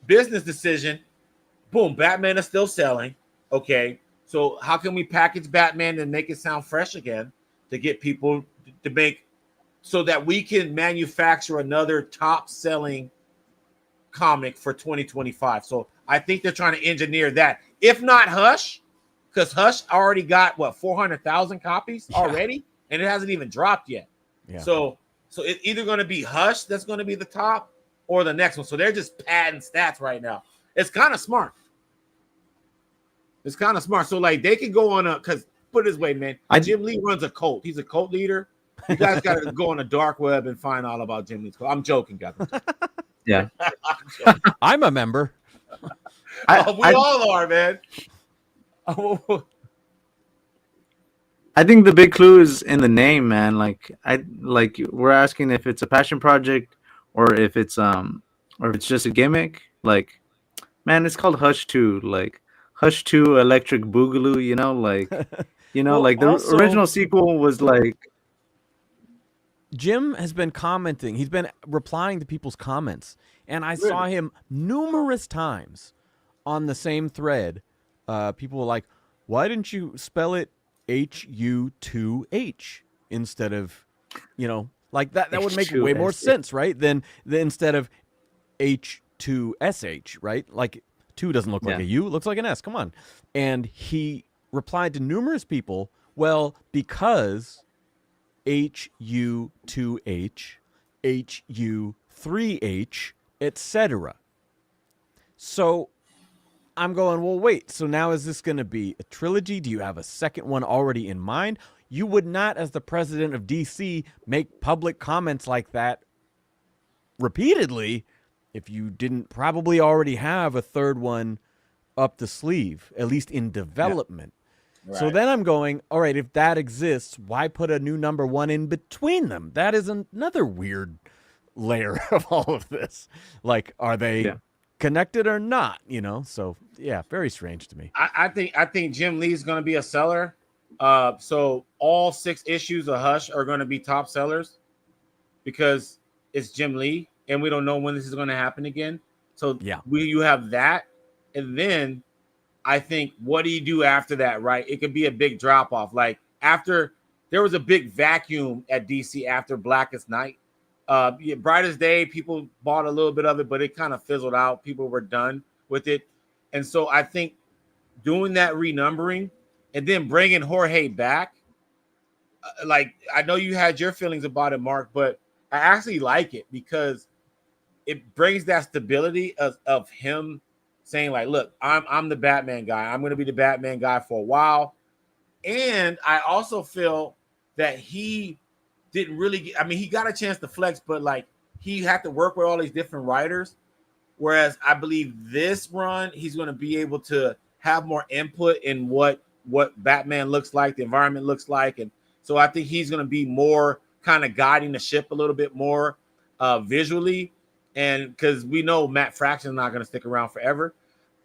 A: business decision, boom, Batman is still selling. Okay. So how can we package Batman and make it sound fresh again to get people to make so that we can manufacture another top selling comic for 2025. So I think they're trying to engineer that. If not Hush, because Hush already got 400,000 copies already, and it hasn't even dropped yet. Yeah. So it's either going to be Hush that's going to be the top or the next one. So they're just padding stats right now. It's kind of smart. So like they can go on because put it this way, man. Jim Lee runs a cult. He's a cult leader. You guys got to go on the dark web and find all about Jim Lee's cult. I'm joking, guys.
C: Yeah.
B: I'm a member.
A: We all are, man.
C: I think the big clue is in the name, man. We're asking if it's a passion project or if it's just a gimmick. Like, man, it's called Hush 2. Like Hush 2 Electric Boogaloo, the original sequel was like.
B: Jim has been commenting. He's been replying to people's comments. And I saw him numerous times on the same thread. People were like, why didn't you spell it HU2H instead of, like that? That would make way more sense, right? Than instead of H2SH, right? Like 2 doesn't look like a U, it looks like an S. Come on. And he replied to numerous people, well, because HU2H, HU3H, etc. So I'm going, well, wait, so now is this going to be a trilogy? Do you have a second one already in mind? You would not, as the president of DC, make public comments like that repeatedly if you didn't probably already have a third one up the sleeve, at least in development. Yeah. Right. So then I'm going, all right, if that exists, why put a new number 1 in between them? That is another weird layer of all of this. Like, are they connected or not? So yeah, very strange to me.
A: I think Jim Lee's going to be a seller. So all 6 issues of Hush are going to be top sellers because it's Jim Lee, and we don't know when this is going to happen again. So you have that, and then I think, what do you do after that, right? It could be a big drop off. Like after there was a big vacuum at DC after Blackest Night. Brightest Day, people bought a little bit of it, but it kind of fizzled out. People were done with it. And so I think doing that renumbering and then bringing Jorge back, like I know you had your feelings about it, Mark, but I actually like it because it brings that stability of him saying like, look, I'm the Batman guy. I'm going to be the Batman guy for a while. And I also feel that he didn't really he got a chance to flex, but like he had to work with all these different writers. Whereas I believe this run, he's going to be able to have more input in what Batman looks like, the environment looks like. And so I think he's going to be more kind of guiding the ship a little bit more visually. And because we know Matt Fraction's not going to stick around forever.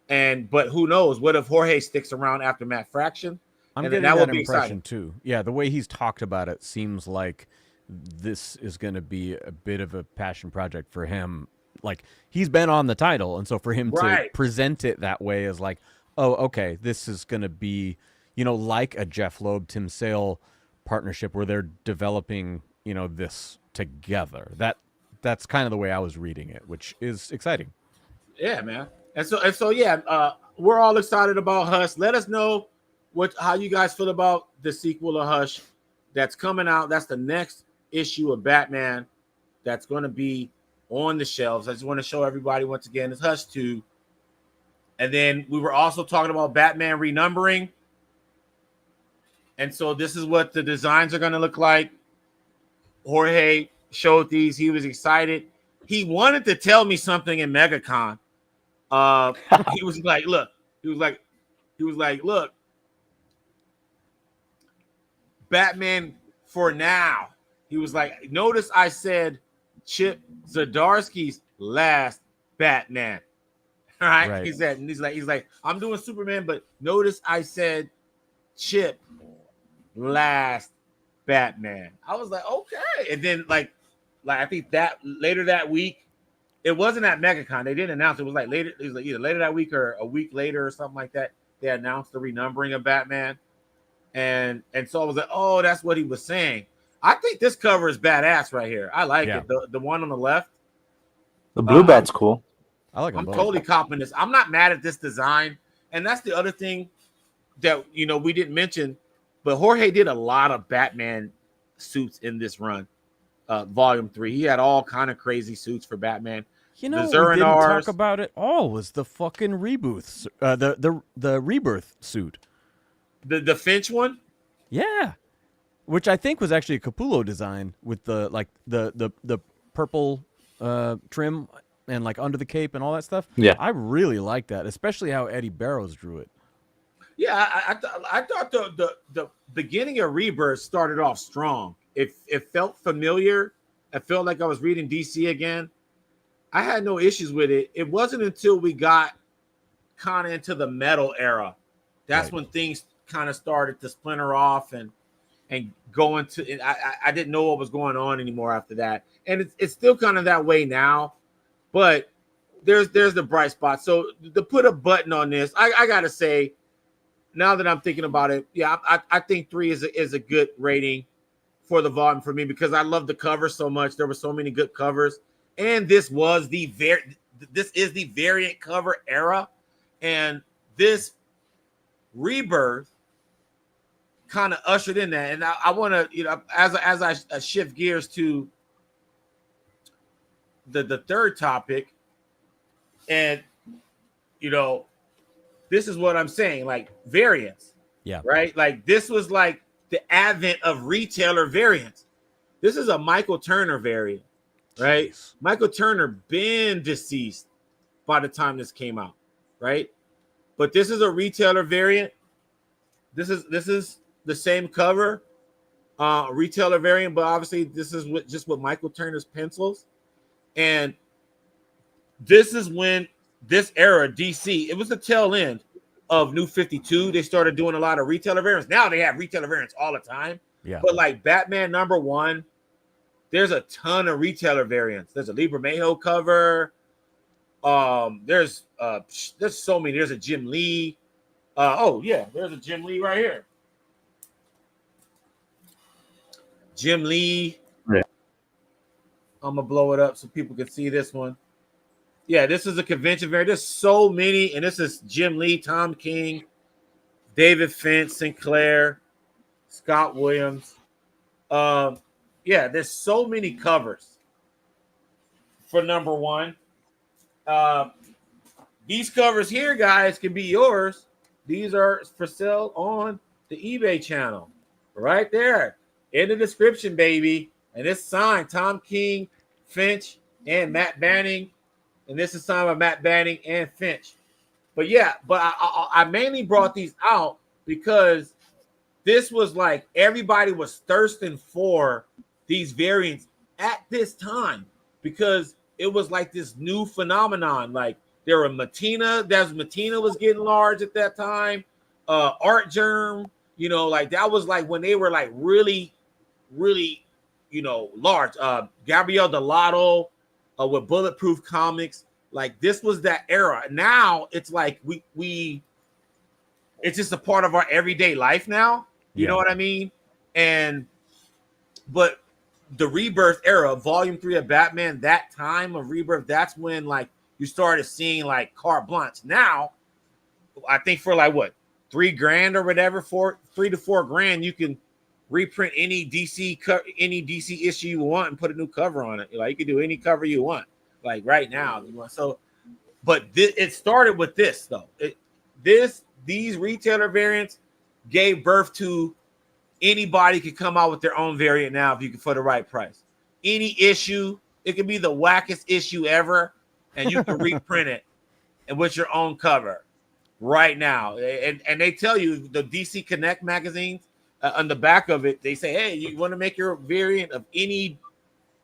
A: But who knows? What if Jorge sticks around after Matt Fraction?
B: I'm getting that impression too. Yeah, the way he's talked about it seems like this is going to be a bit of a passion project for him. Like he's been on the title, and so for him to present it that way is like, oh, okay, this is going to be, like a Jeff Loeb, Tim Sale partnership where they're developing, this together. That's kind of the way I was reading it, which is exciting.
A: Yeah, man. And so yeah, we're all excited about Hush. Let us know how you guys feel about the sequel of Hush that's coming out. That's the next issue of Batman that's going to be on the shelves. I just want to show everybody once again, it's Hush 2. And then we were also talking about Batman renumbering. And so this is what the designs are going to look like. Jorge showed these. He was excited. He wanted to tell me something in MegaCon. He was like, look, look, Batman for now. He was like, notice I said Chip Zdarsky's last Batman. All right.
B: Right.
A: He's like, I'm doing Superman, but notice I said Chip last Batman. I was like, okay. And then like I think that later that week, it wasn't at MegaCon. They didn't announce it. It was like later. It was like either later that week or a week later or something like that. They announced the renumbering of Batman, and so I was like, oh, that's what he was saying. I think this cover is badass right here. I like it. The one on the left.
C: The blue bat's cool.
B: I like them
A: I'm
B: both.
A: totally copping this. I'm not mad at this design, and that's the other thing that we didn't mention, but Jorge did a lot of Batman suits in this run, volume 3. He had all kind of crazy suits for Batman.
B: You know,
A: the
B: we didn't
A: Zuranars,
B: talk about it all was the fucking rebooth, the rebirth suit.
A: the Finch one.
B: Yeah, which I think was actually a Capullo design with the purple trim and like under the cape and all that stuff.
C: Yeah.
B: I really like that, especially how Eddie Barrows drew it.
A: Yeah, I thought the beginning of Rebirth started off strong. It felt familiar. I felt like I was reading DC again. I had no issues with it. It wasn't until we got kind of into the metal era that's when things kind of started to splinter off and go into. I didn't know what was going on anymore after that, and it's still kind of that way now. But there's the bright spot. So to put a button on this, I gotta say, now that I'm thinking about it, yeah, I think 3 is a good rating for the volume for me because I love the cover so much. There were so many good covers, and this is the variant cover era, and this Rebirth kind of ushered in that. And I want to, as I shift gears to the third topic, and this is what I'm saying, like variants.
B: Yeah.
A: Right? Like this was like the advent of retailer variants. This is a Michael Turner variant, right?
B: Jeez.
A: Michael Turner been deceased by the time this came out, right? But this is a retailer variant. This is the same cover, retailer variant, but obviously this is just with Michael Turner's pencils. And this is when this era, DC, it was the tail end of New 52. They started doing a lot of retailer variants. Now they have retailer variants all the time.
B: Yeah.
A: But like Batman #1, there's a ton of retailer variants. There's a Libra Mayo cover. There's so many. There's a Jim Lee. There's a Jim Lee right here. Jim Lee.
C: Yeah.
A: I'm gonna blow it up so people can see this one. Yeah, this is a convention variant. There's so many, and this is Jim Lee, Tom King, David Finch, Sinclair, Scott Williams. There's so many covers for #1. These covers here, guys, can be yours. These are for sale on the eBay channel, right there in the description, baby. And it's signed Tom King, Finch, and Matt Banning. And this is signed by Matt Banning and Finch. But I mainly brought these out because this was like everybody was thirsting for these variants at this time because it was like this new phenomenon. Like there were Matina was getting large at that time. Art Germ, like that was like when they were like really, really, large. Gabrielle Delato with Bulletproof Comics. Like this was that era. Now it's like it's just a part of our everyday life now. You know what I mean? But the Rebirth era, volume 3 of Batman, that time of Rebirth, that's when like you started seeing like carte blanche. Now, I think for like what, $3,000 or whatever, $3,000 to $4,000, you can reprint any DC issue you want and put a new cover on it. Like you can do any cover you want, like right now. So, but it started with this though. These retailer variants gave birth to anybody could come out with their own variant now if you can for the right price. any issue. It can be the wackest issue ever, and you can reprint it and with your own cover right now. And they tell you the DC Connect magazines on the back of it. They say, hey, you want to make your variant of any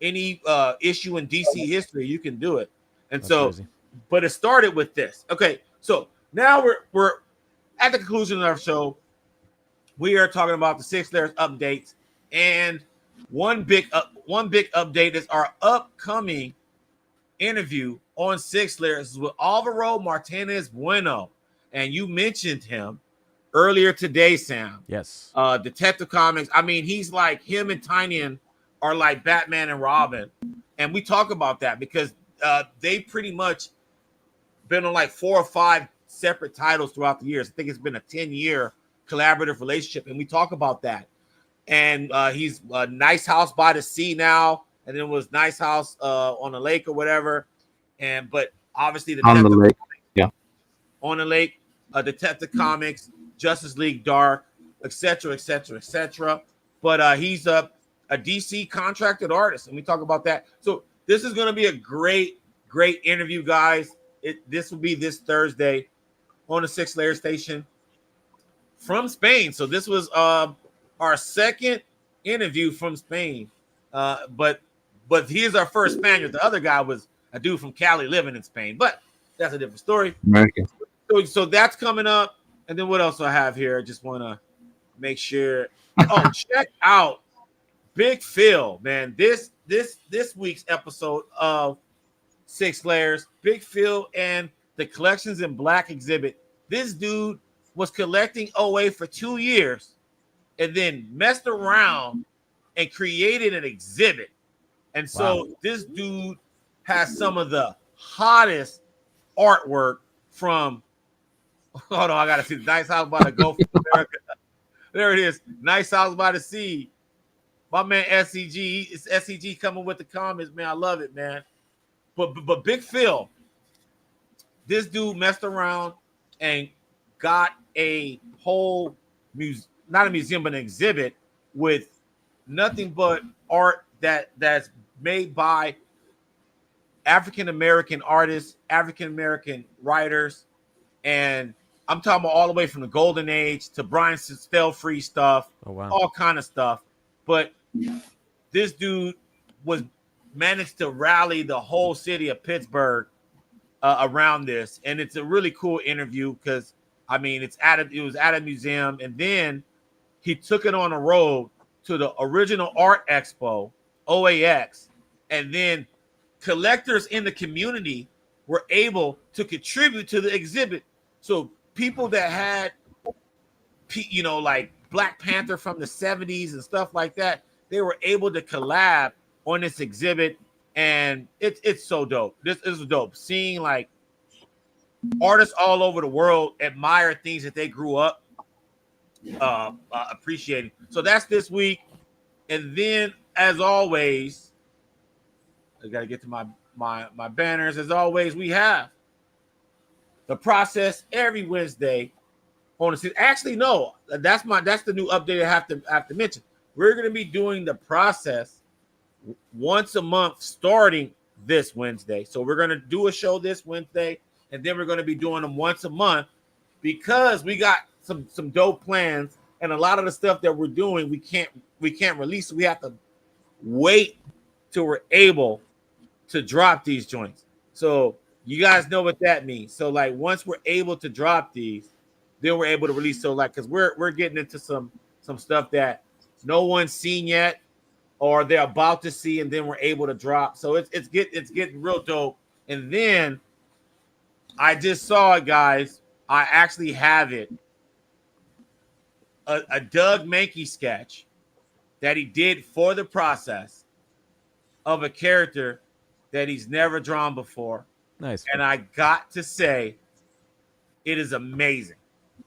A: issue in DC history, you can do it. And
B: That's
A: so,
B: crazy.
A: but it started with this. Okay, so now we're at the conclusion of our show. We are talking about the Sig Slayers updates, and one big update is our upcoming interview on Sig Slayers with Alvaro Martinez Bueno, and you mentioned him earlier today, Sam.
B: Yes.
A: Detective Comics. I mean, he's like him and Tynion are like Batman and Robin, and we talk about that because they pretty much been on like 4 or 5 separate titles throughout the years. I think it's been a 10-year collaborative relationship, and we talk about that. And he's Nice House by the Sea now, and then it was Nice House on the lake or whatever. And but obviously the
C: On the lake, yeah,
A: on the lake, Detective Comics, Justice League Dark, etc., etc., etc. But he's a DC contracted artist, and we talk about that. So this is going to be a great interview, guys. This will be this Thursday on the Sig Slayers station from Spain. So this was our second interview from Spain. But here's our first Spaniard. The other guy was a dude from Cali living in Spain, but that's a different story.
C: American.
A: So that's coming up. And then what else do I have here? I just want to make sure. Oh, check out Big Phil, man. This week's episode of Sig Slayers, Big Phil and the Collections in Black exhibit. This dude was collecting OA for 2 years and then messed around and created an exhibit. And so this dude has some of the hottest artwork from, hold on, I got to see the Nice House by the Gulf of America. There it is. Nice House by the Sea. My man SCG, it's SCG coming with the comments, man. I love it, man. But Big Phil, this dude messed around and got a whole not a museum, but an exhibit with nothing but art that's made by African American artists, African American writers, and I'm talking about all the way from the Golden Age to Brian Stelfree stuff, all kind of stuff. But this dude managed to rally the whole city of Pittsburgh around this, and it's a really cool interview because I mean it was at a museum, and then he took it on the road to the original art expo OAX, and then collectors in the community were able to contribute to the exhibit. So people that had, like Black Panther from the 70s and stuff like that, they were able to collab on this exhibit, and it's so dope. This is dope. Seeing like artists all over the world admire things that they grew up appreciating. So that's this week. And then, as always, I got to get to my banners. As always, we have the process every Wednesday on the. Actually, no, that's the new update I have to mention. We're going to be doing the process once a month starting this Wednesday. So we're going to do a show this Wednesday, and then we're going to be doing them once a month because we got some dope plans, and a lot of the stuff that we're doing we can't release. So we have to wait till we're able to drop these joints. So you guys know what that means. So like once we're able to drop these, then we're able to release. So like because we're getting into some stuff that no one's seen yet, or they're about to see, and then we're able to drop. So it's getting real dope. And then I just saw it, guys. I actually have it. A Doug Mankey sketch that he did for the process of a character that he's never drawn before.
B: Nice.
A: And I got to say, it is amazing.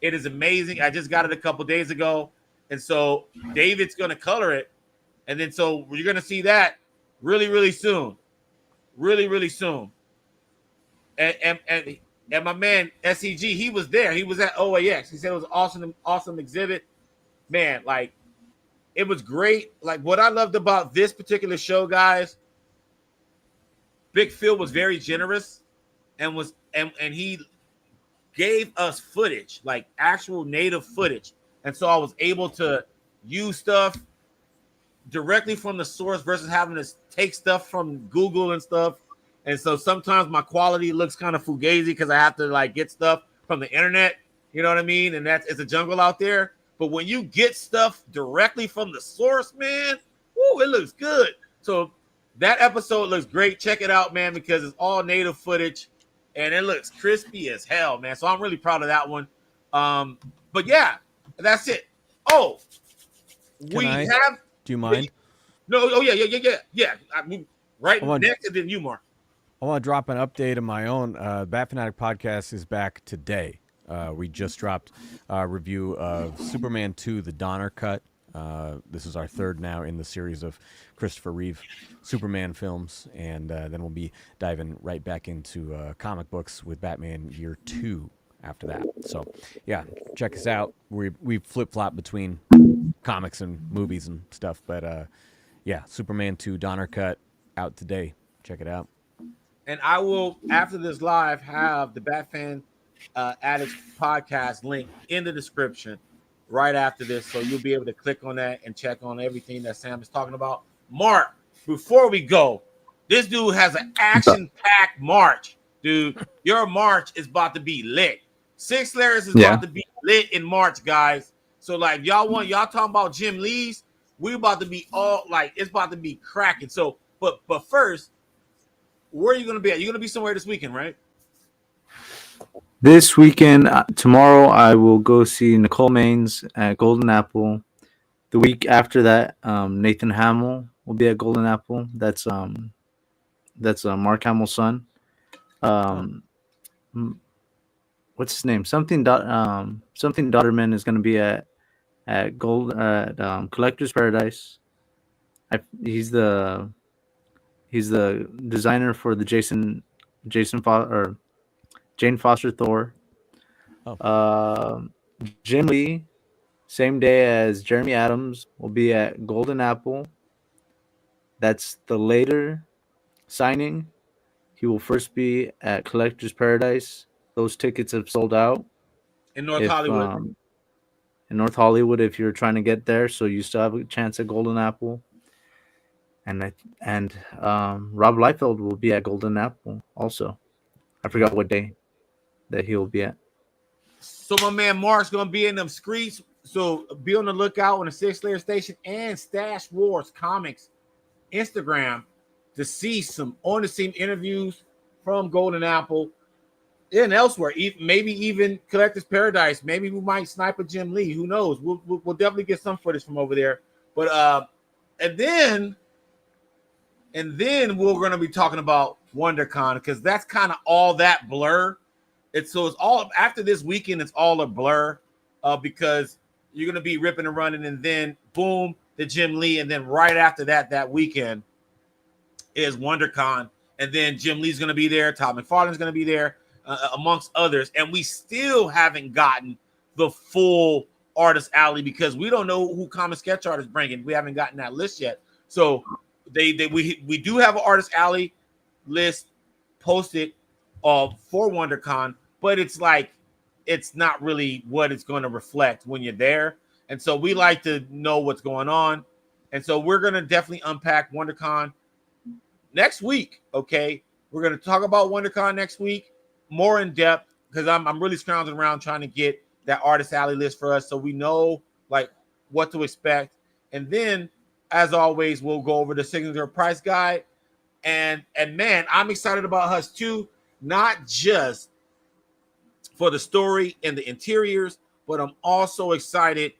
A: It is amazing. I just got it a couple days ago. And so David's going to color it. And then so you're going to see that really, really soon. Really, really soon. And my man, SEG, he was there. He was at OAX. He said it was an awesome exhibit. Man, like, it was great. Like what I loved about this particular show, guys, Big Phil was very generous and he gave us footage, like actual native footage. And so I was able to use stuff directly from the source versus having to take stuff from Google and stuff. And so sometimes my quality looks kind of fugazi because I have to like get stuff from the internet. You know what I mean? And it's a jungle out there. But when you get stuff directly from the source, man, woo, it looks good. So that episode looks great. Check it out, man, because it's all native footage and it looks crispy as hell, man. So I'm really proud of that one. But yeah, that's it. Oh,
B: Do you mind?
A: No, oh yeah. Right next and then you, Mark.
B: I want to drop an update of my own. Bat Fanatic Podcast is back today. We just dropped a review of Superman 2, the Donner Cut. This is our third now in the series of Christopher Reeve Superman films, and then we'll be diving right back into comic books with Batman Year 2 after that. So, yeah, check us out. We flip-flop between comics and movies and stuff, but yeah, Superman 2, Donner Cut, out today. Check it out.
A: And I will, after this live, have the Batfan Addicts podcast link in the description right after this. So you'll be able to click on that and check on everything that Sam is talking about. Mark, before we go, this dude has an action-packed march. Dude, your march is about to be lit. Sig Slayers is about to be lit in March, guys. So like y'all talking about Jim Lee's, we about to be all like it's about to be cracking. So but first, where are you gonna be at? You're gonna be somewhere this weekend, right?
C: This weekend, tomorrow, I will go see Nicole Maines at Golden Apple. The week after that, Nathan Hamill will be at Golden Apple. That's Mark Hamill's son. What's his name? Something Dotterman is going to be at Collector's Paradise. He's the designer for the Jane Foster Thor. Jim Lee, same day as Jeremy Adams, will be at Golden Apple. That's the later signing. He will first be at Collector's Paradise. Those tickets have sold out.
A: In North Hollywood.
C: In North Hollywood, if you're trying to get there, so you still have a chance at Golden Apple. And Rob Liefeld will be at Golden Apple also. I forgot what day that he will be at.
A: So my man Mark's gonna be in them streets. So be on the lookout on the Sig Slayers Station and Stash Wars Comics Instagram to see some on the scene interviews from Golden Apple and elsewhere. Maybe even Collector's Paradise. Maybe we might snipe a Jim Lee. Who knows? We'll definitely get some footage from over there. But and then we're gonna be talking about WonderCon because that's kind of all that blur. It's all after this weekend. It's all a blur because you're gonna be ripping and running, and then boom, the Jim Lee, and then right after that weekend is WonderCon, and then Jim Lee's gonna be there. Todd McFarlane's gonna be there, amongst others, and we still haven't gotten the full artist alley because we don't know who Comic Sketch Art is bringing. We haven't gotten that list yet, so we do have an artist alley list posted for WonderCon, but it's like it's not really what it's going to reflect when you're there, and so we like to know what's going on, and so we're going to definitely unpack WonderCon next week. Okay, we're going to talk about WonderCon next week more in depth because I'm really scrounging around trying to get that artist alley list for us so we know like what to expect, and then as always we'll go over the signature price guide. And man, I'm excited about Hush too, not just for the story and the interiors, but I'm also excited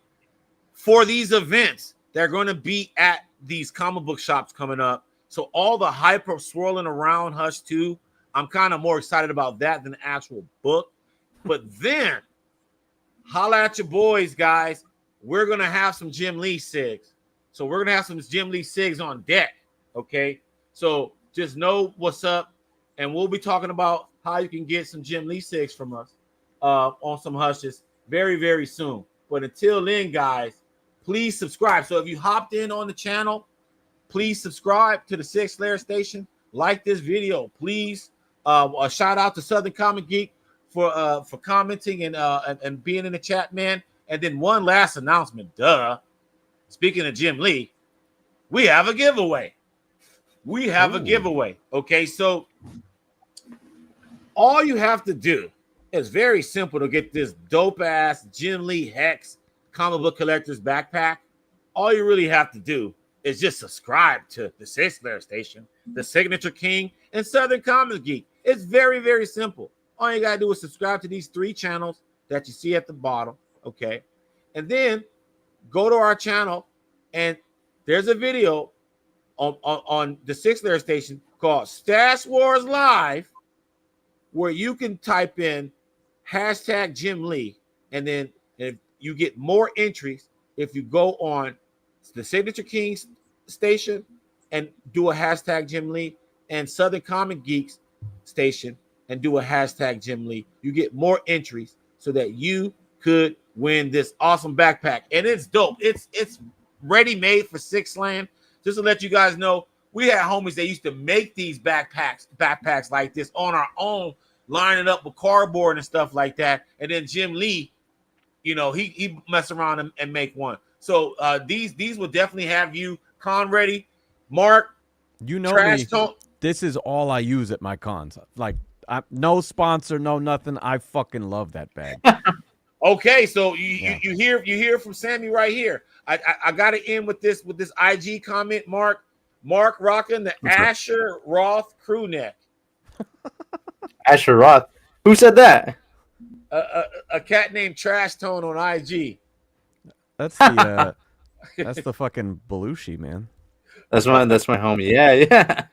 A: for these events. They're going to be at these comic book shops coming up. So all the hype swirling around Hush 2, I'm kind of more excited about that than the actual book. But then, holla at your boys, guys. We're going to have some Jim Lee SIGs. So we're going to have some Jim Lee SIGs on deck, okay? So just know what's up, and we'll be talking about how you can get some Jim Lee SIGs from us on some Hushes very, very soon. But until then, guys, please subscribe. So if you hopped in on the channel, please subscribe to the Sig Slayers Station. Like this video, please. A shout out to Southern Comic Geek for commenting and being in the chat, man. And then one last announcement. Speaking of Jim Lee, we have a giveaway. Okay, so all you have to do is very simple to get this dope ass Jim Lee Hex comic book collector's backpack. All you really have to do is just subscribe to the Sig Slayers Station, the Signature King, and Southern Comic Geek. It's very, very simple. All you gotta do is subscribe to these 3 channels that you see at the bottom, okay? And then go to our channel, and there's a video on the Sig Slayers Station called Stash Wars Live, where you can type in hashtag Jim Lee, and then if you get more entries if you go on the Signature Kings station and do a hashtag Jim Lee, and Southern Comic Geeks station and do a hashtag Jim Lee. You get more entries so that you could win this awesome backpack. And it's dope. It's ready made for Six Land. Just to let you guys know, we had homies that used to make these backpacks like this on our own, line it up with cardboard and stuff like that. And then Jim Lee, you know, he mess around and make one. So these will definitely have you con ready. Mark,
B: you know me. This is all I use at my cons. Like, no sponsor, no nothing. I fucking love that bag.
A: Okay, so you hear from Sammy right here. I got to end with this IG comment. Mark rocking the Asher Roth crew neck.
C: Asher Roth. Who said that?
A: A cat named Trash Tone on IG.
B: That's the fucking Belushi, man.
C: That's my homie. Yeah.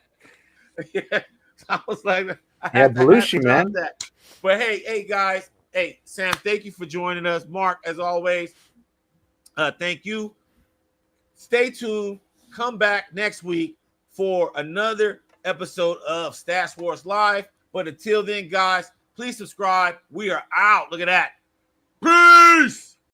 A: Yeah, I was like,
C: Belushi, man.
A: That. But hey, guys, Sam, thank you for joining us. Mark, as always, thank you. Stay tuned. Come back next week for another episode of Stash Wars Live. But until then, guys, please subscribe. We are out. Look at that. Peace.